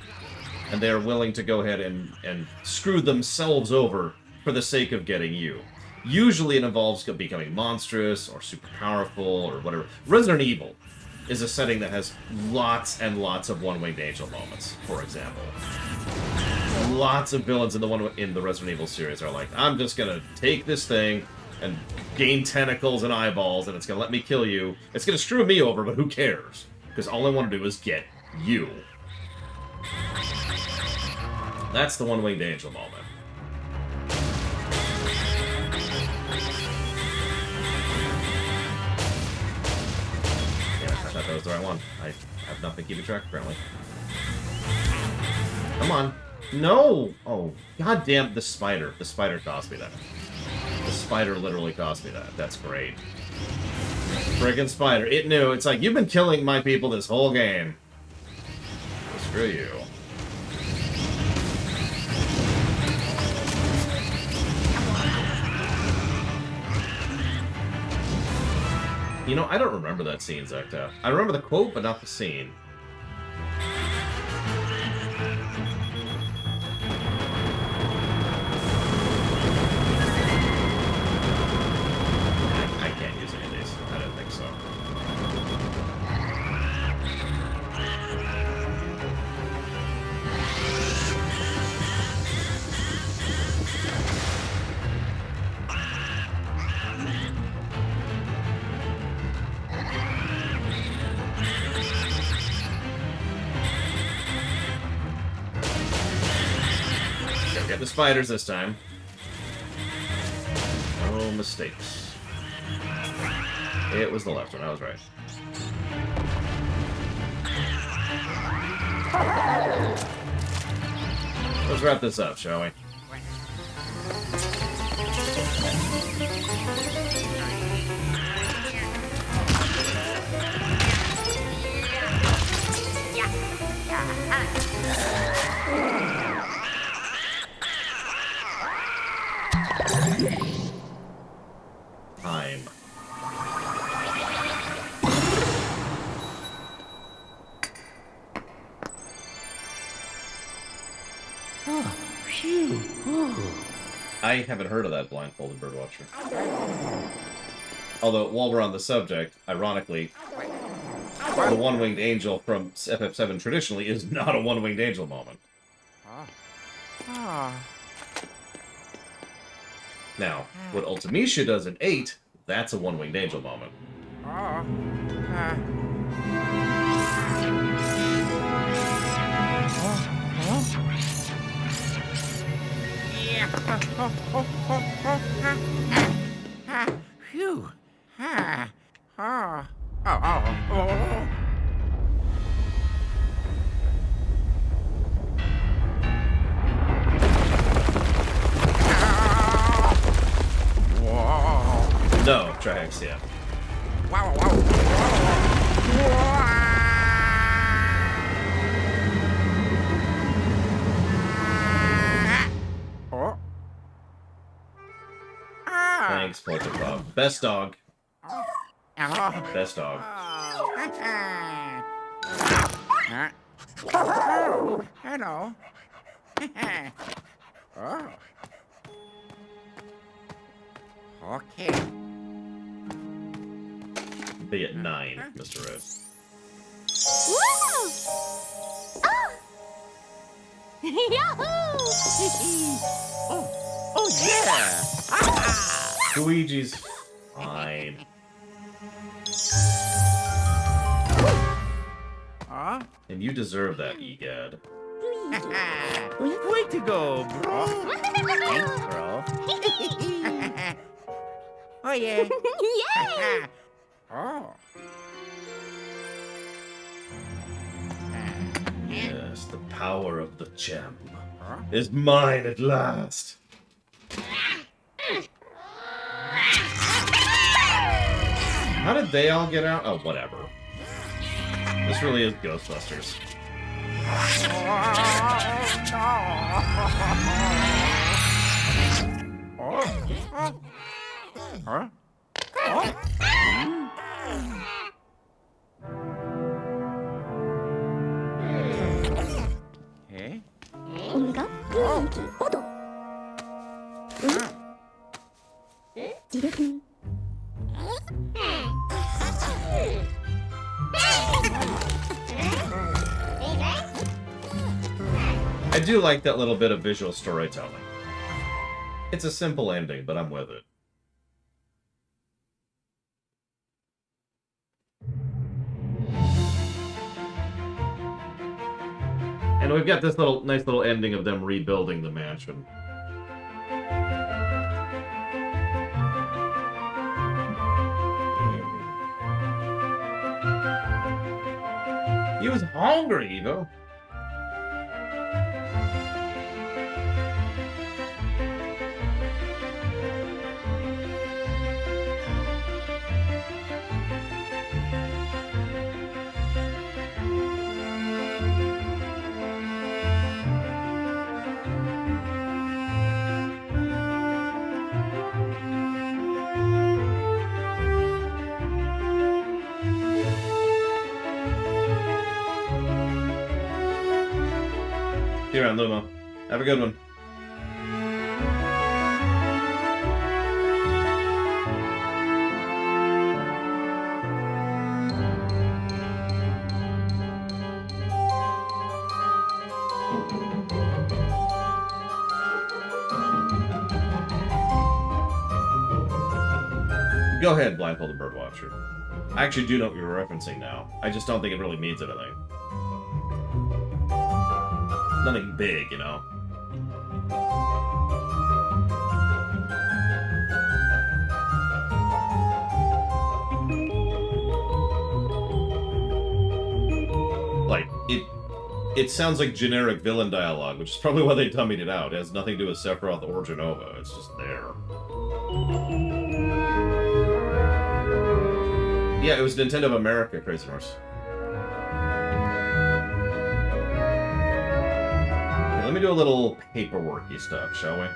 And they're willing to go ahead and screw themselves over for the sake of getting you. Usually it involves becoming monstrous or super powerful or whatever. Resident Evil is a setting that has lots and lots of one-winged angel moments, for example. Lots of villains in the Resident Evil series are like, I'm just gonna take this thing and gain tentacles and eyeballs, and it's gonna let me kill you. It's gonna screw me over, but who cares? Because all I want to do is get you. That's the one-winged angel moment. Yeah, I thought that was the right one. I have not been keeping track, apparently. Come on. No! Oh, goddamn, the spider. The spider cost me that. The spider literally cost me that. That's great. Friggin' spider. It knew. It's like, you've been killing my people this whole game. Well, screw you. You know, I don't remember that scene, Zekta. I remember the quote, but not the scene. I can't use any of these. I don't think so. Get the spiders this time. No mistakes. It was the left one, I was right. Let's wrap this up, shall we? Time. Oh, phew. Ooh. I haven't heard of that blindfolded birdwatcher. Although, while we're on the subject, ironically, the one-winged angel from FF7 traditionally is not a one-winged angel moment. Now, what Ultimecia does in 8, that's a one-winged angel moment. Phew. Oh. No, Trihex, yeah. Wow. Thanks, Polterpop. Best dog. Best dog. Oh, hello. Oh. Okay. Be at 9, Mr. Red. Woo! Oh! Oh yeah. Luigi's fine. And you deserve that, Egad. Way to go, bro. Thanks, bro. Oh yeah. Yay! Oh. Yes, the power of the gem is mine at last. How did they all get out? Oh, whatever. This really is Ghostbusters. Huh? Okay. I do like that little bit of visual storytelling. It's a simple ending, but I'm with it. And we've got this nice little ending of them rebuilding the mansion. He was hungry, Evo. See you around, Luma. Have a good one. Go ahead, blindfolded birdwatcher. I actually do know what you're referencing now. I just don't think it really means anything. Nothing big, you know? Like, it sounds like generic villain dialogue, which is probably why they dummied it out. It has nothing to do with Sephiroth or Genova. It's just there. Yeah, it was Nintendo of America, Crazy Horse. Okay, let me do a little paperworky stuff, shall we?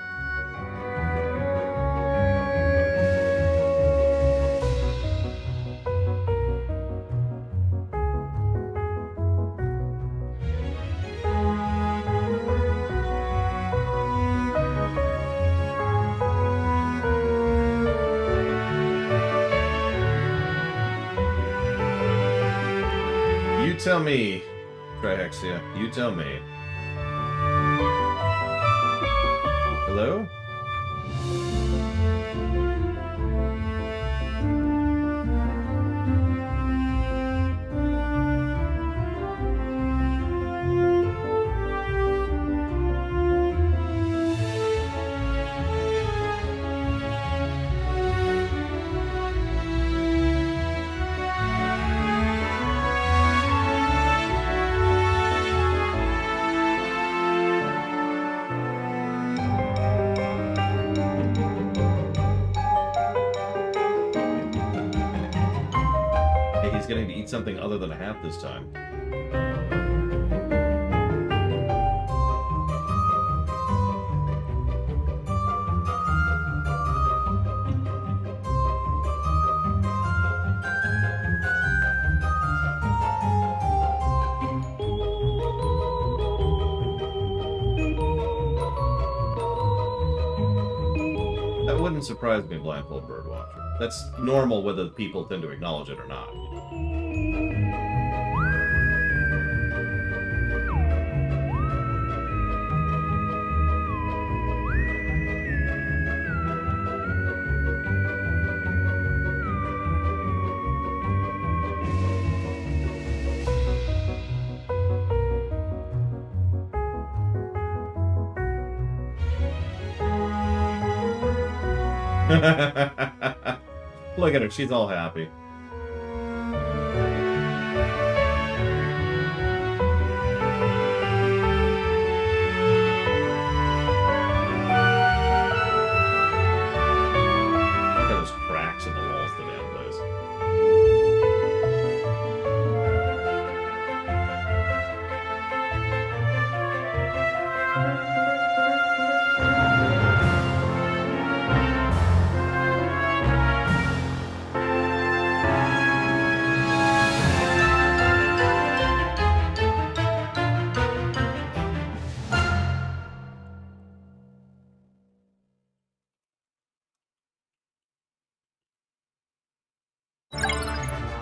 You tell me, Trihexia. You tell me. Hello? Hey, he's getting to eat something other than a hat this time. That wouldn't surprise me, blindfold birdwatcher. That's normal whether people tend to acknowledge it or not. Look at her, she's all happy. Look at those cracks in the walls of the damn place.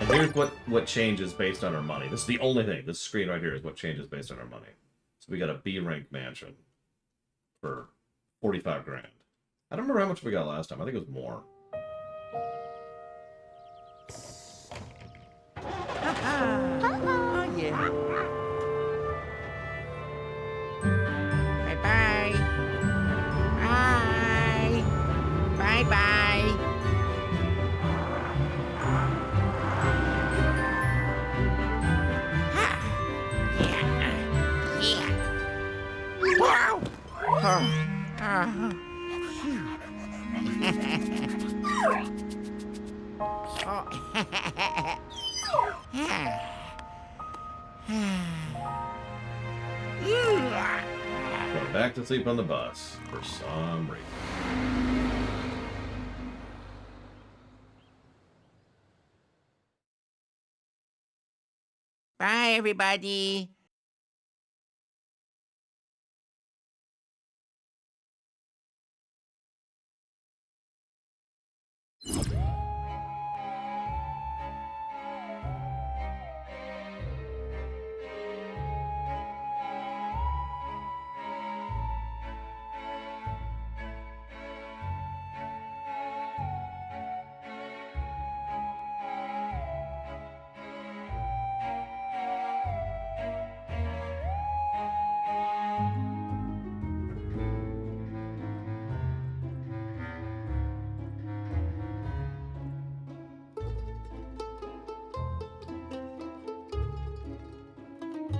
And here's what changes based on our money. This is the only thing. This screen right here is what changes based on our money. So we got a B rank mansion for 45 grand. I don't remember how much we got last time. I think it was more. Oh, yeah. Bye-bye. Bye. Bye-bye. Wow! Going back to sleep on the bus for some reason. Bye, everybody.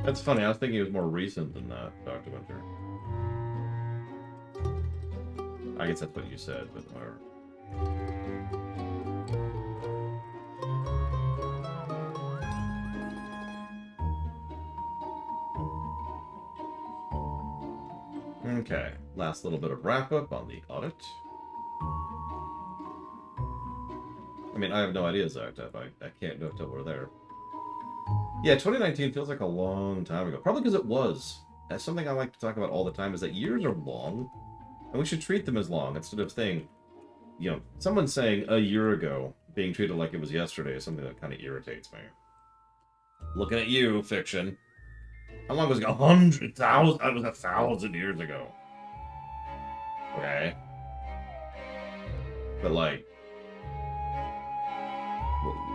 That's funny. I was thinking it was more recent than that, Dr. Winter. I guess that's what you said, but whatever. Okay, last little bit of wrap-up on the audit. I mean, I have no idea, Zartep. I can't know until we're there. Yeah, 2019 feels like a long time ago. Probably because it was. That's something I like to talk about all the time, is that years are long, and we should treat them as long, instead of saying, you know, someone saying a year ago, being treated like it was yesterday is something that kind of irritates me. Looking at you, fiction. How long was it ago? 100,000? That was 1,000 years ago. Okay. But, like,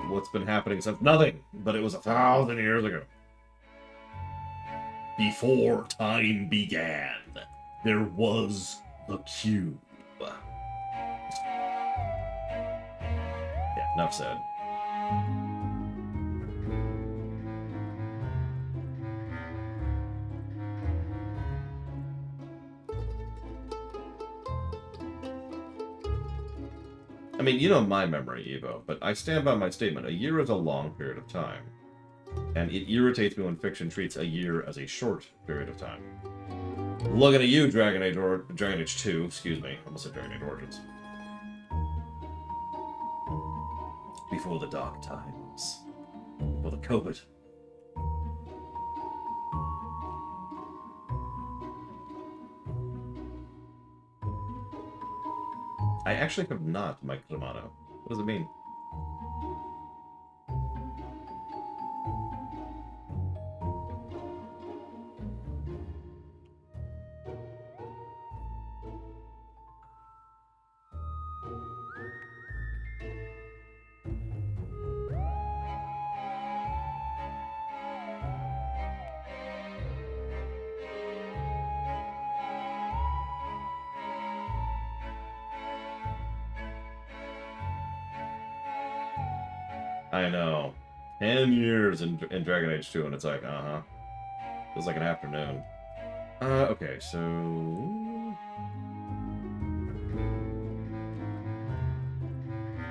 what's been happening since? Nothing. But it was 1,000 years ago. Before time began, there was the cube. Yeah, enough said. I mean, you know my memory, Evo, but I stand by my statement. A year is a long period of time. And it irritates me when fiction treats a year as a short period of time. Looking at you, Dragon Age 2, excuse me. I almost said Dragon Age Origins. Before the dark times. Before the COVID. I actually have not, Mike Romano. What does it mean? I know. 10 years in Dragon Age 2, and it's like, uh-huh. Feels like an afternoon. Okay, so...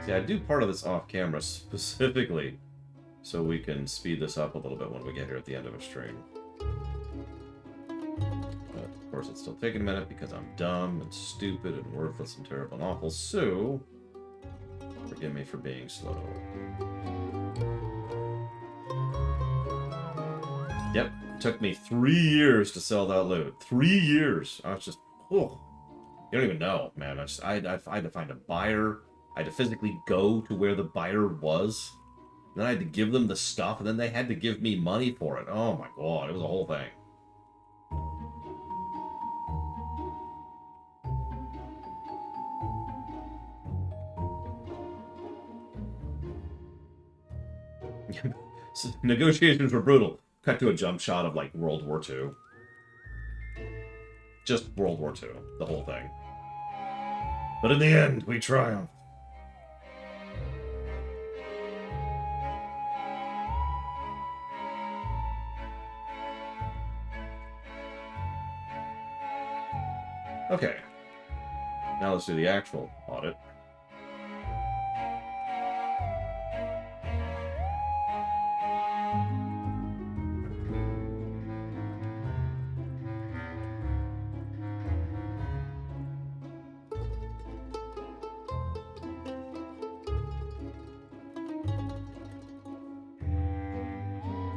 See, I do part of this off-camera specifically so we can speed this up a little bit when we get here at the end of a stream. But, of course, it's still taking a minute because I'm dumb and stupid and worthless and terrible and awful, so... Forgive me for being slow. Yep, it took me 3 years to sell that loot. 3 years! I was just... Oh, you don't even know, man. I had to find a buyer. I had to physically go to where the buyer was. Then I had to give them the stuff, and then they had to give me money for it. Oh my god, it was a whole thing. Negotiations were brutal. Cut to a jump shot of, like, World War II. Just World War II, the whole thing. But in the end, we triumphed. Okay. Now let's do the actual audit.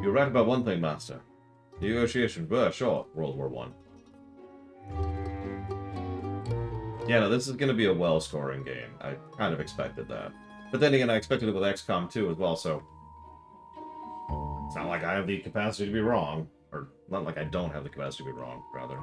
You're right about one thing, Master. Negotiations were short, World War I. Yeah, no, this is going to be a well-scoring game. I kind of expected that. But then again, I expected it with XCOM 2 as well, so... It's not like I have the capacity to be wrong. Or, not like I don't have the capacity to be wrong, rather.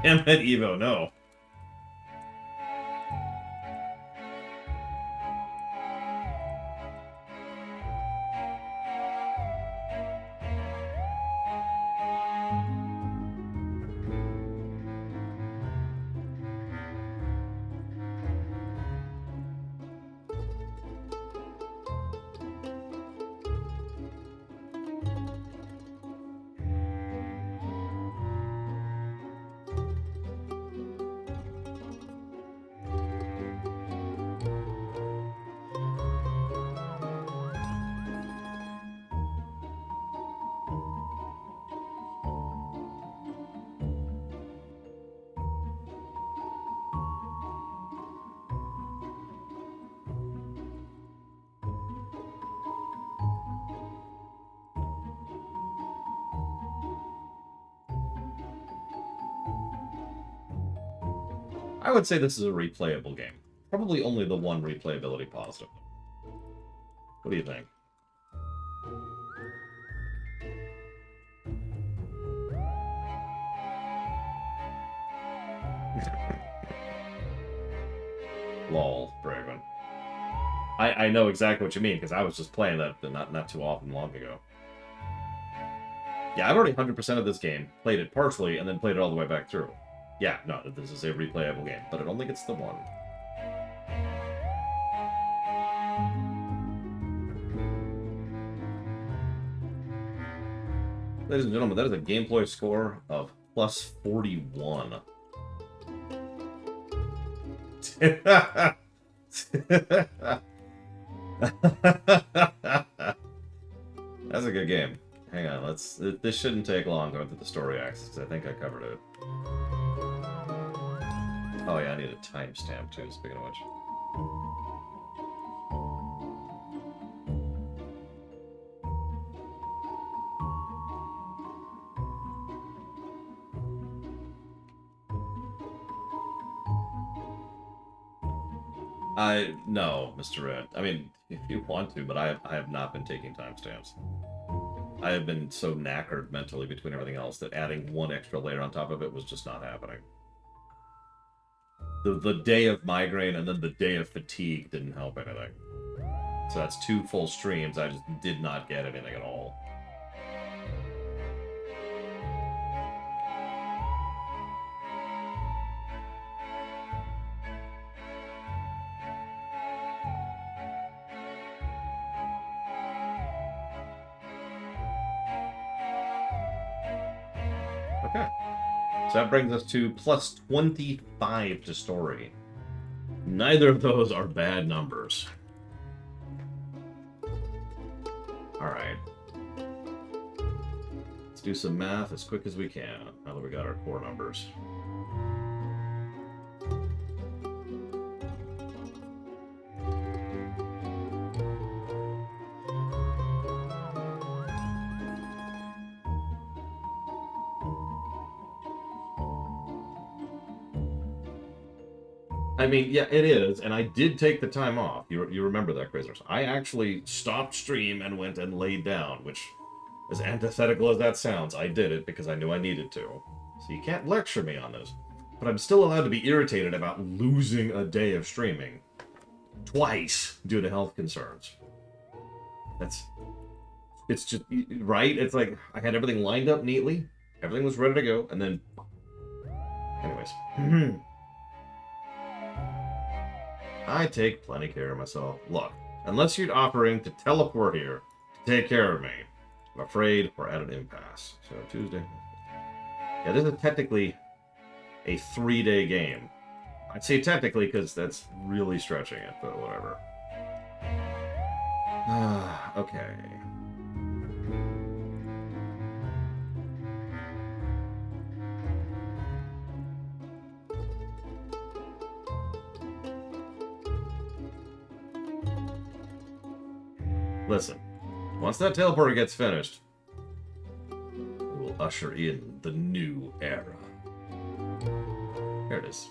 Damn it, Evo, no. I would say this is a replayable game. Probably only the one replayability positive. What do you think? Lol, Braven. I know exactly what you mean, because I was just playing that not too often long ago. Yeah, I've already 100% of this game, played it partially, and then played it all the way back through. Yeah, no, this is a replayable game, but it only gets the one. Ladies and gentlemen, that is a gameplay score of plus 41. That's a good game. Hang on, this shouldn't take long going through the story axis, because I think I covered it. Oh yeah, I need a timestamp too, speaking of which. No, Mr. Red. I mean, if you want to, but I have not been taking timestamps. I have been so knackered mentally between everything else that adding one extra layer on top of it was just not happening. The day of migraine and then the day of fatigue didn't help anything. So that's 2 full streams. I just did not get anything at all. Okay. So that brings us to plus 25 to story. Neither of those are bad numbers. Alright. Let's do some math as quick as we can, now that we got our core numbers. I mean, yeah, it is, and I did take the time off. You remember that, Crazers. I actually stopped stream and went and laid down, which, as antithetical as that sounds, I did it because I knew I needed to. So you can't lecture me on this. But I'm still allowed to be irritated about losing a day of streaming. Twice, due to health concerns. It's just, right? It's like, I had everything lined up neatly, everything was ready to go, and then... Anyways. I take plenty care of myself. Look, unless you're offering to teleport here to take care of me, I'm afraid we're at an impasse. So Tuesday. Yeah, this is technically a 3-day game. I'd say technically because that's really stretching it, but whatever. Okay. Listen, once that teleporter gets finished, we will usher in the new era. There it is.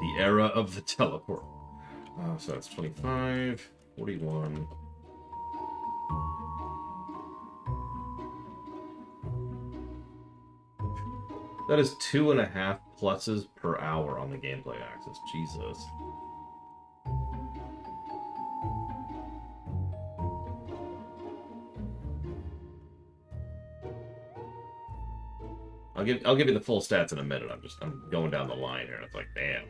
The era of the teleport. So that's 25, 41. That is 2.5 pluses per hour on the gameplay axis. Jesus. I'll give you the full stats in a minute. I'm going down the line here, and it's like, damn.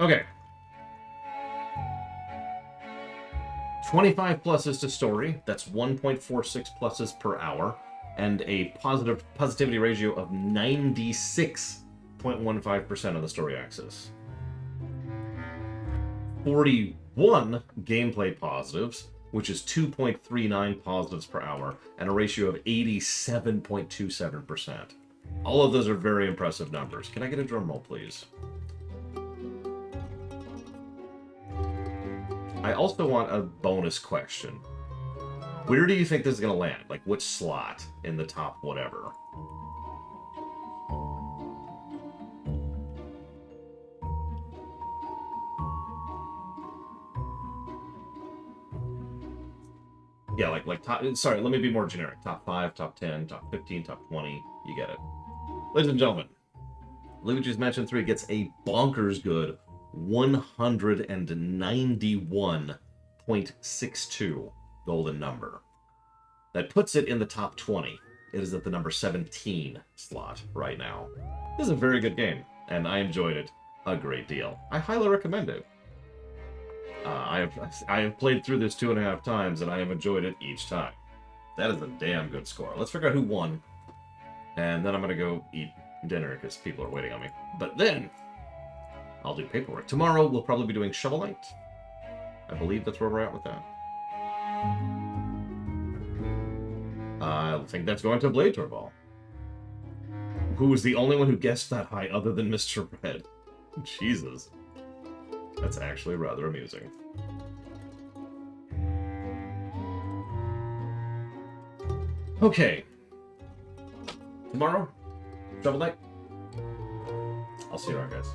Okay. 25 pluses to story. That's 1.46 pluses per hour, and a positivity ratio of 96.15% on the story axis. 41 gameplay positives, which is 2.39 positives per hour, and a ratio of 87.27%. All of those are very impressive numbers. Can I get a drum roll, please? I also want a bonus question. Where do you think this is going to land? Like, which slot in the top whatever? Yeah, like top... Sorry, let me be more generic. Top 5, top 10, top 15, top 20. You get it. Ladies and gentlemen, Luigi's Mansion 3 gets a bonkers good 191.62 golden number. That puts it in the top 20. It is at the number 17 slot right now. This is a very good game, and I enjoyed it a great deal. I highly recommend it. I have played through this 2.5 times, and I have enjoyed it each time. That is a damn good score. Let's figure out who won, and then I'm going to go eat dinner because people are waiting on me. But then I'll do paperwork. Tomorrow, we'll probably be doing Shovel Knight. I believe that's where we're at with that. I think that's going to Blade Torball. Who was the only one who guessed that high other than Mr. Red? Jesus. That's actually rather amusing. Okay. Tomorrow, Shovel Knight. I'll see you around, guys.